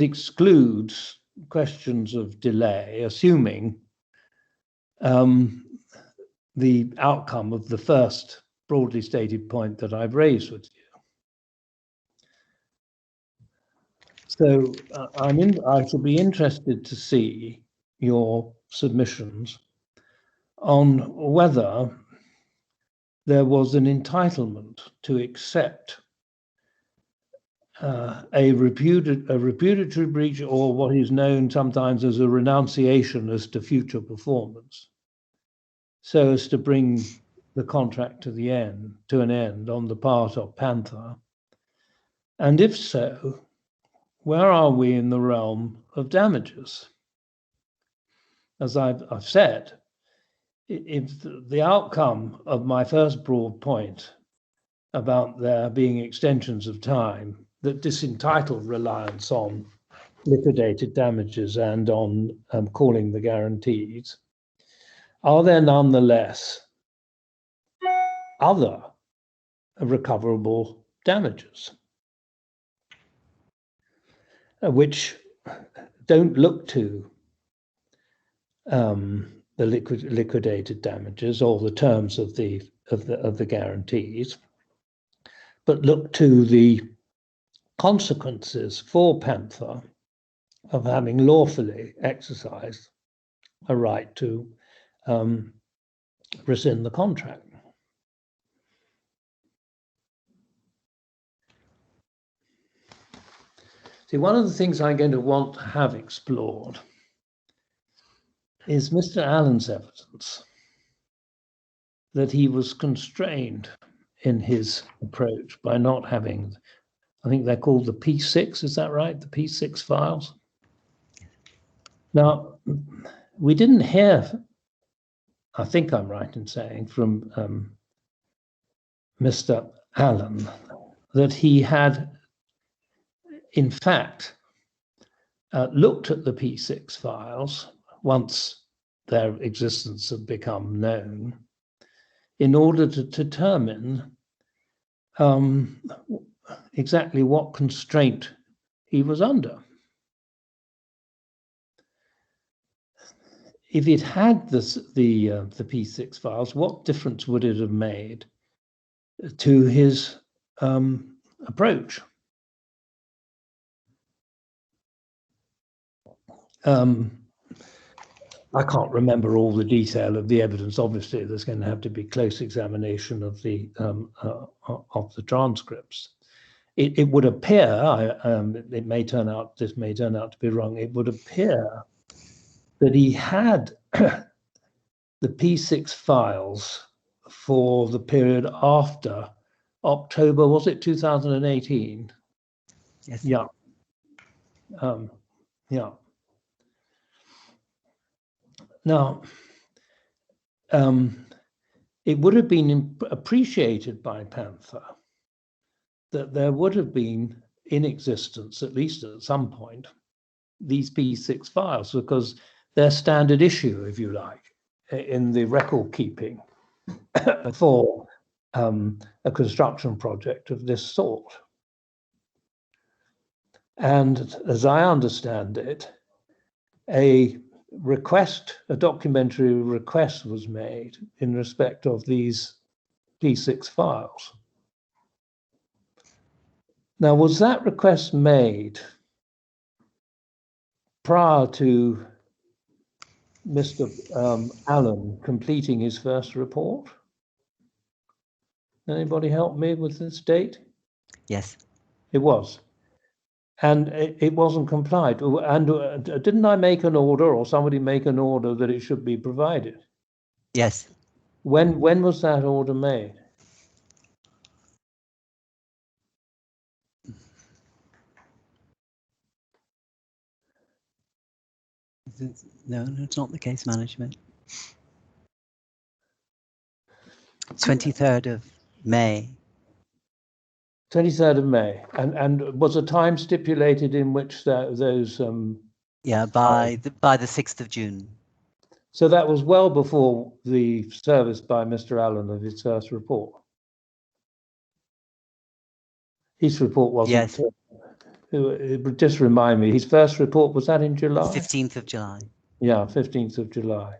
excludes questions of delay, assuming the outcome of the first broadly stated point that I've raised with you. So I shall be interested to see your submissions on whether there was an entitlement to accept a repudiatory breach, or what is known sometimes as a renunciation as to future performance, so as to bring the contract to an end on the part of Panther. And if so, where are we in the realm of damages? As I've said, if the outcome of my first broad point about there being extensions of time that disentitled reliance on liquidated damages and on calling the guarantees, are there nonetheless other recoverable damages which don't look to the liquidated damages or the terms of the guarantees, but look to the consequences for Panther of having lawfully exercised a right to rescind the contract? See, one of the things I'm going to want to have explored is Mr. Allen's evidence that he was constrained in his approach by not having, I think they're called the P6, is that right? The P6 files? Now, we didn't hear, I think I'm right in saying, from Mr. Allen that he had, in fact, looked at the P6 files once their existence had become known in order to determine exactly what constraint he was under. If it had the P6 files, what difference would it have made to his approach? I can't remember all the detail of the evidence. Obviously, there's going to have to be close examination of the transcripts. It would appear, this may turn out to be wrong, it would appear that he had the P6 files for the period after October, was it 2018? Yes. Yeah. Yeah. Now, it would have been appreciated by Panther that there would have been in existence, at least at some point, these P6 files, because they're standard issue, if you like, in the record keeping for a construction project of this sort. And as I understand it, a documentary request was made in respect of these P6 files. Now, was that request made prior to Mr. Allen completing his first report? Anybody help me with this date? Yes. It was. And it wasn't complied. And didn't I make an order, or somebody make an order that it should be provided? Yes. When was that order made? No, it's not the case management. 23rd of May. 23rd of May. And was a time stipulated in which those... Yeah, by the 6th of June. So that was well before the service by Mr. Allen of his first report. His report wasn't... Yes. Just remind me, his first report, was that in July? 15th of July. Yeah, 15th of July.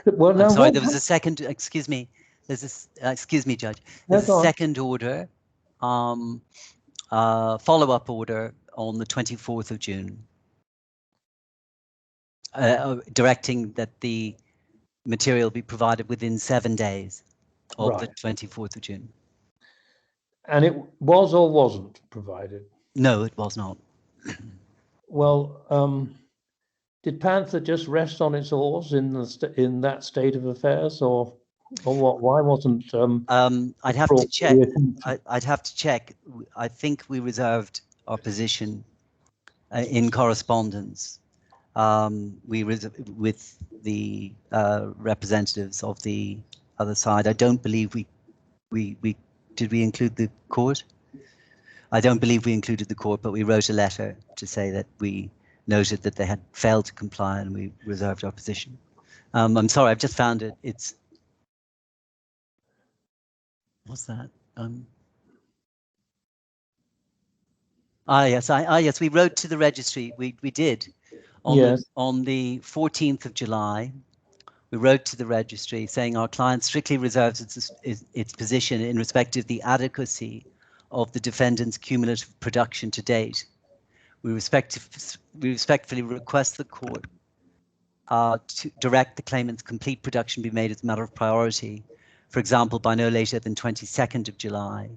Well, I'm now, sorry, there was a second, excuse me, excuse me, Judge. There's a second order, follow-up order on the 24th of June, directing that the material be provided within 7 days of the 24th of June. And it was or wasn't provided? No, it was not. Well, did Panther just rest on its oars in that state of affairs, or what? Why wasn't? I'd have to check. I'd have to check. I think we reserved our position in correspondence. With the representatives of the other side. I don't believe we did we include the court? I don't believe we included the court, but we wrote a letter to say that we noted that they had failed to comply and we reserved our position. I'm sorry, I've just found it. It's what's that? Yes, we wrote to the registry. We did on the 14th of July. We wrote to the registry saying our client strictly reserves its position in respect of the adequacy of the defendant's cumulative production to date. We respectfully request the court to direct the claimant's complete production be made as a matter of priority, for example, by no later than 22nd of July,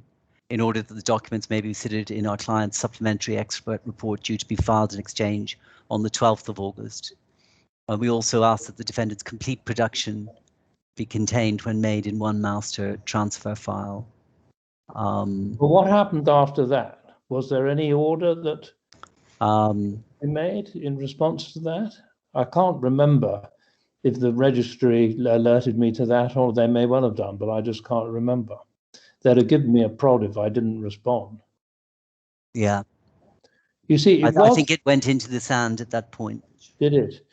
in order that the documents may be considered in our client's supplementary expert report due to be filed and exchanged on the 12th of August. We also ask that the defendant's complete production be contained when made in one master transfer file. Well, what happened after that? Was there any order that we made in response to that? I can't remember if the registry alerted me to that, or they may well have done, but I just can't remember. They'd have given me a prod if I didn't respond. Yeah. You see, I think it went into the sand at that point. Did it?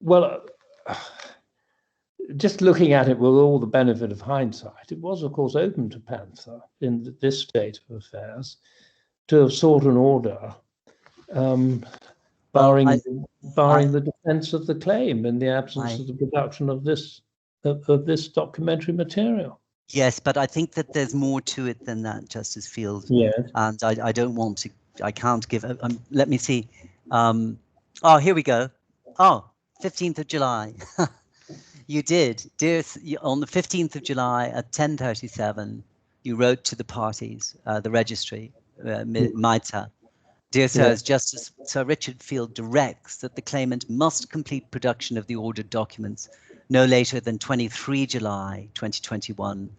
Well, just looking at it with all the benefit of hindsight, it was, of course, open to Panther in this state of affairs to have sought an order barring the defence of the claim in the absence of the production of this documentary material. Yes, but I think that there's more to it than that, Justice Field. Yes. And I don't want to, I can't give, let me see. Oh, here we go. Oh, 15th of July. You did, on the 15th of July at 10:37, you wrote to the parties, the registry, MITA. Dear Sirs, Justice Sir Richard Field directs that the claimant must complete production of the ordered documents no later than 23 July 2021,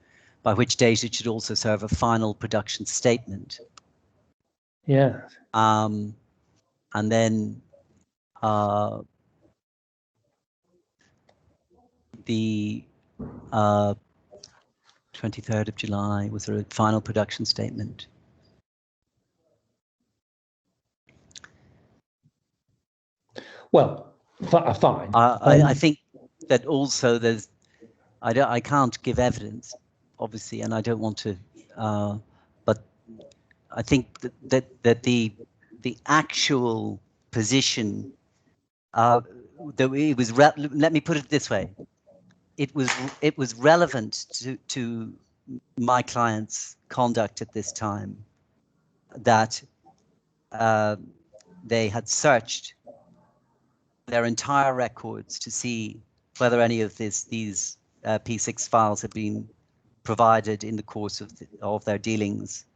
by which date it should also serve a final production statement. Yeah. And then the 23rd of July, was there a final production statement? Well, fine. I think that also there's, I can't give evidence, obviously, and I don't want to, but I think that the actual position, that it was, let me put it this way, it was relevant to my client's conduct at this time that they had searched their entire records to see whether any of these P6 files had been provided in the course of their dealings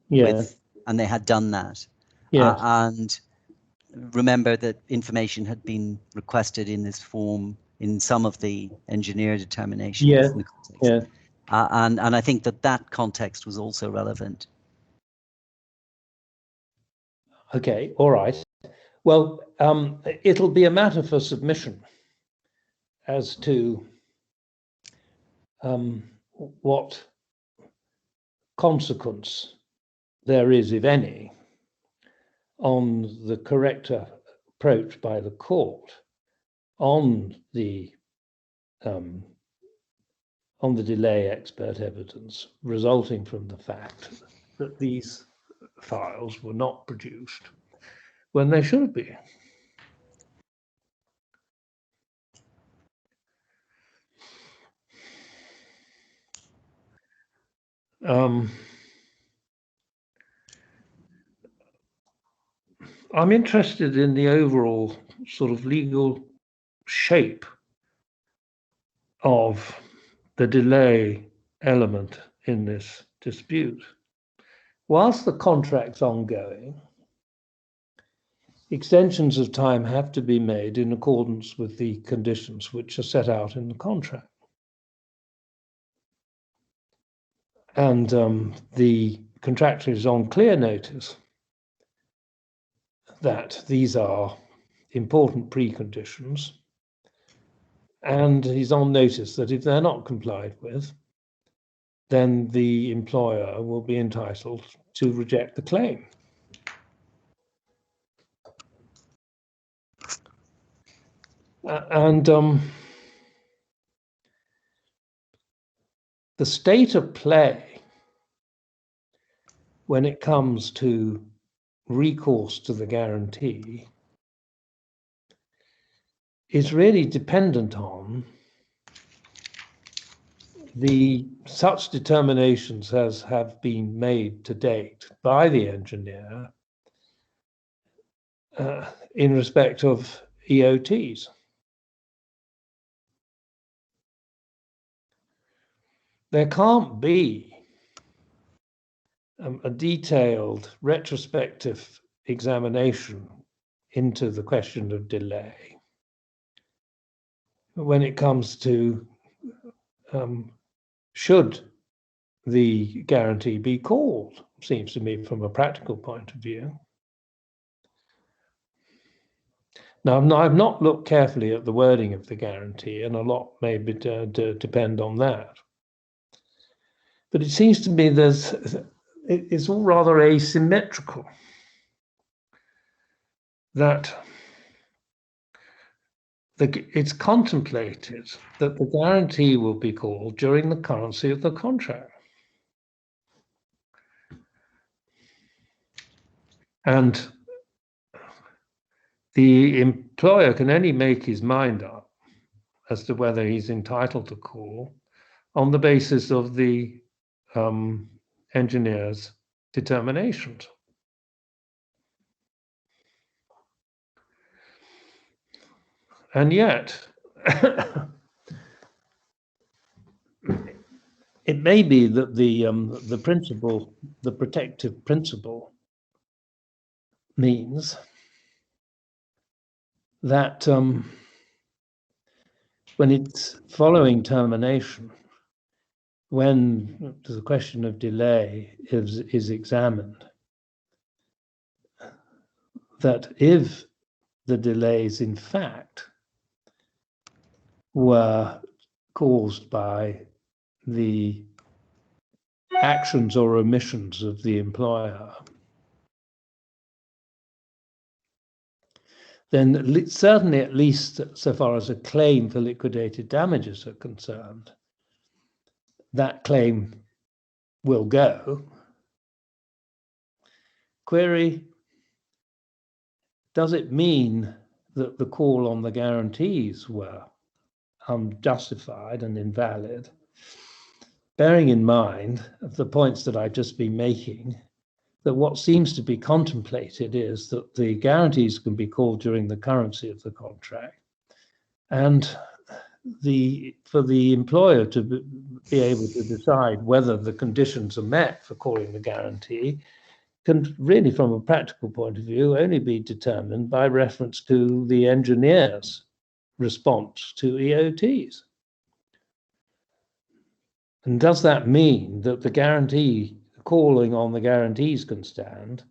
Yeah. with, and they had done that. Yes. And remember that information had been requested in this form in some of the engineer determinations. Yeah. In the context. Yeah. And I think that context was also relevant. Okay. All right. Well, it'll be a matter for submission as to what consequence there is, if any, on the correct approach by the court on the delay expert evidence resulting from the fact that these files were not produced when they should be. I'm interested in the overall sort of legal shape of the delay element in this dispute. Whilst the contract's ongoing, extensions of time have to be made in accordance with the conditions which are set out in the contract. And the contractor is on clear notice that these are important preconditions, and he's on notice that if they're not complied with, then the employer will be entitled to reject the claim. And the state of play when it comes to recourse to the guarantee is really dependent on such determinations as have been made to date by the engineer in respect of EOTs. There can't be a detailed retrospective examination into the question of delay when it comes to should the guarantee be called, seems to me, from a practical point of view. Now, I've not looked carefully at the wording of the guarantee, and a lot may depend on that. But it seems to me it's all rather asymmetrical, that it's contemplated that the guarantee will be called during the currency of the contract. And the employer can only make his mind up as to whether he's entitled to call on the basis of the engineer's determinations. And yet, it may be that the principle, the protective principle, means that when it's following termination, when the question of delay is examined, that if the delays in fact were caused by the actions or omissions of the employer, then certainly, at least so far as a claim for liquidated damages are concerned, that claim will go. Query, does it mean that the call on the guarantees were unjustified and invalid? Bearing in mind the points that I've just been making, that what seems to be contemplated is that the guarantees can be called during the currency of the contract, and for the employer to be able to decide whether the conditions are met for calling the guarantee can really, from a practical point of view, only be determined by reference to the engineer's response to EOTs. And does that mean that the guarantee, calling on the guarantees can stand,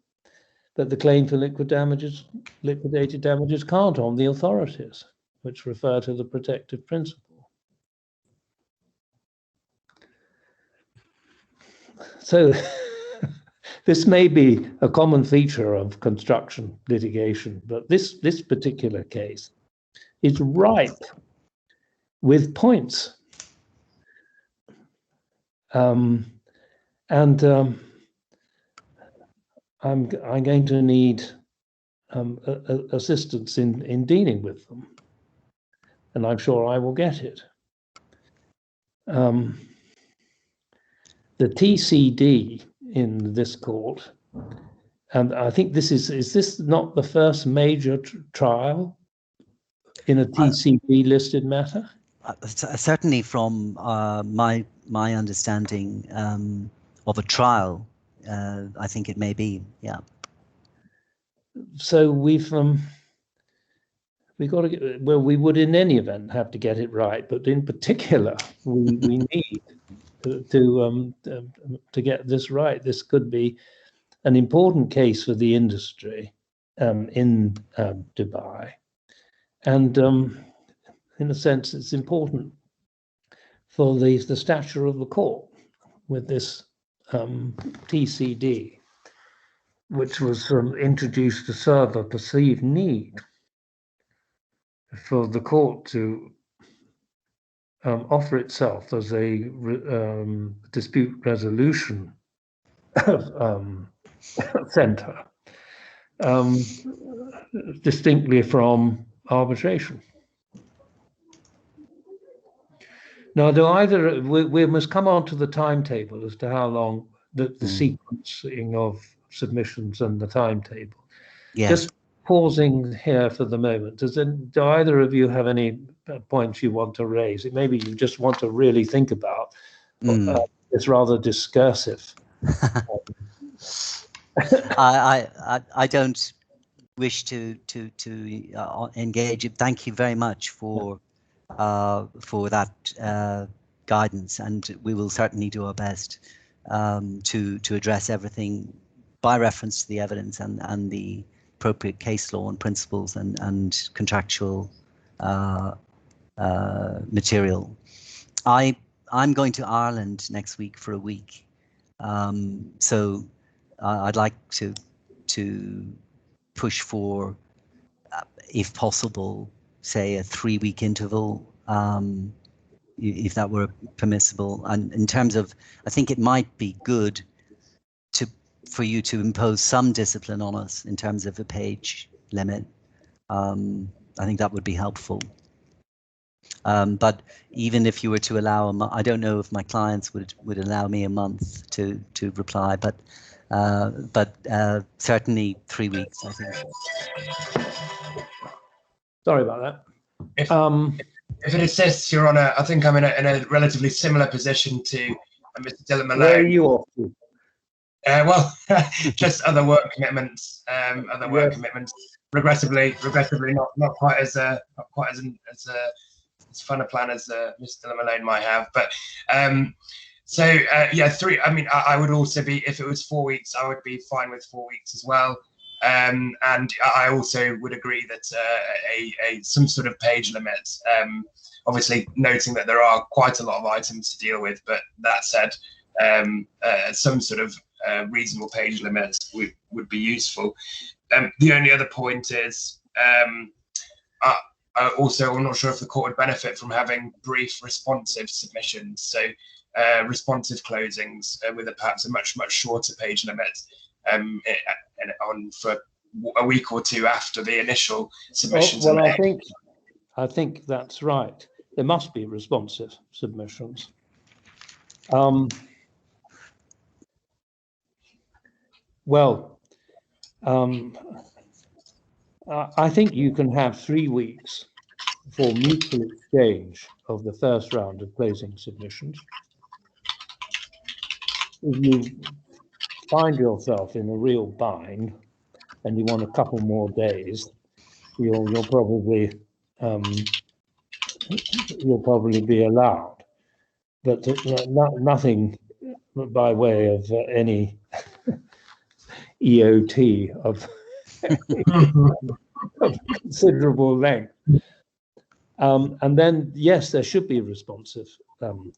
but the claim for liquidated damages can't on the authorities, which refer to the protective principle? So this may be a common feature of construction litigation, but this particular case is ripe with points. I'm going to need assistance in dealing with them, and I'm sure I will get it. The TCD in this court, and I think this is this not the first major trial in a TCD listed matter? Certainly from my understanding of a trial, I think it may be, yeah. So we've got to get, well, we would in any event have to get it right, but in particular, we need to get this right. This could be an important case for the industry in Dubai, and in a sense, it's important for the stature of the court with this TCD, which was introduced to serve a perceived need for the court to offer itself as a dispute resolution center, distinctly from arbitration. Now, we must come on to the timetable as to how long the sequencing of submissions and the timetable. Yes. Just pausing here for the moment, do either of you have any points you want to raise? Maybe you just want to really think about this rather discursive. I don't wish to engage. Thank you very much for that guidance, and we will certainly do our best to address everything by reference to the evidence and the appropriate case law and principles and contractual material. I'm going to Ireland next week for a week, so I'd like to push for, if possible, say a 3-week interval, if that were permissible. And in terms of, I think it might be good for you to impose some discipline on us in terms of a page limit. I think that would be helpful. But even if you were to allow I don't know if my clients would allow me a month to reply, but certainly 3 weeks, I think. Sorry about that. If it assists, Your Honour, I think I'm in a relatively similar position to Mr. Dylan Malone. Where are you off to? Well, just other work commitments. Commitments. Regrettably, not quite as fun a plan as Mr. Dylan Malone might have. But yeah, 3. I mean, I would also be, if it was 4 weeks, I would be fine with 4 weeks as well. And I also would agree that some sort of page limit, obviously noting that there are quite a lot of items to deal with, but that said, some sort of reasonable page limit would be useful. The only other point is, also, I'm not sure if the court would benefit from having brief responsive submissions, so responsive closings with perhaps a much shorter page limit. On for a week or two after the initial submissions. Well, I think that's right. There must be responsive submissions. I think you can have 3 weeks for mutual exchange of the first round of closing submissions. If you find yourself in a real bind and you want a couple more days, you'll probably be allowed, but nothing by way of any EOT of considerable length. And then, yes, there should be responsive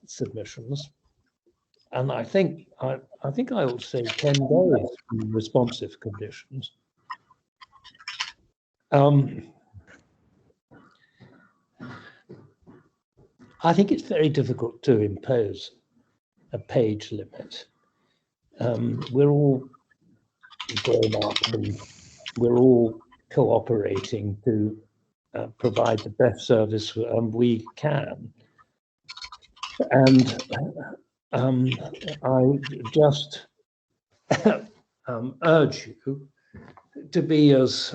submissions. And I think I ought to say 10 days from responsive conditions. I think it's very difficult to impose a page limit. We're all grown up and we're all cooperating to provide the best service we can. And I just urge you to be as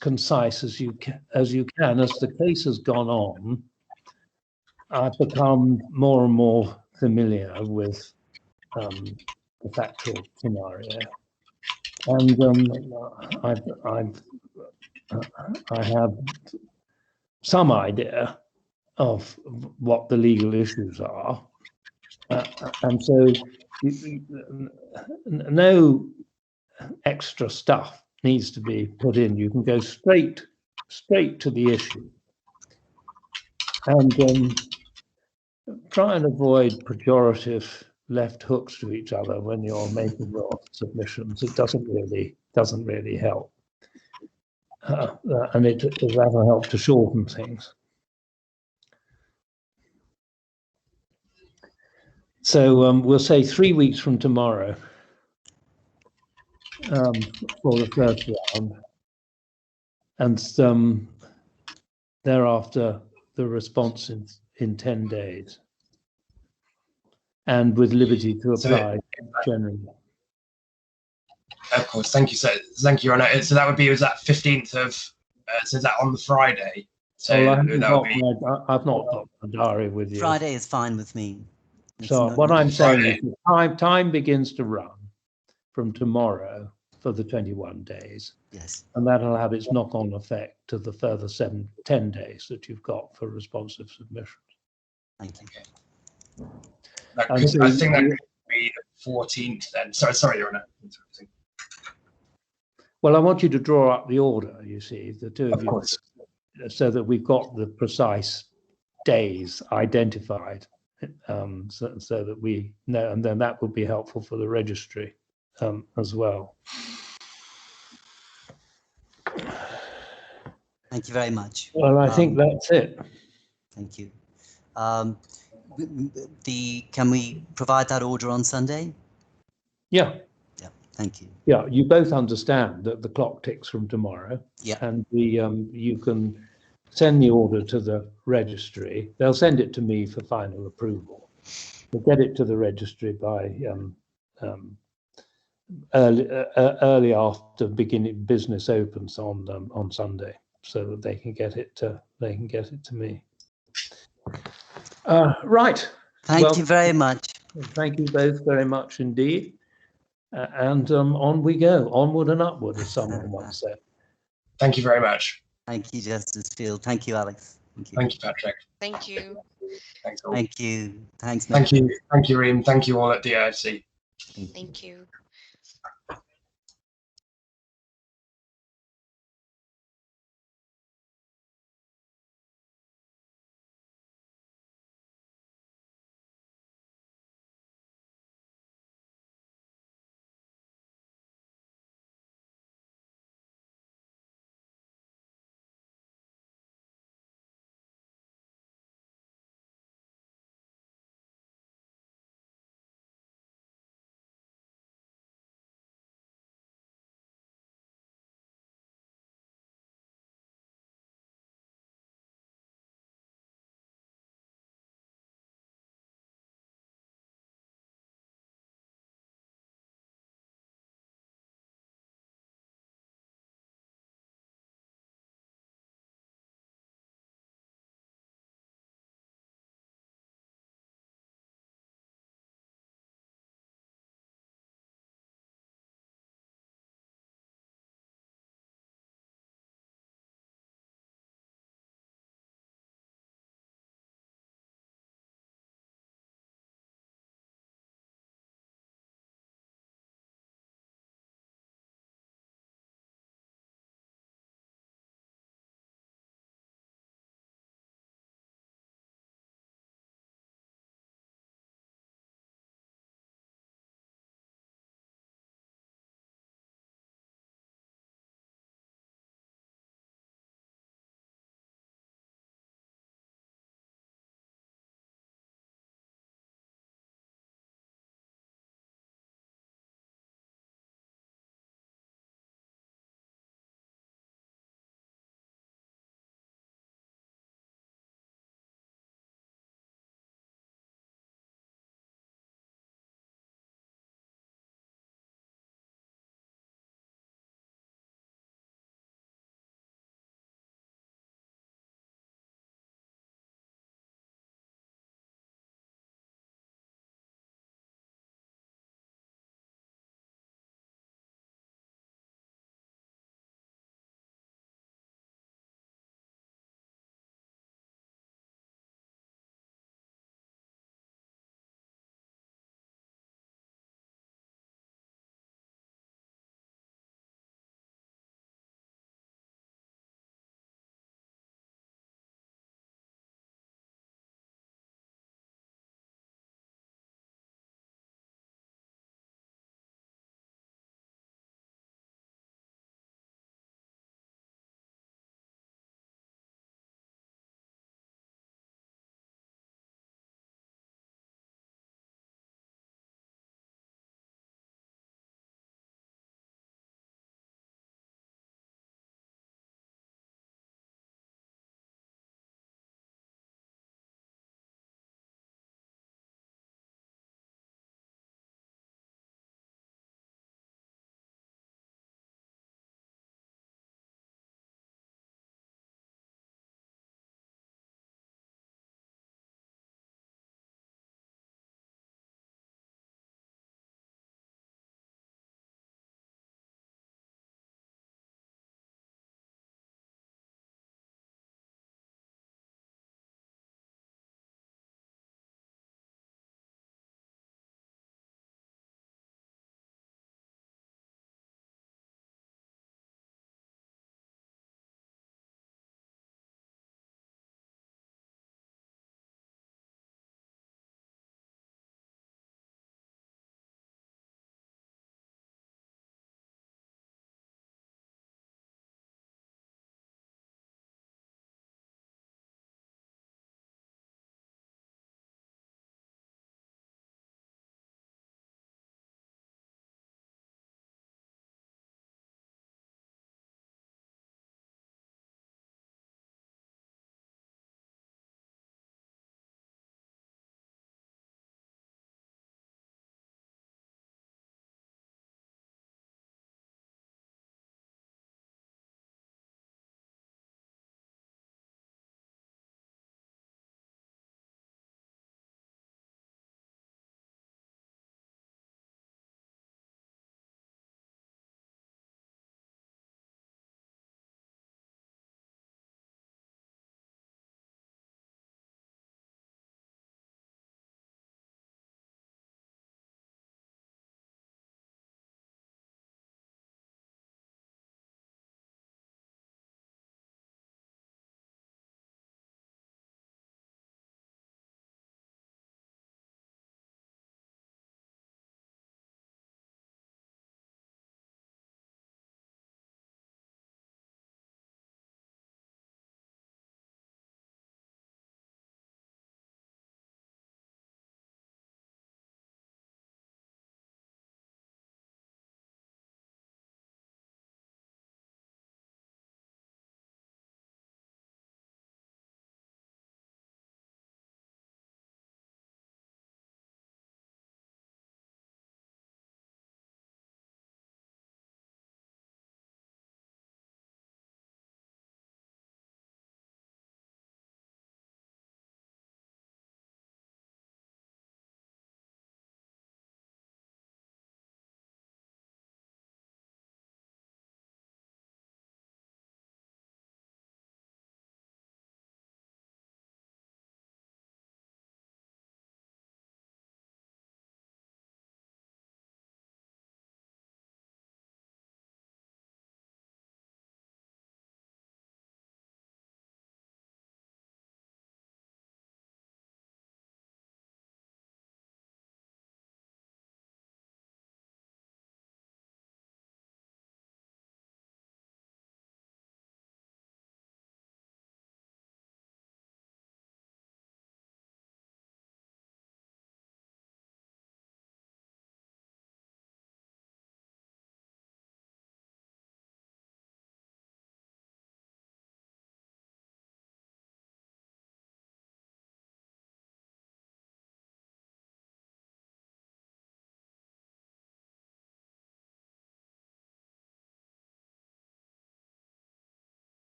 concise as you can. As the case has gone on, I've become more and more familiar with the factual scenario, and I have some idea of what the legal issues are, and so no extra stuff needs to be put in. You can go straight to the issue, and try and avoid pejorative left hooks to each other when you're making your submissions. It doesn't really help, and it rather help to shorten things. So we'll say 3 weeks from tomorrow for the first round, and thereafter the response in 10 days, and with liberty to apply generally. Of course, thank you. So thank you, Your Honour. So that would be, was that 15th of, so is that on the Friday? So I've not got the diary with you. Friday is fine with me. So what I'm saying is time begins to run from tomorrow for the 21 days. Yes. And that'll have its knock-on effect to the further 10 days that you've got for responsive submissions. Thank you. I think that could be the 14th then. Sorry, Your Honour. Well, I want you to draw up the order, you see, the two of you, course, so that we've got the precise days identified, so that we know, and then that will be helpful for the registry as well. Thank you very much. Well, I think that's it. Thank you. Can we provide that order on Sunday? Yeah. Yeah, thank you. Yeah, you both understand that the clock ticks from tomorrow. Yeah. And you can send the order to the registry. They'll send it to me for final approval. We'll get it to the registry by early after beginning business opens on Sunday, so that they can get it to me. Right. Thank you very much. Thank you both very much indeed. And on we go, onward and upward, as someone once said. Thank you very much. Thank you, Justice Field. Thank you, Alex. Thank you. Thank you, Patrick. Thank you. Thanks all. Thank you. Thanks, Thank you, Reem. Thank you all at DIFC. Thank you.